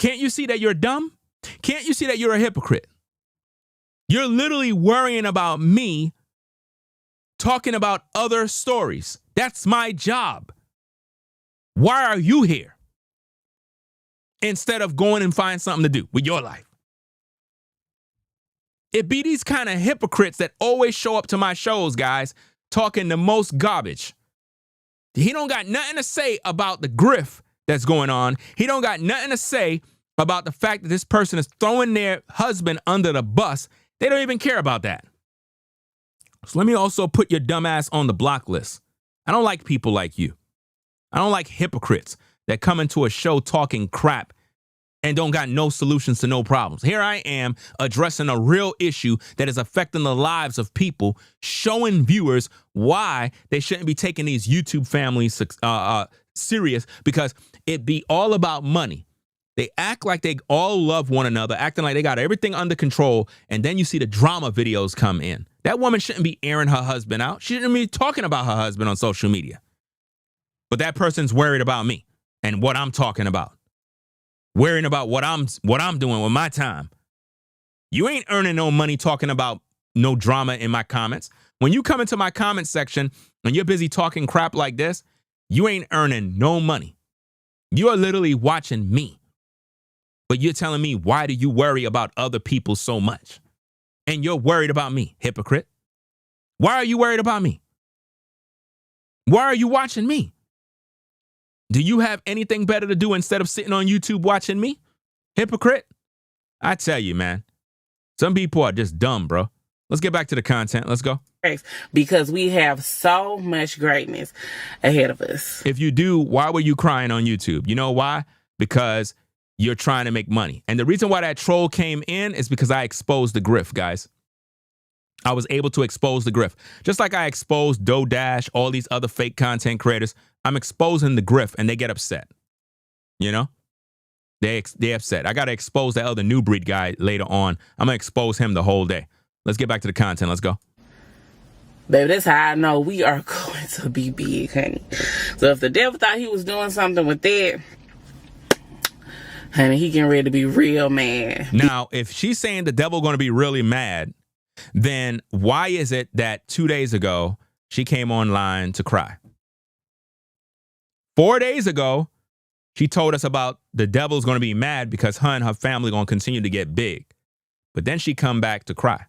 Can't you see that you're dumb? Can't you see that you're a hypocrite? You're literally worrying about me, talking about other stories. That's my job. Why are you here? Instead of going and find something to do with your life. It be these kind of hypocrites that always show up to my shows, guys, talking the most garbage. He don't got nothing to say about the grift that's going on. He don't got nothing to say about the fact that this person is throwing their husband under the bus. They don't even care about that. So let me also put your dumb ass on the block list. I don't like people like you. I don't like hypocrites that come into a show talking crap and don't got no solutions to no problems. Here I am addressing a real issue that is affecting the lives of people, showing viewers why they shouldn't be taking these YouTube families serious, because it be all about money. They act like they all love one another, acting like they got everything under control, and then you see the drama videos come in. That woman shouldn't be airing her husband out. She shouldn't be talking about her husband on social media. But that person's worried about me and what I'm talking about. Worrying about what I'm doing with my time. You ain't earning no money talking about no drama in my comments. When you come into my comment section and you're busy talking crap like this, you ain't earning no money. You are literally watching me. But you're telling me, why do you worry about other people so much? And you're worried about me, hypocrite. Why are you worried about me? Why are you watching me? Do you have anything better to do instead of sitting on YouTube watching me? Hypocrite. I tell you, man, some people are just dumb, bro. Let's get back to the content. Let's go. Because we have so much greatness ahead of us. If you do, why were you crying on YouTube? You know why? Because you're trying to make money. And the reason why that troll came in is because I exposed the grift, guys. I was able to expose the grift. Just like I exposed DoDash, all these other fake content creators, I'm exposing the grift and they get upset. You know? They upset. I got to expose that other new breed guy later on. I'm going to expose him the whole day. Let's get back to the content. Let's go. Baby, that's how I know we are going to be big, honey. So if the devil thought he was doing something with that, honey, he getting ready to be real mad. Now, if she's saying the devil going to be really mad, then why is it that 2 days ago she came online to cry? 4 days ago, she told us about the devil's going to be mad because her and her family going to continue to get big. But then she come back to cry.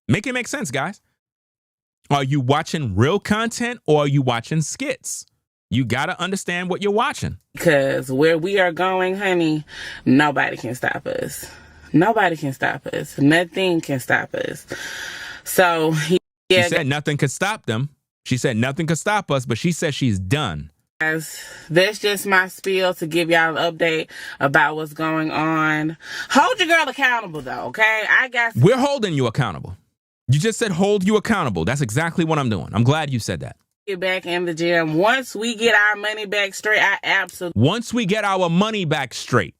Make it make sense, guys. Are you watching real content or are you watching skits? You got to understand what you're watching. Because where we are going, honey, nobody can stop us. Nobody can stop us. Nothing can stop us. So, yeah. She said nothing could stop them. She said nothing could stop us, but she said she's done. Guys, that's just my spiel to give y'all an update about what's going on. Hold your girl accountable, though, okay? We're holding you accountable. You just said hold you accountable. That's exactly what I'm doing. I'm glad you said that. Get back in the gym. Once we get our money back straight, Once we get our money back straight.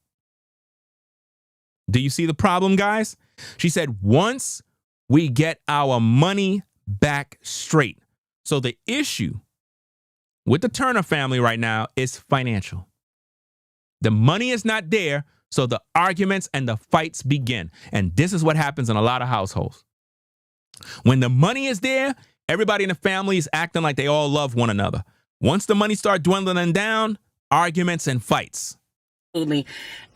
Do you see the problem, guys? She said, once we get our money back straight. So the issue with the Turner family right now is financial. The money is not there, so the arguments and the fights begin. And this is what happens in a lot of households. When the money is there, everybody in the family is acting like they all love one another. Once the money starts dwindling down, arguments and fights. Absolutely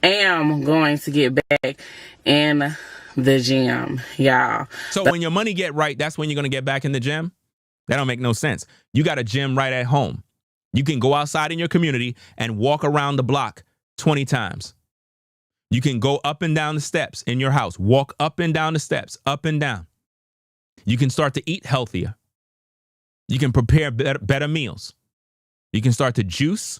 am going to get back in the gym, y'all. So when your money get right, that's when you're going to get back in the gym? That don't make no sense. You got a gym right at home. You can go outside in your community and walk around the block 20 times. You can go up and down the steps in your house. Walk up and down the steps, up and down. You can start to eat healthier. You can prepare better meals. You can start to juice.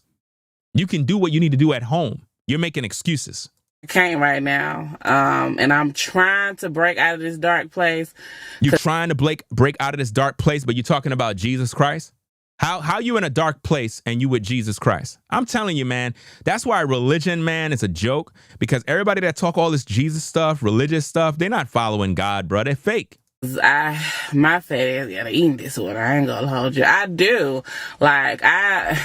You can do what you need to do at home. You're making excuses. I can't right now. And I'm trying to break out of this dark place. You're trying to break out of this dark place, but you're talking about Jesus Christ? How you in a dark place and you with Jesus Christ? I'm telling you, man, that's why religion, man, is a joke. Because everybody that talk all this Jesus stuff, religious stuff, they're not following God, bro. They're fake. My fat ass gotta eat this one. I ain't gonna hold you. I do. Like, I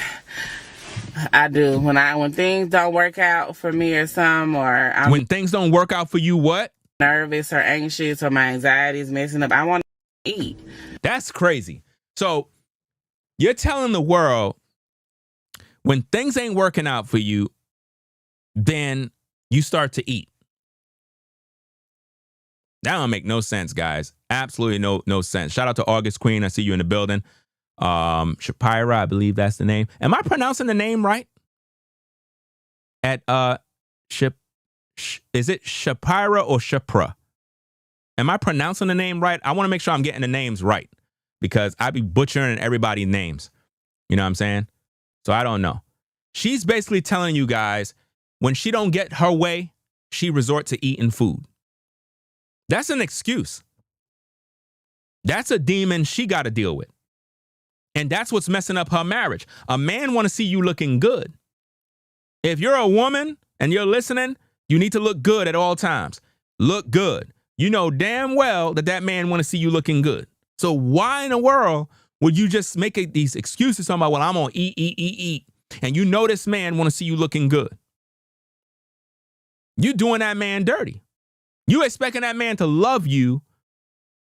do. When things don't work out for me or something, or when things don't work out for you, what? Nervous or anxious or my anxiety is messing up, I want to eat. That's crazy. So you're telling the world when things ain't working out for you, then you start to eat. That don't make no sense, guys. Absolutely no sense. Shout out to August Queen. I see you in the building. Shapira, I believe that's the name. Am I pronouncing the name right? Is it Shapira or Shapra? Am I pronouncing the name right? I want to make sure I'm getting the names right because I be butchering everybody's names. You know what I'm saying? So I don't know. She's basically telling you guys when she don't get her way, she resort to eating food. That's an excuse. That's a demon she got to deal with. And that's what's messing up her marriage. A man want to see you looking good. If you're a woman and you're listening, you need to look good at all times. Look good. You know damn well that man want to see you looking good. So why in the world would you just make these excuses talking about, well, I'm going to eat. And you know this man want to see you looking good. You doing that man dirty. You expecting that man to love you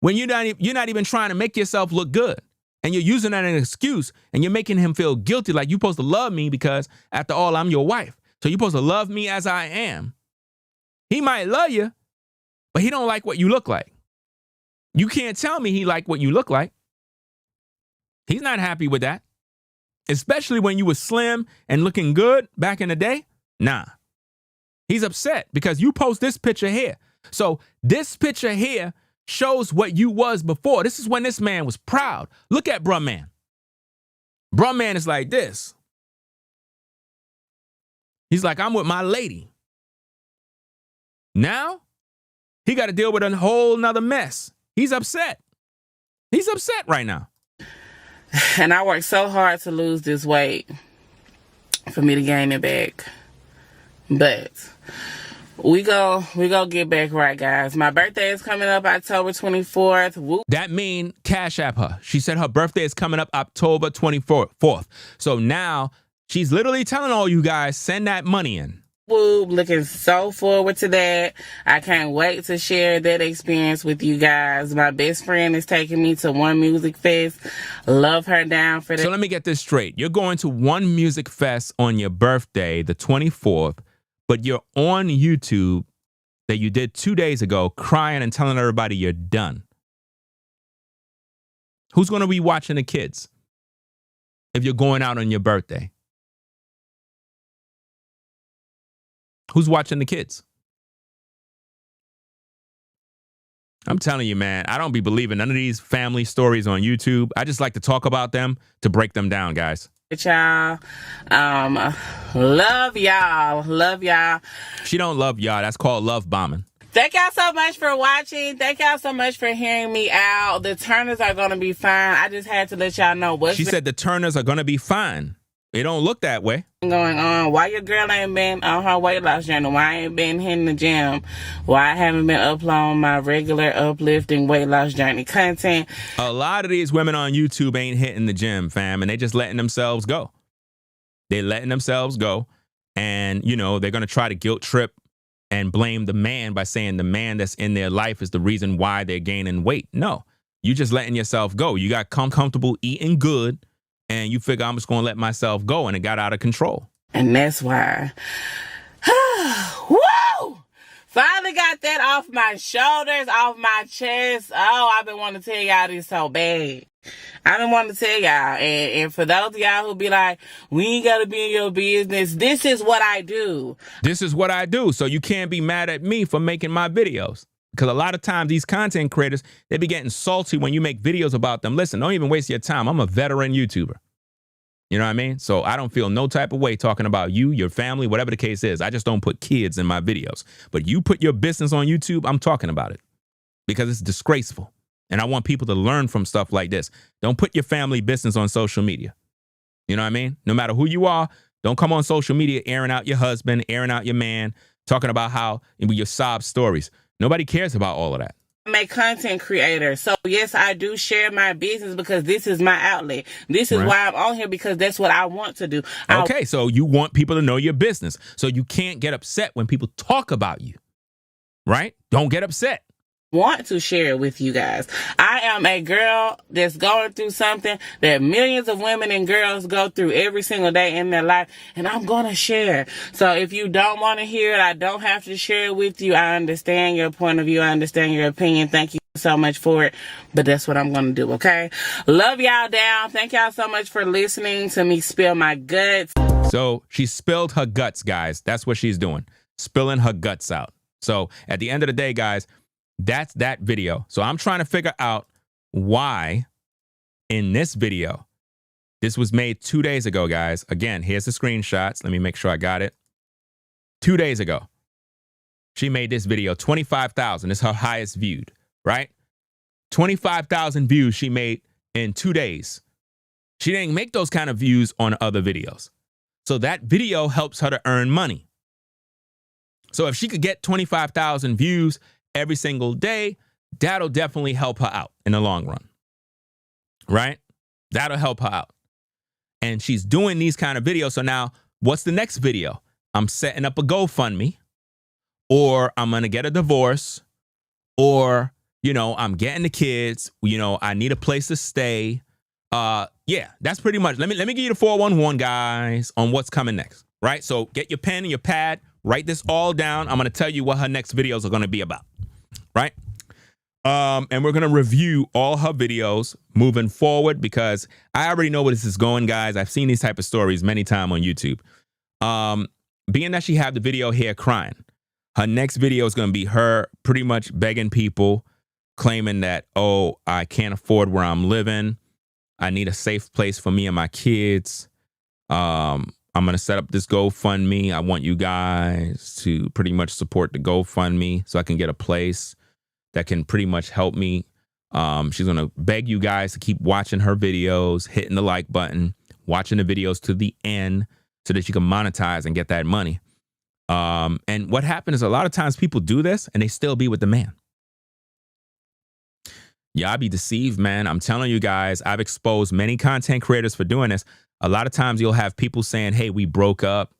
when you're not even trying to make yourself look good. And you're using that as an excuse and you're making him feel guilty like you're supposed to love me because after all, I'm your wife. So you're supposed to love me as I am. He might love you, but he don't like what you look like. You can't tell me he like what you look like. He's not happy with that. Especially when you were slim and looking good back in the day. Nah. He's upset because you post this picture here. So this picture here shows what you was before. This is when this man was proud. Look at bruh man. Bruh man is like this. He's like, I'm with my lady. Now, he got to deal with a whole nother mess. He's upset. He's upset right now. And I worked so hard to lose this weight for me to gain it back. But we go get back right, guys. My birthday is coming up October 24th. Whoop. That mean Cash App her. She said her birthday is coming up October 24th. So now she's literally telling all you guys, send that money in. Looking so forward to that. I can't wait to share that experience with you guys. My best friend is taking me to One Music Fest. Love her down for that. So let me get this straight. You're going to One Music Fest on your birthday, the 24th, but you're on YouTube that you did 2 days ago crying and telling everybody you're done. Who's going to be watching the kids if you're going out on your birthday? Who's watching the kids? I'm telling you, man, I don't be believing none of these family stories on YouTube. I just like to talk about them to break them down, guys. Y'all, love y'all. Love y'all. She don't love y'all. That's called love bombing. Thank y'all so much for watching. Thank y'all so much for hearing me out. The Turners are going to be fine. I just had to let y'all know what's She said the Turners are going to be fine. It don't look that way. Going on. Why your girl ain't been on her weight loss journey? Why I ain't been hitting the gym? Why I haven't been uploading my regular uplifting weight loss journey content? A lot of these women on YouTube ain't hitting the gym, fam, and they just letting themselves go. They letting themselves go, and, you know, they're going to try to guilt trip and blame the man by saying the man that's in their life is the reason why they're gaining weight. No, you just letting yourself go. You got comfortable eating good, and you figure I'm just going to let myself go, and it got out of control. And that's why. Woo! Finally got that off my shoulders, off my chest. Oh, I've been wanting to tell y'all this so bad. I've been wanting to tell y'all. And for those of y'all who be like, we ain't got to be in your business, this is what I do. This is what I do, so you can't be mad at me for making my videos. Because a lot of times these content creators, they be getting salty when you make videos about them. Listen, don't even waste your time. I'm a veteran YouTuber. You know what I mean? So I don't feel no type of way talking about you, your family, whatever the case is. I just don't put kids in my videos. But you put your business on YouTube, I'm talking about it. Because it's disgraceful. And I want people to learn from stuff like this. Don't put your family business on social media. You know what I mean? No matter who you are, don't come on social media airing out your husband, airing out your man, talking about how your sob stories. Nobody cares about all of that. I'm a content creator. So yes, I do share my business because this is my outlet. This is why I'm on here, because that's what I want to do. Okay, so you want people to know your business. So you can't get upset when people talk about you, right? Don't get upset. Want to share with you guys. I am a girl that's going through something that millions of women and girls go through every single day in their life, and I'm going to share. So if you don't want to hear it, I don't have to share it with you. I understand your point of view. I understand your opinion. Thank you so much for it, but that's what I'm going to do, okay? Love y'all down. Thank y'all so much for listening to me spill my guts. So she spilled her guts, guys. That's what she's doing. Spilling her guts out. So at the end of the day, guys, that's that video. So I'm trying to figure out why in this video, this was made 2 days ago, guys. Again, here's the screenshots. Let me make sure I got it. 2 days ago, she made this video, 25,000. It's her highest viewed, right? 25,000 views she made in 2 days. She didn't make those kind of views on other videos. So that video helps her to earn money. So if she could get 25,000 views every single day, that'll definitely help her out in the long run, right? That'll help her out. And she's doing these kind of videos. So now what's the next video? I'm setting up a GoFundMe, or I'm going to get a divorce, or, you know, I'm getting the kids, you know, I need a place to stay. Yeah, that's pretty much. Let me give you the 411, guys, on what's coming next, right? So get your pen and your pad, write this all down. I'm going to tell you what her next videos are going to be about. Right? And we're going to review all her videos moving forward, because I already know where this is going, guys. I've seen these type of stories many times on YouTube. Being that she had the video here crying, her next video is going to be her pretty much begging people, claiming that, oh, I can't afford where I'm living. I need a safe place for me and my kids. I'm going to set up this GoFundMe. I want you guys to pretty much support the GoFundMe so I can get a place that can pretty much help me. She's going to beg you guys to keep watching her videos, hitting the like button, watching the videos to the end so that you can monetize and get that money. And what happened is a lot of times people do this and they still be with the man. Y'all be deceived, man. I'm telling you guys, I've exposed many content creators for doing this. A lot of times you'll have people saying, hey, we broke up.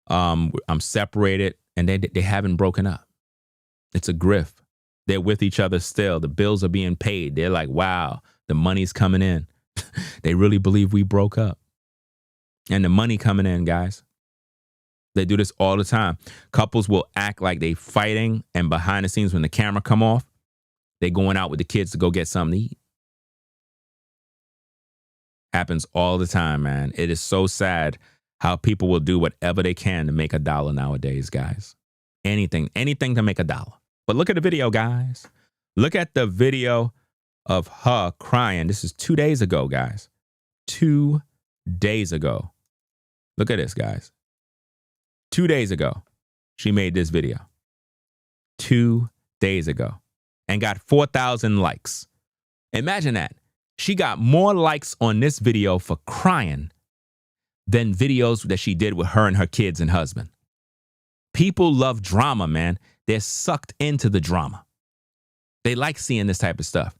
I'm separated, and they haven't broken up. It's a grift. They're with each other still. The bills are being paid. They're like, wow, the money's coming in. They really believe we broke up. And the money coming in, guys. They do this all the time. Couples will act like they fighting, and behind the scenes when the camera come off, they going out with the kids to go get something to eat. Happens all the time, man. It is so sad how people will do whatever they can to make $1 nowadays, guys. Anything to make $1. But look at the video, guys. Look at the video of her crying. This is 2 days ago, guys. 2 days ago. Look at this, guys. 2 days ago, she made this video. 2 days ago. And got 4,000 likes. Imagine that. She got more likes on this video for crying than videos that she did with her and her kids and husband. People love drama, man. They're sucked into the drama. They like seeing this type of stuff.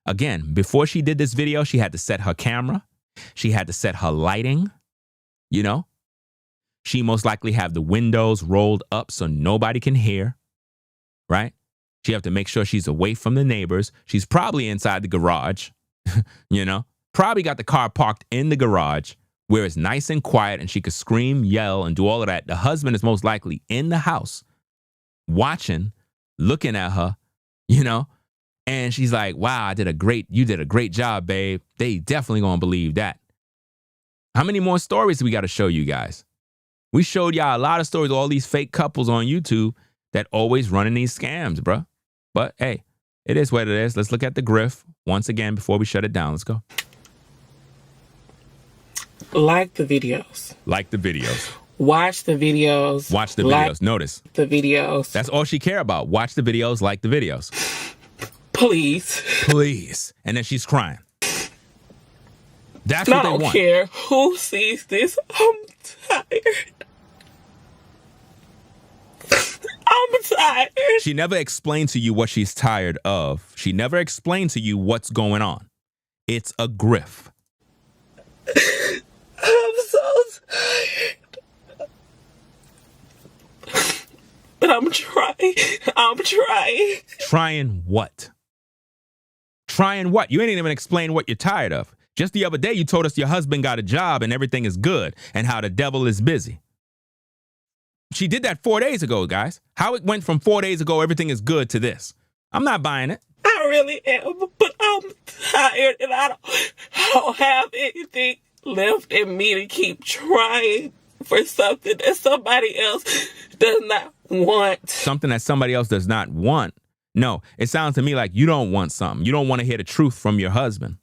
Again, before she did this video, she had to set her camera. She had to set her lighting, you know. She most likely have the windows rolled up so nobody can hear, right? She have to make sure she's away from the neighbors. She's probably inside the garage, you know. Probably got the car parked in the garage where it's nice and quiet and she could scream, yell, and do all of that. The husband is most likely in the house watching, looking at her, you know, and she's like, wow, you did a great job, babe. They definitely gonna believe that. How many more stories do we got to show you guys? We showed y'all a lot of stories, all these fake couples on YouTube that always running these scams, bruh. But hey, it is what it is. Let's look at the grift once again before we shut it down. Let's go. Like the videos. Like the videos. Watch the videos. Watch the videos. Notice. The videos. That's all she care about. Watch the videos, like the videos. Please. Please. And then she's crying. That's what they want. I don't care who sees this. I'm tired. I'm tired. She never explained to you what she's tired of. She never explained to you what's going on. It's a grift. I'm so tired. But I'm trying. Trying what? Trying what? You ain't even explain what you're tired of. Just the other day, you told us your husband got a job and everything is good and how the devil is busy. She did that 4 days ago, guys. How it went from 4 days ago, everything is good, to this. I'm not buying it. I really am, but I'm tired and I don't have anything left in me to keep trying for something that somebody else does not want. Something that somebody else does not want? No, it sounds to me like you don't want something. You don't want to hear the truth from your husband.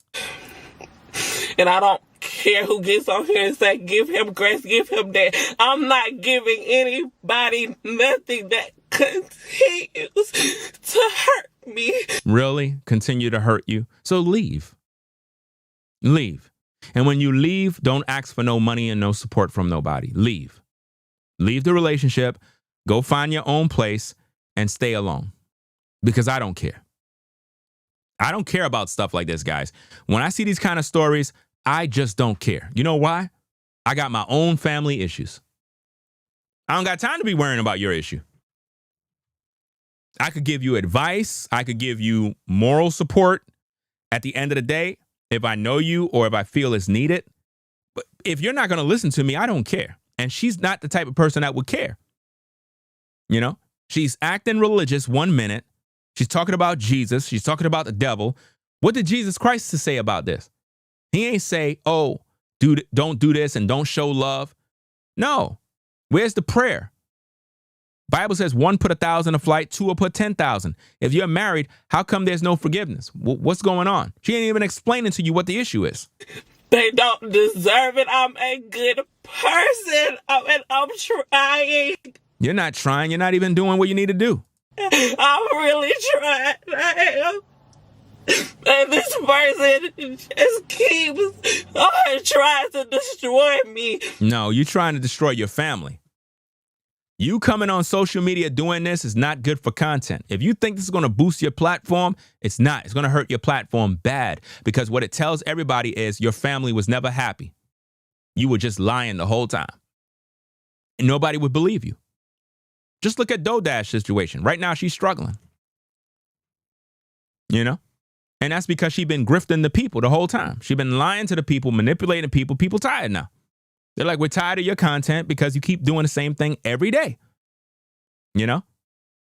And I don't care who gets on here and say, give him grace, give him that. I'm not giving anybody nothing that continues to hurt me. Really? Continue to hurt you? So leave. Leave. And when you leave, don't ask for no money and no support from nobody. Leave. Leave the relationship. Go find your own place and stay alone. Because I don't care. I don't care about stuff like this, guys. When I see these kind of stories, I just don't care. You know why? I got my own family issues. I don't got time to be worrying about your issue. I could give you advice. I could give you moral support at the end of the day if I know you or if I feel it's needed. But if you're not going to listen to me, I don't care. And she's not the type of person that would care. You know, she's acting religious 1 minute. She's talking about Jesus. She's talking about the devil. What did Jesus Christ say about this? He ain't say, oh, don't do this and don't show love. No. Where's the prayer? Bible says 1 put 1,000 to flight, 2 will put 10,000. If you're married, how come there's no forgiveness? What's going on? She ain't even explaining to you what the issue is. They don't deserve it. I'm a good person. I'm trying. You're not trying. You're not even doing what you need to do. I'm really trying. I am. And this person just keeps trying to destroy me. No, you're trying to destroy your family. You coming on social media doing this is not good for content. If you think this is going to boost your platform, it's not. It's going to hurt your platform bad, because what it tells everybody is your family was never happy. You were just lying the whole time. and nobody would believe you. Just look at Dodash's situation. Right now, she's struggling. You know? And that's because she's been grifting the people the whole time. She's been lying to the people, manipulating the people. People tired now. They're like, we're tired of your content because you keep doing the same thing every day. You know?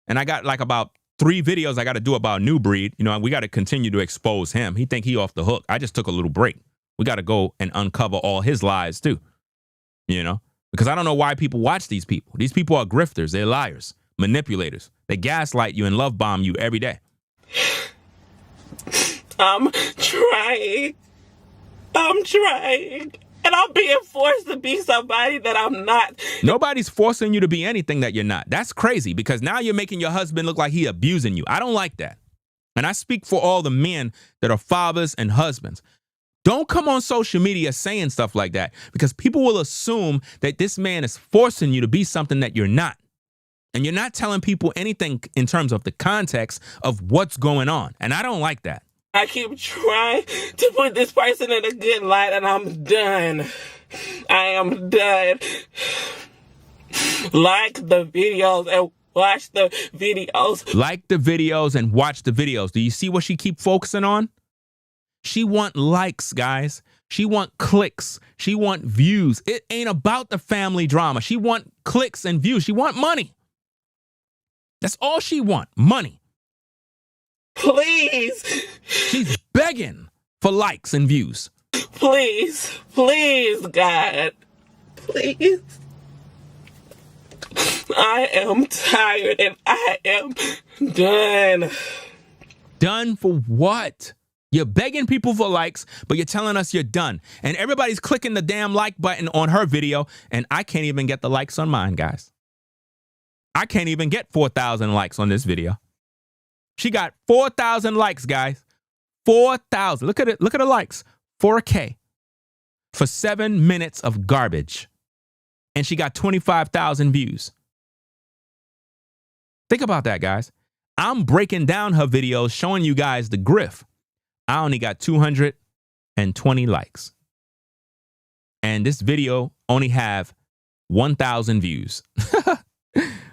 And I got like about 3 videos I got to do about New Breed. You know, we got to continue to expose him. He think he off the hook. I just took a little break. We got to go and uncover all his lies too. You know? Because I don't know why people watch these people. These people are grifters. They're liars, manipulators. They gaslight you and love bomb you every day. I'm trying. And I'm being forced to be somebody that I'm not. Nobody's forcing you to be anything that you're not. That's crazy because now you're making your husband look like he abusing you. I don't like that. And I speak for all the men that are fathers and husbands. Don't come on social media saying stuff like that because people will assume that this man is forcing you to be something that you're not. And you're not telling people anything in terms of the context of what's going on. And I don't like that. I keep trying to put this person in a good light and I'm done. I am done. Like the videos and watch the videos. Like the videos and watch the videos. Do you see what she keep focusing on? She want likes, guys. She want clicks. She want views. It ain't about the family drama. She want clicks and views. She want money. That's all she want, money. Please. She's begging for likes and views. Please, God. Please. I am tired and I am done. Done for what? You're begging people for likes, but you're telling us you're done. And everybody's clicking the damn like button on her video, and I can't even get the likes on mine, guys. I can't even get 4,000 likes on this video. She got 4,000 likes, guys. 4,000. Look at it. Look at the likes. 4K for 7 minutes of garbage. And she got 25,000 views. Think about that, guys. I'm breaking down her videos, showing you guys the grift. I only got 220 likes. And this video only have 1,000 views.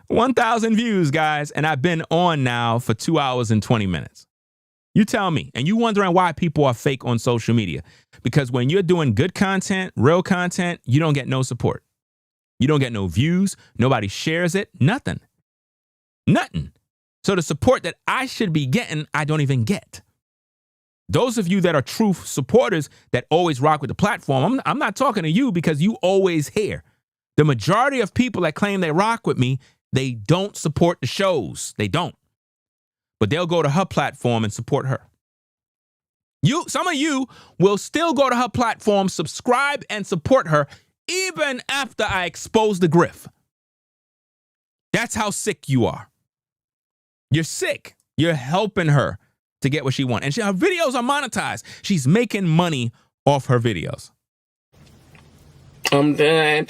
1,000 views, guys. And I've been on now for 2 hours and 20 minutes. You tell me. And you wondering why people are fake on social media. Because when you're doing good content, real content, you don't get no support. You don't get no views. Nobody shares it. Nothing. So the support that I should be getting, I don't even get. Those of you that are true supporters that always rock with the platform, I'm not talking to you because you always here. The majority of people that claim they rock with me, they don't support the shows. They don't. But they'll go to her platform and support her. Some of you will still go to her platform, subscribe, and support her even after I expose the grift. That's how sick you are. You're sick. You're helping her to get what she wants. And her videos are monetized. She's making money off her videos. I'm done.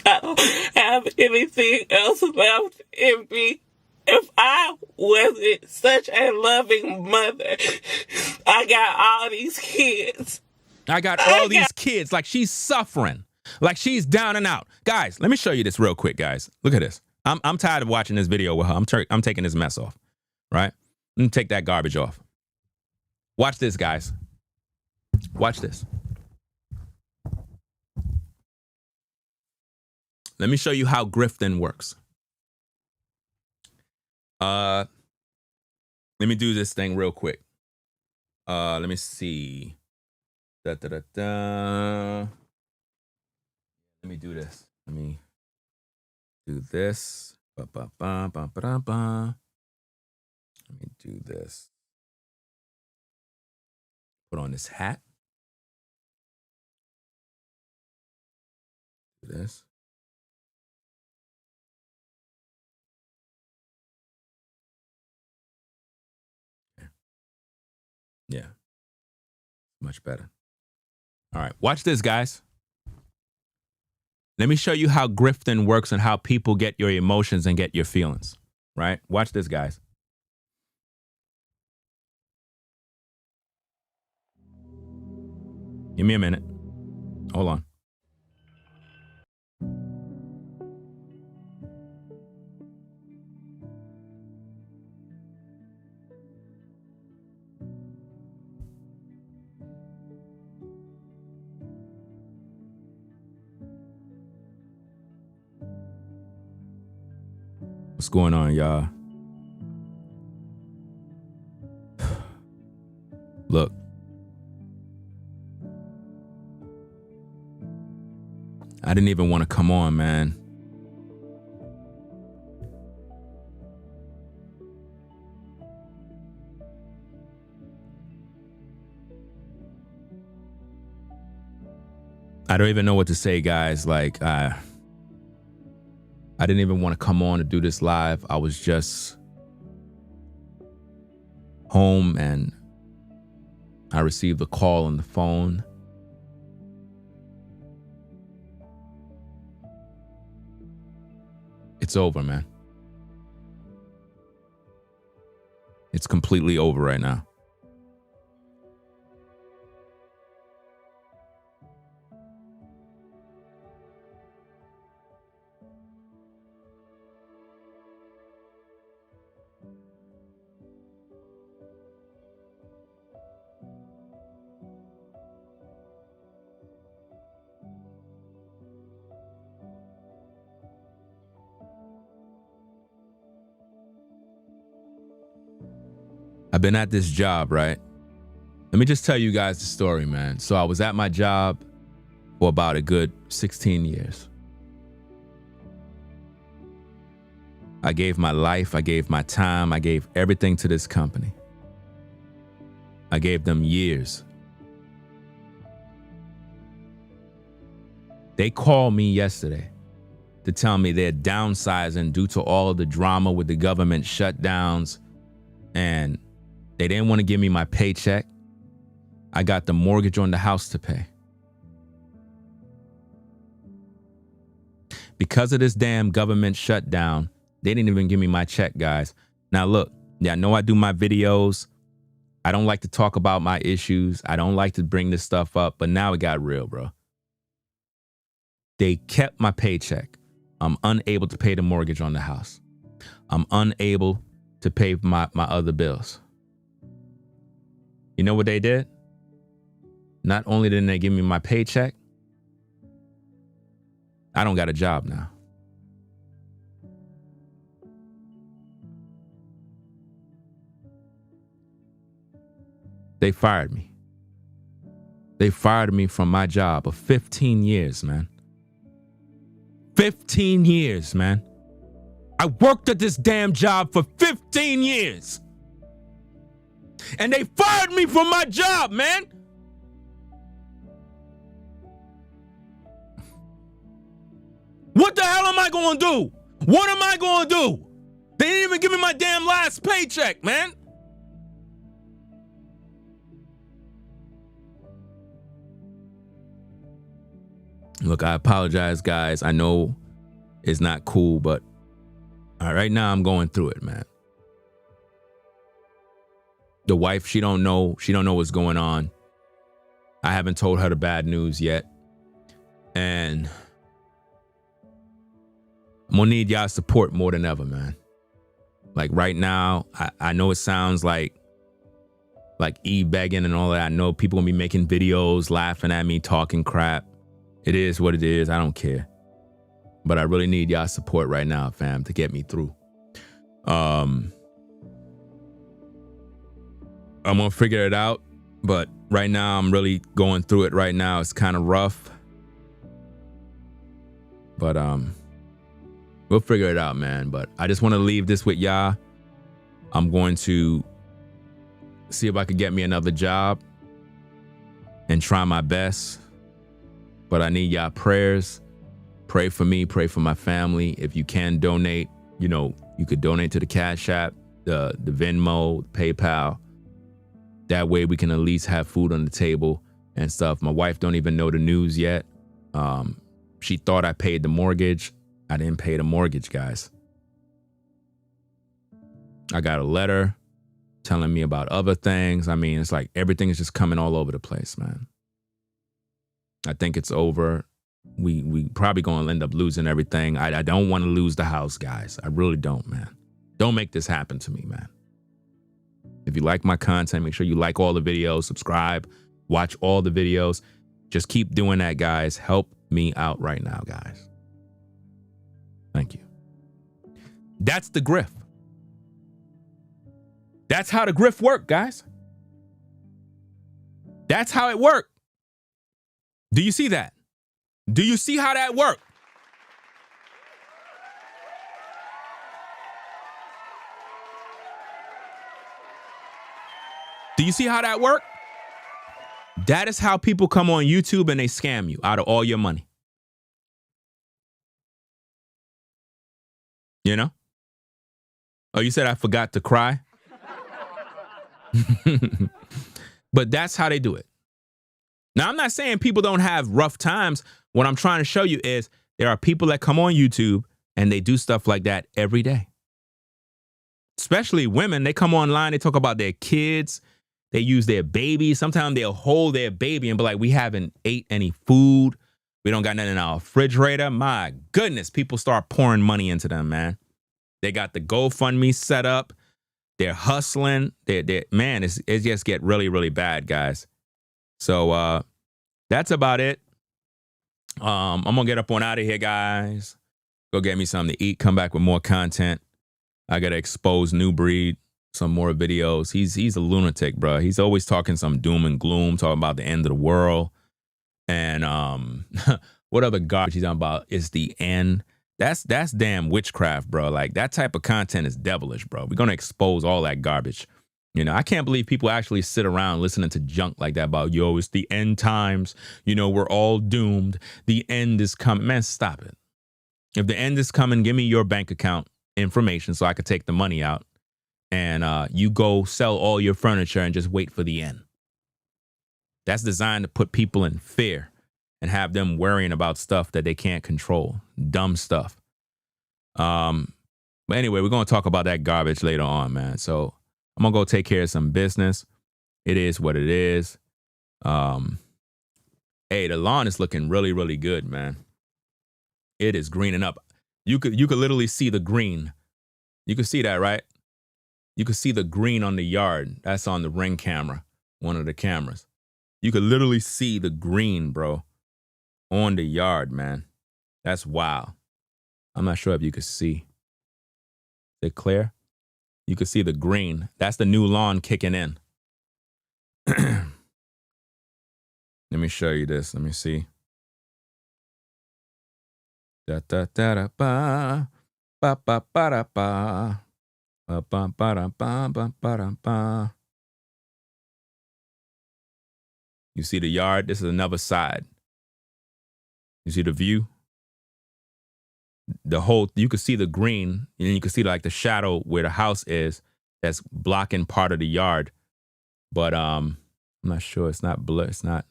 I don't have anything else left in me. If I wasn't such a loving mother, I got all these kids. Kids. Like she's suffering. Like she's down and out. Guys, let me show you this real quick, guys. Look at this. I'm tired of watching this video with her. I'm taking this mess off, right? Let me take that garbage off. Watch this, guys. Watch this. Let me show you how grifting works. Let me do this thing real quick. Let me see. Let me do this. Let me do this. Let me do this. Put on this hat. Do this. Okay. Yeah. Much better. All right. Watch this, guys. Let me show you how grifting works and how people get your emotions and get your feelings, right? Watch this, guys. Give me a minute. Hold on. What's going on, y'all? Look. I didn't even want to come on, man. I don't even know what to say, guys. Like, I didn't even want to come on to do this live. I was just home and I received a call on the phone. It's over, man. It's completely over right now. I've been at this job, right? Let me just tell you guys the story, man. So I was at my job for about a good 16 years. I gave my life, I gave my time, I gave everything to this company. I gave them years. They called me yesterday to tell me they're downsizing due to all of the drama with the government shutdowns, and they didn't want to give me my paycheck. I got the mortgage on the house to pay. Because of this damn government shutdown, they didn't even give me my check, guys. Now look, yeah, I know I do my videos. I don't like to talk about my issues. I don't like to bring this stuff up, but now it got real, bro. They kept my paycheck. I'm unable to pay the mortgage on the house. I'm unable to pay my other bills. You know what they did? Not only didn't they give me my paycheck, I don't got a job now. They fired me. They fired me from my job of 15 years, man. 15 years, man. I worked at this damn job for 15 years. And they fired me from my job, man. What the hell am I going to do? What am I going to do? They didn't even give me my damn last paycheck, man. Look, I apologize, guys. I know it's not cool, but right now I'm going through it, man. The wife, she don't know what's going on. I haven't told her the bad news yet. And I'm gonna need y'all's support more than ever, man. Like right now, I know it sounds like e-begging and all that. I know people gonna be making videos, laughing at me, talking crap. It is what it is. I don't care. But I really need y'all's support right now, fam, to get me through. I'm gonna figure it out, but right now I'm really going through it right now. It's kind of rough. But we'll figure it out, man. But I just want to leave this with y'all. I'm going to see if I could get me another job and try my best. But I need y'all prayers. Pray for me, pray for my family. If you can donate, you could donate to the Cash App, the Venmo, PayPal. That way we can at least have food on the table and stuff. My wife don't even know the news yet. She thought I paid the mortgage. I didn't pay the mortgage, guys. I got a letter telling me about other things. I mean, it's like everything is just coming all over the place, man. I think it's over. We probably going to end up losing everything. I don't want to lose the house, guys. I really don't, man. Don't make this happen to me, man. If you like my content, make sure you like all the videos, subscribe, watch all the videos. Just keep doing that, guys. Help me out right now, guys. Thank you. That's the grift. That's how the grift work, guys. That's how it worked. Do you see that? Do you see how that worked? Do you see how that worked? That is how people come on YouTube and they scam you out of all your money. You know? Oh, you said I forgot to cry? But that's how they do it. Now, I'm not saying people don't have rough times. What I'm trying to show you is there are people that come on YouTube and they do stuff like that every day. Especially women, they come online, they talk about their kids, they use their babies. Sometimes they'll hold their baby and be like, we haven't ate any food. We don't got nothing in our refrigerator. My goodness, people start pouring money into them, man. They got the GoFundMe set up. They're hustling. Man, it just get really, really bad, guys. So that's about it. I'm going to get up on out of here, guys. Go get me something to eat. Come back with more content. I got to expose New Breed, some more videos. He's a lunatic, bro. He's always talking some doom and gloom, talking about the end of the world. And what other garbage he's talking about is the end. That's damn witchcraft, bro. Like, that type of content is devilish, bro. We're going to expose all that garbage. You know, I can't believe people actually sit around listening to junk like that about, yo, it's the end times. You know, we're all doomed. The end is coming. Man, stop it. If the end is coming, give me your bank account information so I could take the money out. And you go sell all your furniture and just wait for the end. That's designed to put people in fear and have them worrying about stuff that they can't control. Dumb stuff. But anyway, we're going to talk about that garbage later on, man. So I'm going to go take care of some business. It is what it is. Hey, the lawn is looking really, really good, man. It is greening up. You could literally see the green. You could see that, right? You could see the green on the yard. That's on the Ring camera, one of the cameras. You could literally see the green, bro, on the yard, man. That's wild. I'm not sure if you could see. Is it clear? You could see the green. That's the new lawn kicking in. Let me show you this. Let me see. Da da da da ba ba ba ba da ba ba ba ba da ba ba ba da ba. You see the yard? This is another side. You see the view? The whole, you could see the green, and you could see like the shadow where the house is that's blocking part of the yard. But I'm not sure. It's not blur. It's not.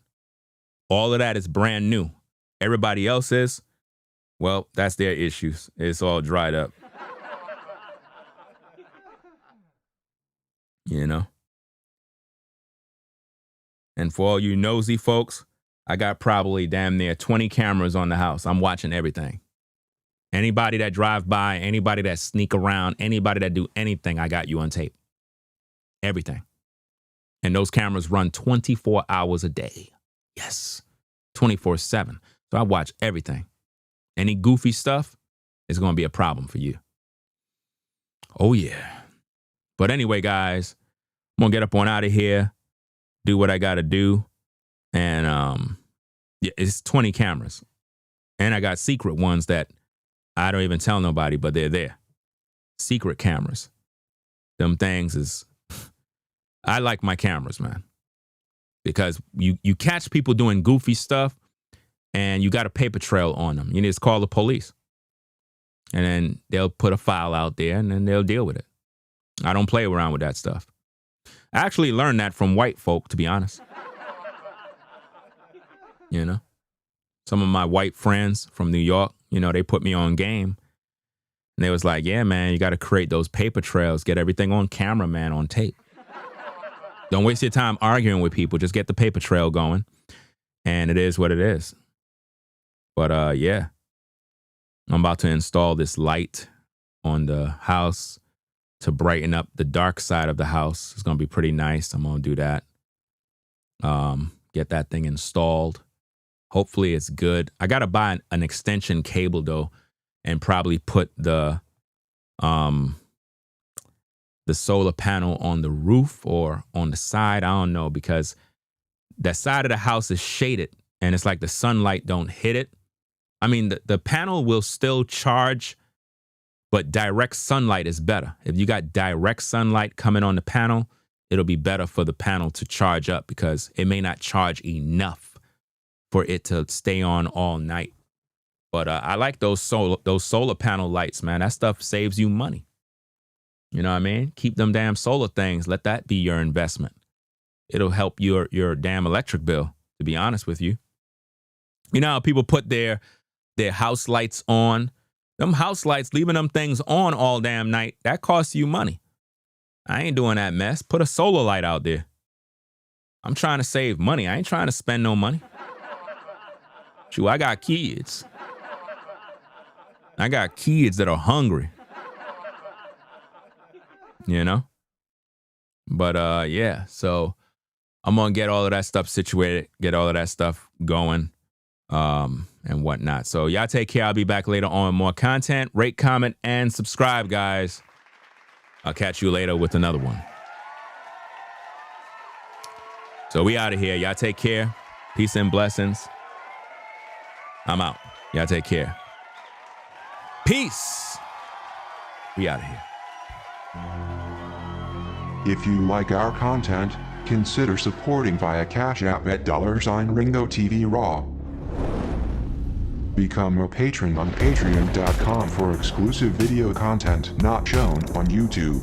All of that is brand new. Everybody else is, well, that's their issues. It's all dried up. You know? And for all you nosy folks, I got probably damn near 20 cameras on the house. I'm watching everything. Anybody that drive by, anybody that sneak around, anybody that do anything, I got you on tape. Everything. And those cameras run 24 hours a day. Yes. 24/7. So I watch everything. Any goofy stuff is going to be a problem for you. Oh, yeah. But anyway, guys, I'm going to get up on out of here, do what I got to do. And yeah, it's 20 cameras. And I got secret ones that I don't even tell nobody, but they're there. Secret cameras. Them things is, I like my cameras, man. Because you catch people doing goofy stuff and you got a paper trail on them. You need to call the police. And then they'll put a file out there and then they'll deal with it. I don't play around with that stuff. I actually learned that from white folk, to be honest. You know? Some of my white friends from New York, you know, they put me on game. And they was like, yeah, man, you got to create those paper trails. Get everything on camera, man, on tape. Don't waste your time arguing with people. Just get the paper trail going. And it is what it is. But, yeah. I'm about to install this light on the house to brighten up the dark side of the house. It's going to be pretty nice. I'm going to do that. Get that thing installed. Hopefully it's good. I got to buy an extension cable, though, and probably put the the solar panel on the roof or on the side. I don't know, because that side of the house is shaded and it's like the sunlight don't hit it. I mean, the panel will still charge, but direct sunlight is better. If you got direct sunlight coming on the panel, it'll be better for the panel to charge up, because it may not charge enough for it to stay on all night. But I like those solar panel lights, man. That stuff saves you money. You know what I mean? Keep them damn solar things. Let that be your investment. It'll help your damn electric bill, to be honest with you. You know how people put their house lights on? Them house lights, leaving them things on all damn night, that costs you money. I ain't doing that mess. Put a solar light out there. I'm trying to save money. I ain't trying to spend no money. Shoot, I got kids. I got kids that are hungry. You know? But yeah, so I'm gonna get all of that stuff situated, get all of that stuff going, and whatnot. So y'all take care. I'll be back later on with more content. Rate, comment, and subscribe, guys. I'll catch you later with another one. So we out of here. Y'all take care. Peace and blessings. I'm out. Y'all take care. Peace. We out of here. If you like our content, consider supporting via Cash App at $RingoTV Raw. Become a patron on patreon.com for exclusive video content not shown on YouTube.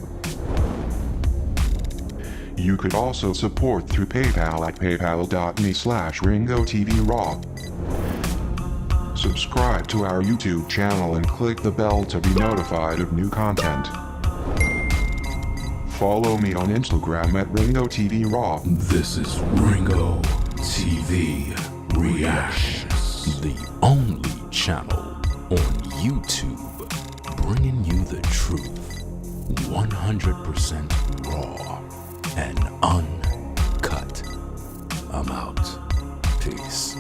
You could also support through PayPal at paypal.me/RingoTVRaw. Subscribe to our YouTube channel and click the bell to be notified of new content. Follow me on Instagram at RingoTVRaw. This is Ringo TV Reactions, the only channel on YouTube bringing you the truth 100% raw and uncut. I'm out. Peace.